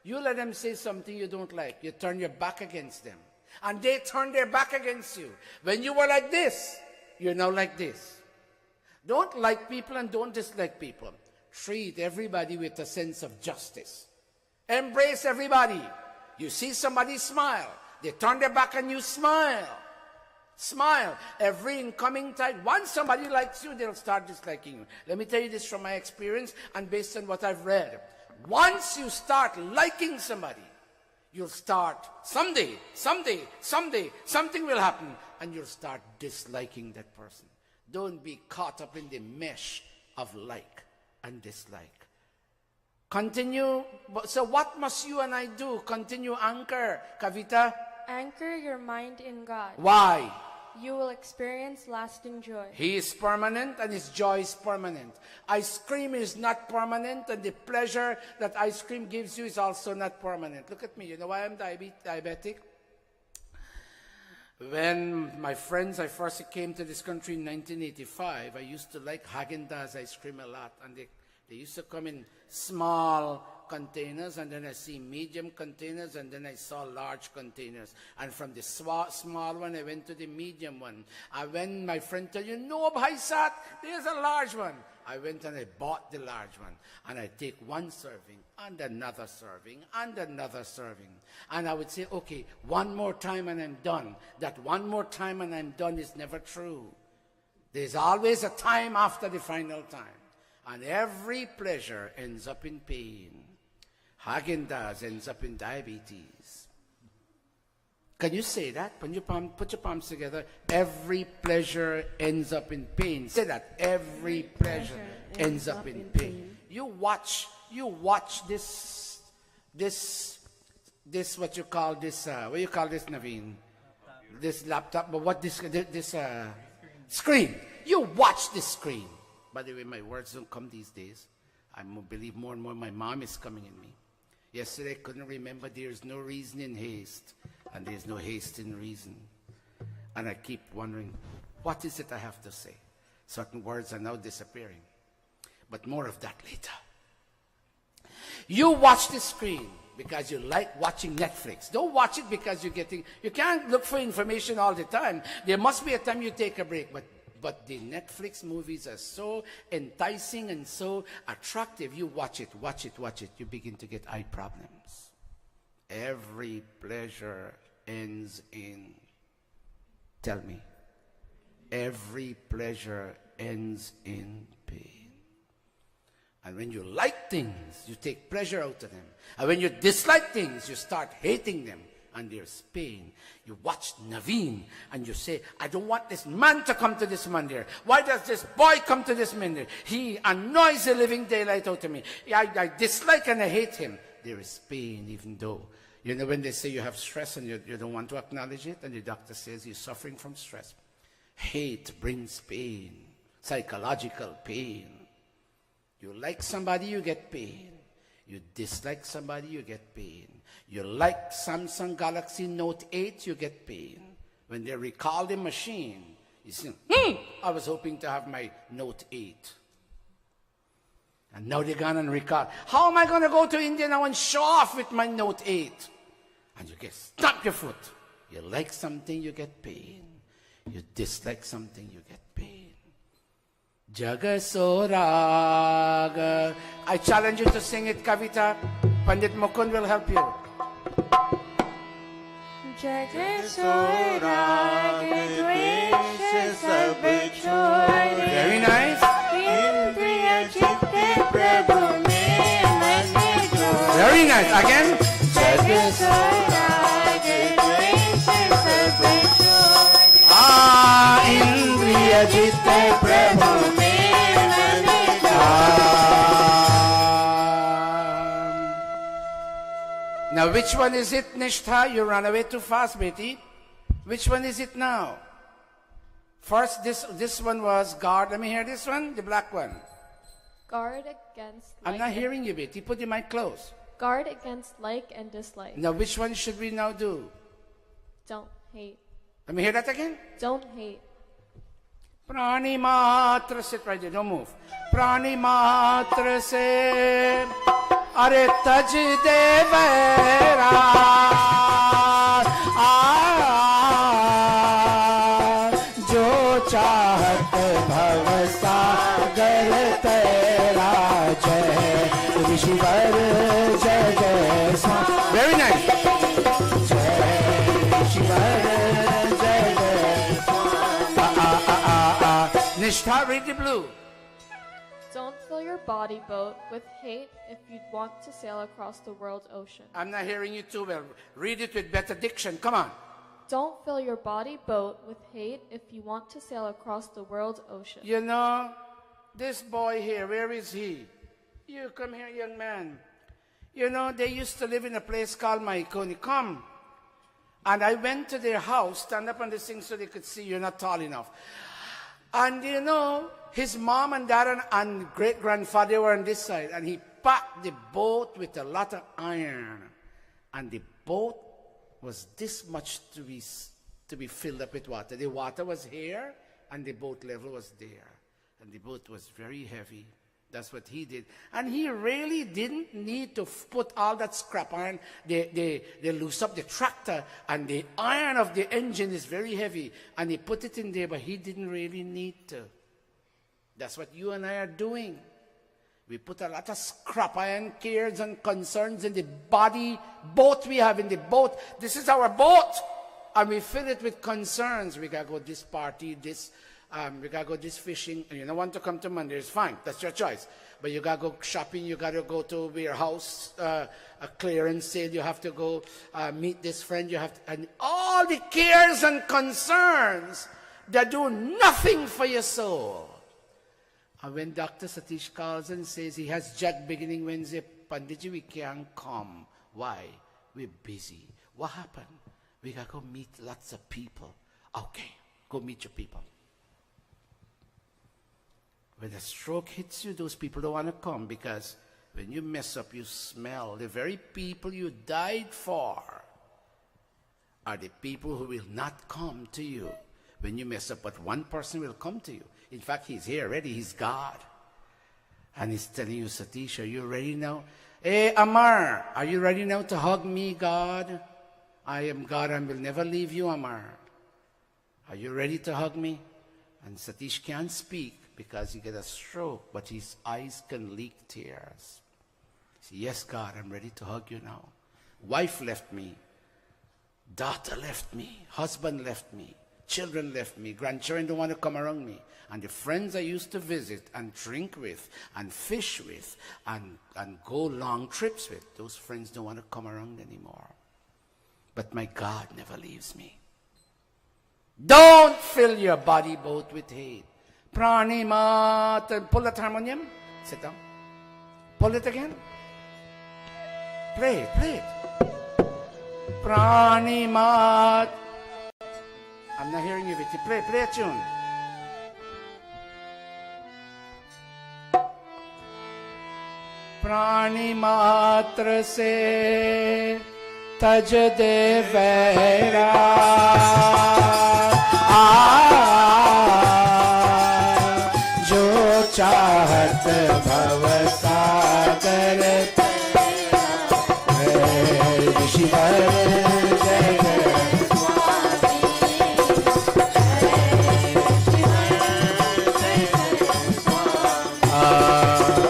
You let them say something you don't like. You turn your back against them. And they turn their back against you. When you were like this, you're now like this. Don't like people and don't dislike people. Treat everybody with a sense of justice. Embrace everybody. You see somebody smile. They turn their back and you smile. Smile. Every incoming time. Once somebody likes you, they'll start disliking you. Let me tell you this from my experience and based on what I've read. Once you start liking somebody, you'll start, someday, something will happen and you'll start disliking that person. Don't be caught up in the mesh of like and dislike. Continue. So what must you and I do? Continue anchor. Kavita? Anchor your mind in God. Why? You will experience lasting joy. He is permanent and his joy is permanent. Ice cream is not permanent and the pleasure that ice cream gives you is also not permanent. Look at me. You know why I'm diabetic? When my friends, I first came to this country in 1985, I used to like Häagen-Dazs ice cream a lot. And they used to come in small containers, and then I see medium containers, and then I saw large containers. And from the small one, I went to the medium one. And when my friend told you, no, Bhaisat, there's a large one. I went and I bought the large one. And I take one serving, and another serving, and another serving. And I would say, okay, one more time and I'm done. That one more time and I'm done is never true. There's always a time after the final time. And every pleasure ends up in pain. Häagen-Dazs ends up in diabetes. Can you say that? When you put your palms together, every pleasure ends up in pain. Say that. Every pleasure ends up in pain. You watch this, what you call this, what you call this, Naveen? This laptop, but what this screen. You watch this screen. By the way, my words don't come these days. I believe more and more my mom is coming in me. Yesterday I couldn't remember there's no reason in haste, and there's no haste in reason. And I keep wondering, what is it I have to say? Certain words are now disappearing. But more of that later. You watch the screen because you like watching Netflix. Don't watch it because you can't look for information all the time. There must be a time you take a break, but the Netflix movies are so enticing and so attractive. You watch it. You begin to get eye problems. Every pleasure ends in, tell me, every pleasure ends in pain. And when you like things, you take pleasure out of them. And when you dislike things, you start hating them. And there's pain. You watch Naveen and you say, I don't want this man to come to this mandir. Why does this boy come to this mandir? He annoys the living daylight out of me. I dislike and I hate him. There is pain even though. You know when they say you have stress and you don't want to acknowledge it and the doctor says you're suffering from stress. Hate brings pain. Psychological pain. You like somebody, you get pain. You dislike somebody, you get pain. You like Samsung Galaxy Note 8, you get pain. When they recall the machine, you see, I was hoping to have my Note 8. And now they're gone and recall. How am I going to go to India now and show off with my Note 8? And you get stamp your foot. You like something, you get pain. You dislike something, you get pain. Jagasoraga. I challenge you to sing it, Kavita. Pandit Mukund will help you. Very nice. Very nice. Again. Indriya jitte prabhu Now which one is it, Nishtha? You ran away too fast, Betty. Which one is it now? First, this one was guard. Let me hear this one, the black one. Guard against I'm not hearing you, Betty. Put your mic close. Guard against like and dislike. Now which one should we now do? Don't hate. Let me hear that again. Don't hate. Prani matra, sit right there, don't move. Prani matra se are taj devera jo chahat bhav sagar tera jai Rishvar jai jai Swa. Very nice. Jai Rishvar jai jai Nishtha, read the blue. Don't fill your body boat with hate if you want to sail across the world's ocean. I'm not hearing you too well. Read it with better diction. Come on. Don't fill your body boat with hate if you want to sail across the world's ocean. You know, this boy here, where is he? You come here, young man. You know, they used to live in a place called Maikoni. Come. And I went to their house, stand up on this thing so they could see you're not tall enough. And you know, his mom and dad and great-grandfather were on this side. And he packed the boat with a lot of iron. And the boat was this much to be filled up with water. The water was here, and the boat level was there. And the boat was very heavy. That's what he did. And he really didn't need to put all that scrap iron. They loose up the tractor, and the iron of the engine is very heavy. And he put it in there, but he didn't really need to. That's what you and I are doing. We put a lot of scrap iron, cares and concerns in the body boat we have in the boat. This is our boat. And we fill it with concerns. We got to go this party, this... we got to go this fishing, and you don't want to come to Monday, it's fine, that's your choice. But you got to go shopping, you got to go to warehouse, a clearance sale, you have to go meet this friend, you have to, and all the cares and concerns that do nothing for your soul. And when Dr. Satish calls and says he has jug beginning Wednesday, Panditji, we can't come. Why? We're busy. What happened? We got to go meet lots of people. Okay, go meet your people. When a stroke hits you, those people don't want to come, because when you mess up, you smell. The very people you died for are the people who will not come to you when you mess up. But one person will come to you. In fact, he's here already. He's God. And he's telling you, Satish, are you ready now? Hey, Amar, are you ready now to hug me, God? I am God and will never leave you, Amar. Are you ready to hug me? And Satish can't speak because he got a stroke, but his eyes can leak tears. He says, yes, God, I'm ready to hug you now. Wife left me. Daughter left me. Husband left me. Children left me. Grandchildren don't want to come around me. And the friends I used to visit and drink with and fish with and go long trips with, those friends don't want to come around anymore. But my God never leaves me. Don't fill your body boat with hate. Pranimat. Pull that harmonium. Sit down. Pull it again. Play it. Pranimat. I'm not hearing you, Vicky. Play a tune. Prani matra se तज दे वैरा जो चाहत भव सागर ऋषिवर जय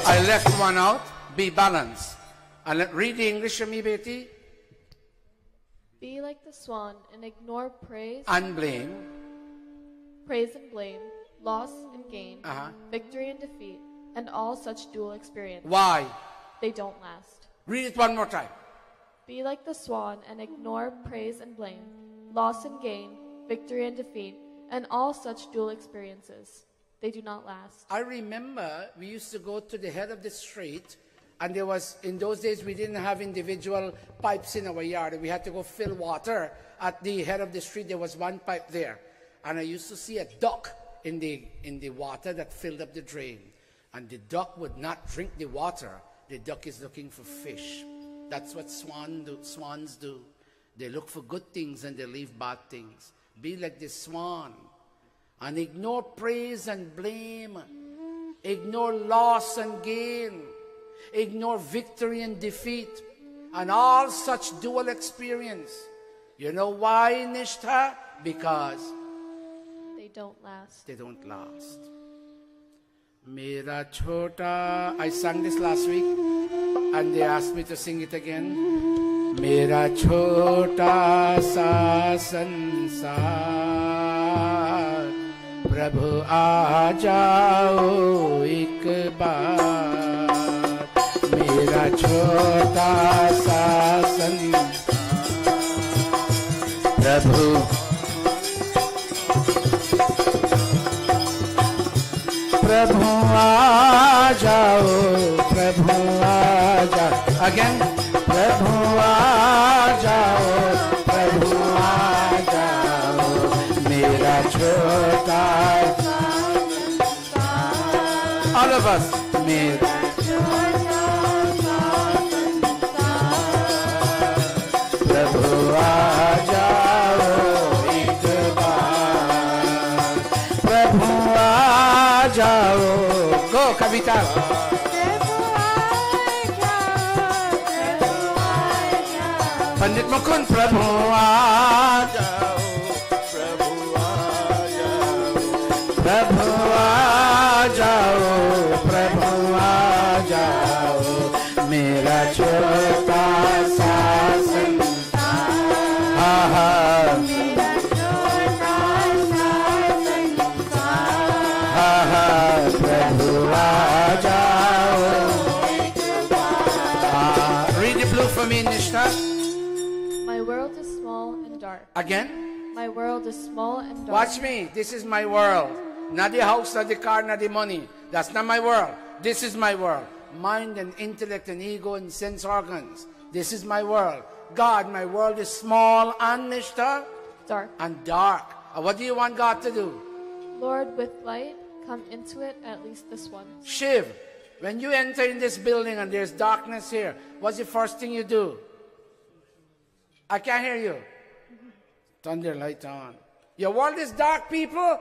I left one out. Be balanced. And read the English for me, Betty. Be like the swan and ignore praise And blame. and blame, loss and gain, victory and defeat, and all such dual experience. Why? They don't last. Read it one more time. Be like the swan and ignore praise and blame, loss and gain, victory and defeat, and all such dual experiences. They do not last. I remember we used to go to the head of the street, and there was, in those days, we didn't have individual pipes in our yard. We had to go fill water at the head of the street. There was one pipe there. And I used to see a duck in the water that filled up the drain. And the duck would not drink the water. The duck is looking for fish. That's what swans do. They look for good things and they leave bad things. Be like the swan. And ignore praise and blame. Ignore loss and gain. Ignore victory and defeat. And all such dual experience. You know why, Nishtha? Because they don't last. They don't last. Mera chota. I sang this last week and they asked me to sing it again. Mera chota sa sansar Prabhu aa jao ek baar. Mera chota sa sansar Prabhu प्रभु आ जाओ प्रभु आ जाओ again प्रभु आ जाओ प्रभु आ जाओ मेरा छोटा all of us मेरा प्रभु आ जाओ एक बार प्रभु आ जाओ गो कविता पंडित मुकुंद प्रभु आ जाओ प्रभु आ जाओ प्रभु आ जाओ प्रभु आ जाओ मेरा छोटा सा संसार प्रभु आ जाओ read the blue for me, Nishna. My world is small and dark. Again? My world is small and dark. Watch me. This is my world. Not the house, not the car, not the money. That's not my world. This is my world. Mind and intellect and ego and sense organs. This is my world. God, my world is small and Nishta? Dark. And dark. What do you want God to do? Lord, with light, come into it at least this once. Shiv, when you enter in this building and there's darkness here, what's the first thing you do? I can't hear you. Turn their light on. Your world is dark, people.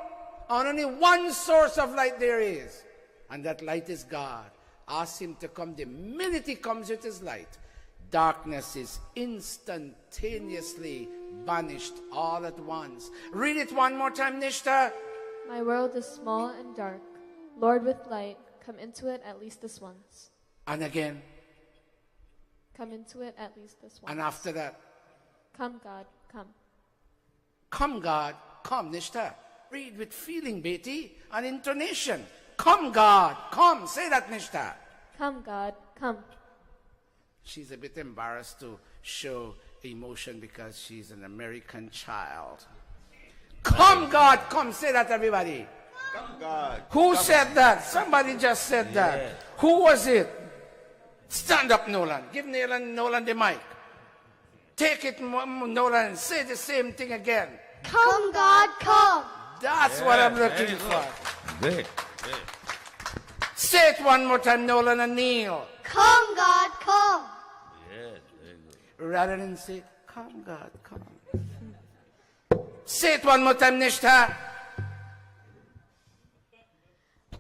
And only one source of light there is. And that light is God. Ask Him to come. The minute He comes with His light, darkness is instantaneously banished all at once. Read it one more time, Nishta. My world is small and dark. Lord, with light, come into it at least this once. And again. Come into it at least this once. And after that. Come, God, come. Come, God, come, Nishta. Read with feeling, Betty, and intonation. Come, God, come. Say that, Nishta. Come, God, come. She's a bit embarrassed to show emotion because she's an American child. Come, God, come. Say that, everybody. Come, God. Who come. said that? Somebody just said that. Yeah. Who was it? Stand up, Nolan. Give Nolan the mic. Take it, Nolan, and say the same thing again. Come, God, come. That's what I'm looking for. Good. Say it one more time, Nolan and Neil. Come, God, come. Rather than say, Come, God, come. Say it one more time, Nishtha.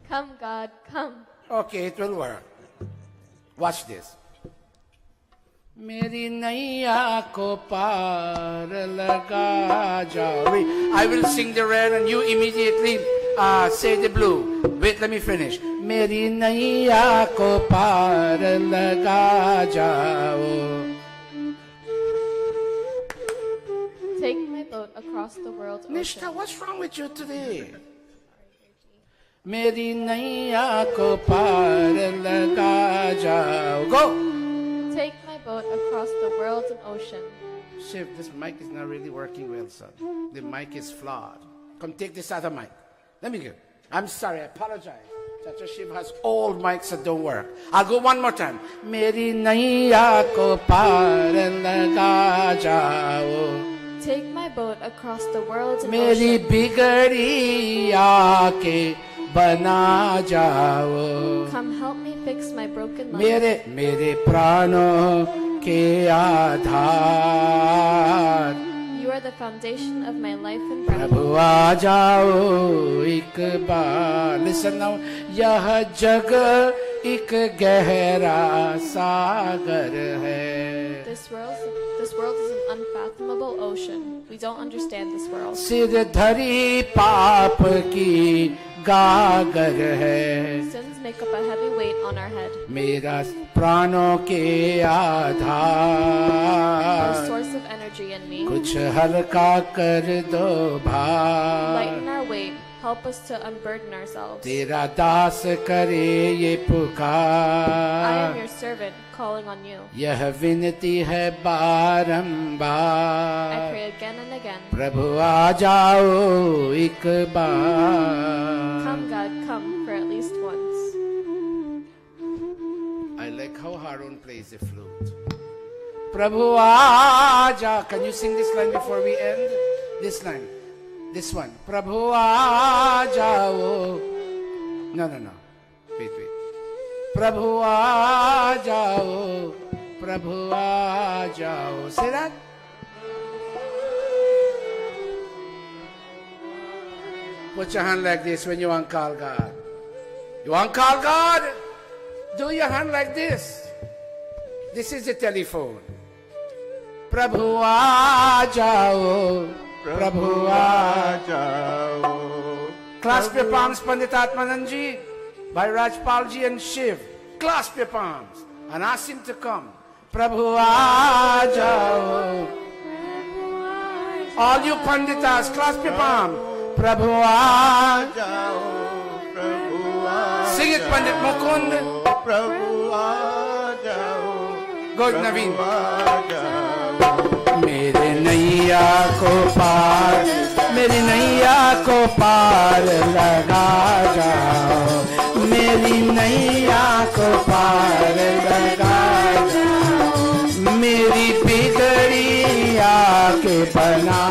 Come, God, come. Okay, it will work. Watch this. मेरी नैया को पार लगा जाओ. Wait, I will sing the red and you immediately say the blue. Wait, let me finish. मेरी नैया को पार लगा जाओ. Take my boat across the world's ocean. Nishtha, what's wrong with you today? मेरी नैया को पार लगा जाओ. Go. Take my boat across the world's an ocean. Shiv, this mic is not really working well, son. The mic is flawed. Come take this other mic. Let me go. I'm sorry, I apologize. Chacha Shiv has old mics that don't work. I'll go one more time. मेरी नैया को पार लगा जाओ. Take my boat across the world's an मेरी ocean. बिगड़ी आके बना जाओ. Come help me fix my broken life. मेरे प्राणों के आधार. You are the foundation of my life and breath. प्रभु आ जाओ एक बार. Listen now. यह जग एक गहरा सागर है. This world is an unfathomable ocean. We don't understand this world. सिर धरी पाप की गागर है. Sins make up a heavy weight on our head. मेरा प्राणों के The Aadhaar. source of energy in me. कुछ हल्का कर दो भार. Lighten our weight. Help us to unburden ourselves. तेरा दास करे ये I am पुकार. your servant, calling on you. यह विनती है I बारंबार. pray again and again. प्रभु आ जाओ एक बार. Come, God, come for at least once. I like how Harun plays the flute. प्रभु आ जा. Can you sing this line before we end? This line. This one. प्रभु आ जाओ. No. Wait. प्रभु आ जाओ. प्रभु आ जाओ. Say that. Put your hand like this when you want to call God. You want to call God? Do your hand like this. This is the telephone. Prabhu aa jao. Prabhu aa jao. Clasp your palms, Pandit Atmanand ji, by Rajpal ji and Shiv. Clasp your palms and ask him to come. Prabhu aa jao. All you Panditas, clasp your palm. Prabhu aa jao. Sing it, Pandit Mukund. Prabhu aa jao. Go, Naveen. मेरे नैया को पार, मेरी नैया को पार लगा जाओ. मेरी नैया को पार लगा जाओ. मेरी बिगड़ी आके बना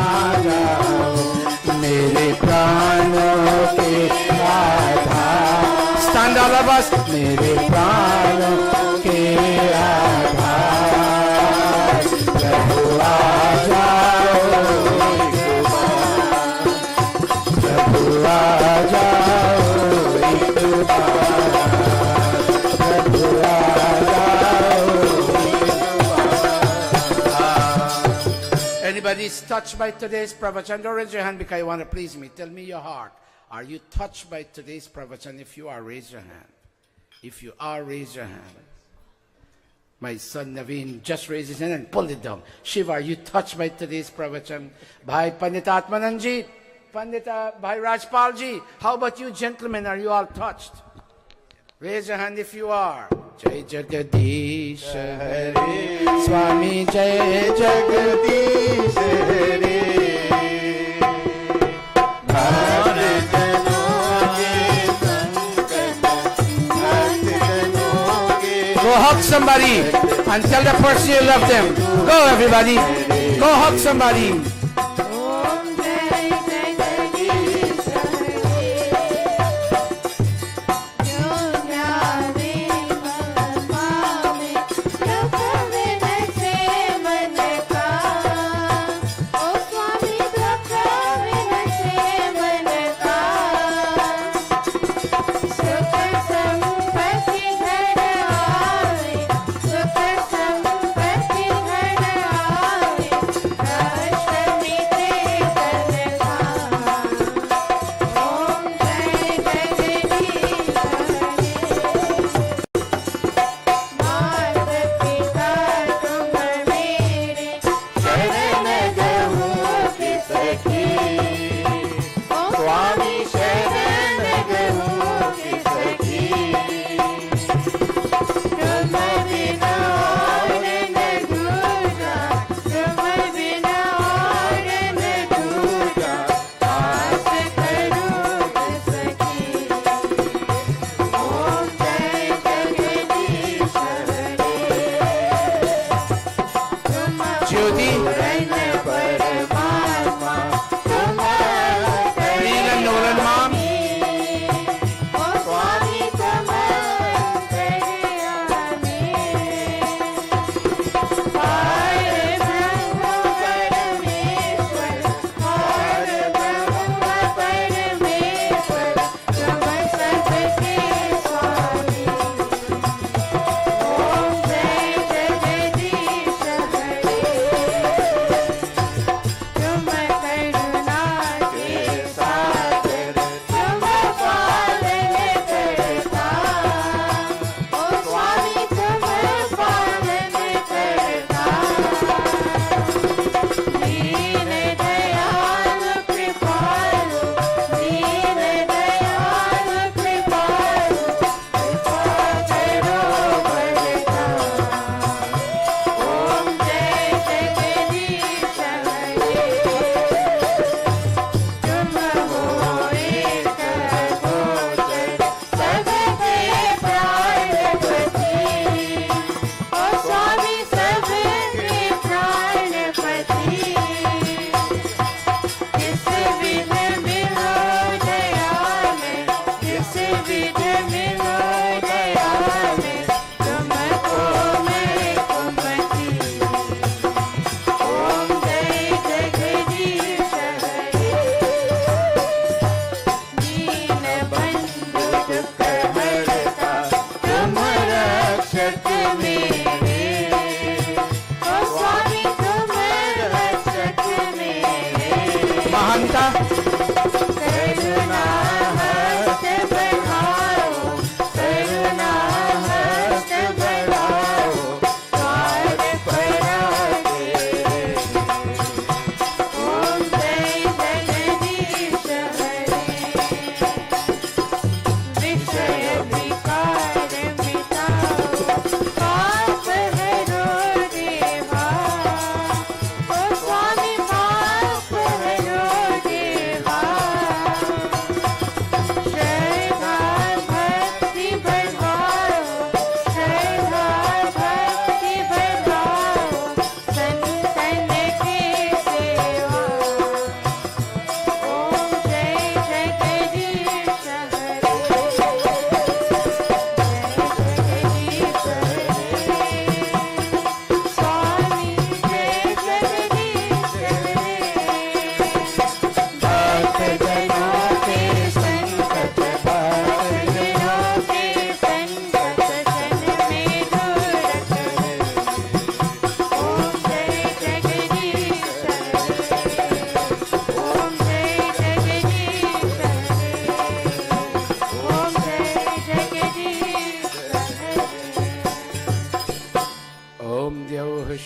जाओ. मेरे प्राणों के आधार. Stand all of us. मेरे प्राणों के आधार. प्रभु आ जाओ. प्रभु आ जाओ एक बार. प्रभु आ जाओ एक बार. Anybody is touched by today's pravachan? Don't raise your hand because you want to please me. Tell me your heart. Are you touched by today's pravachan? If you are, raise your hand. If you are, raise your hand. My son Naveen just raised his hand and pulled it down. Shiva, are you touched by today's pravachan? Bhai Pandit Atmanand ji, Pandita Bhai Rajpal ji, how about you gentlemen? Are you all touched? Raise your hand if you are. Jai Jagadish Hare, Swami Jai Jagadish Hare. Go hug somebody and tell the person you love them. Go everybody. Go hug somebody.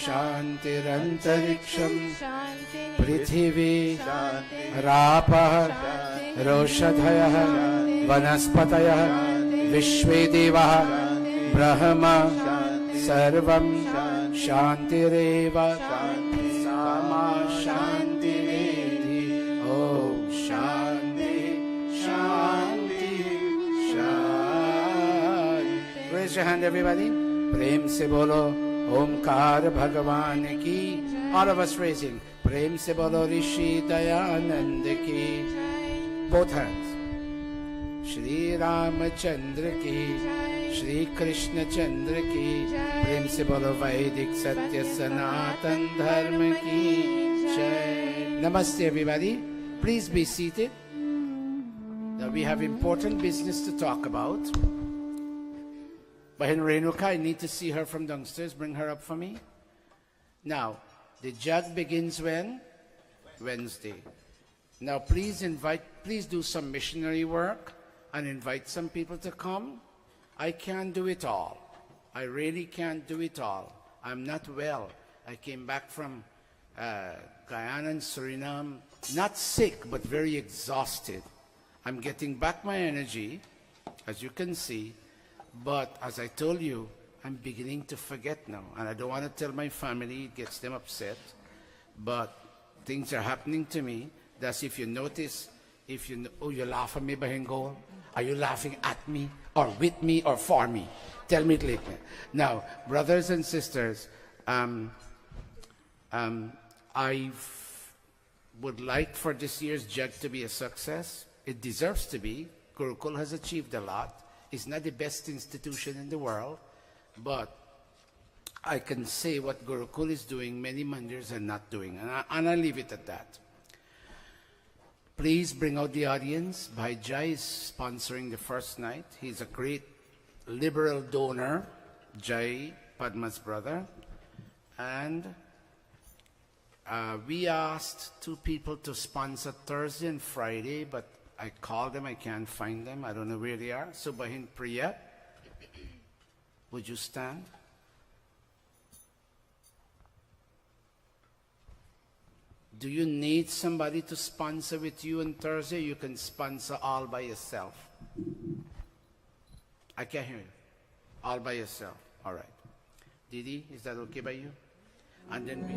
शान्तिरन्तरिक्षं शान्तिः पृथिवी शान्तिः रापः शान्तिः रोषधयः वनस्पतयः विश्वे देवाः ब्रह्म सर्वं शान्तिरेव सामा शान्तिरेधि ॐ शान्ति शान्ति शान्ति Raise your hand everybody. प्रेम से बोलो ओमकार भगवान की. All of us raising. प्रेम से बोलो ऋषि दयानंद की. Both hands. श्री रामचंद्र की, श्री कृष्ण चंद्र की. प्रेम से बोलो वैदिक सत्य सनातन धर्म की जय. Namaste everybody. Please be seated. Now we have important business to talk about. Bahin Renuka, I need to see her from downstairs. Bring her up for me. Now, the jug begins when? Wednesday. Now, please do some missionary work and invite some people to come. I can't do it all. I really can't do it all. I'm not well. I came back from Guyana and Suriname, not sick, but very exhausted. I'm getting back my energy, as you can see. But as I told you, I'm beginning to forget now. And I don't want to tell my family, it gets them upset. But things are happening to me. That's if you notice, oh, you laugh at me, Bahingo. Are you laughing at me, or with me, or for me? Tell me it later. Now, brothers and sisters, I would like for this year's jug to be a success. It deserves to be. Gurukul has achieved a lot. It's not the best institution in the world, but I can say what Gurukul is doing, many mandirs are not doing, and I'll leave it at that. Please bring out the audience. Bhai Jai is sponsoring the first night. He's a great liberal donor, Jai, Padma's brother. And we asked 2 people to sponsor Thursday and Friday, but I called them, I can't find them. I don't know where they are. So Bahin Priya, would you stand? Do you need somebody to sponsor with you on Thursday? You can sponsor all by yourself. I can't hear you. All by yourself. All right. Didi, is that okay by you? And then we...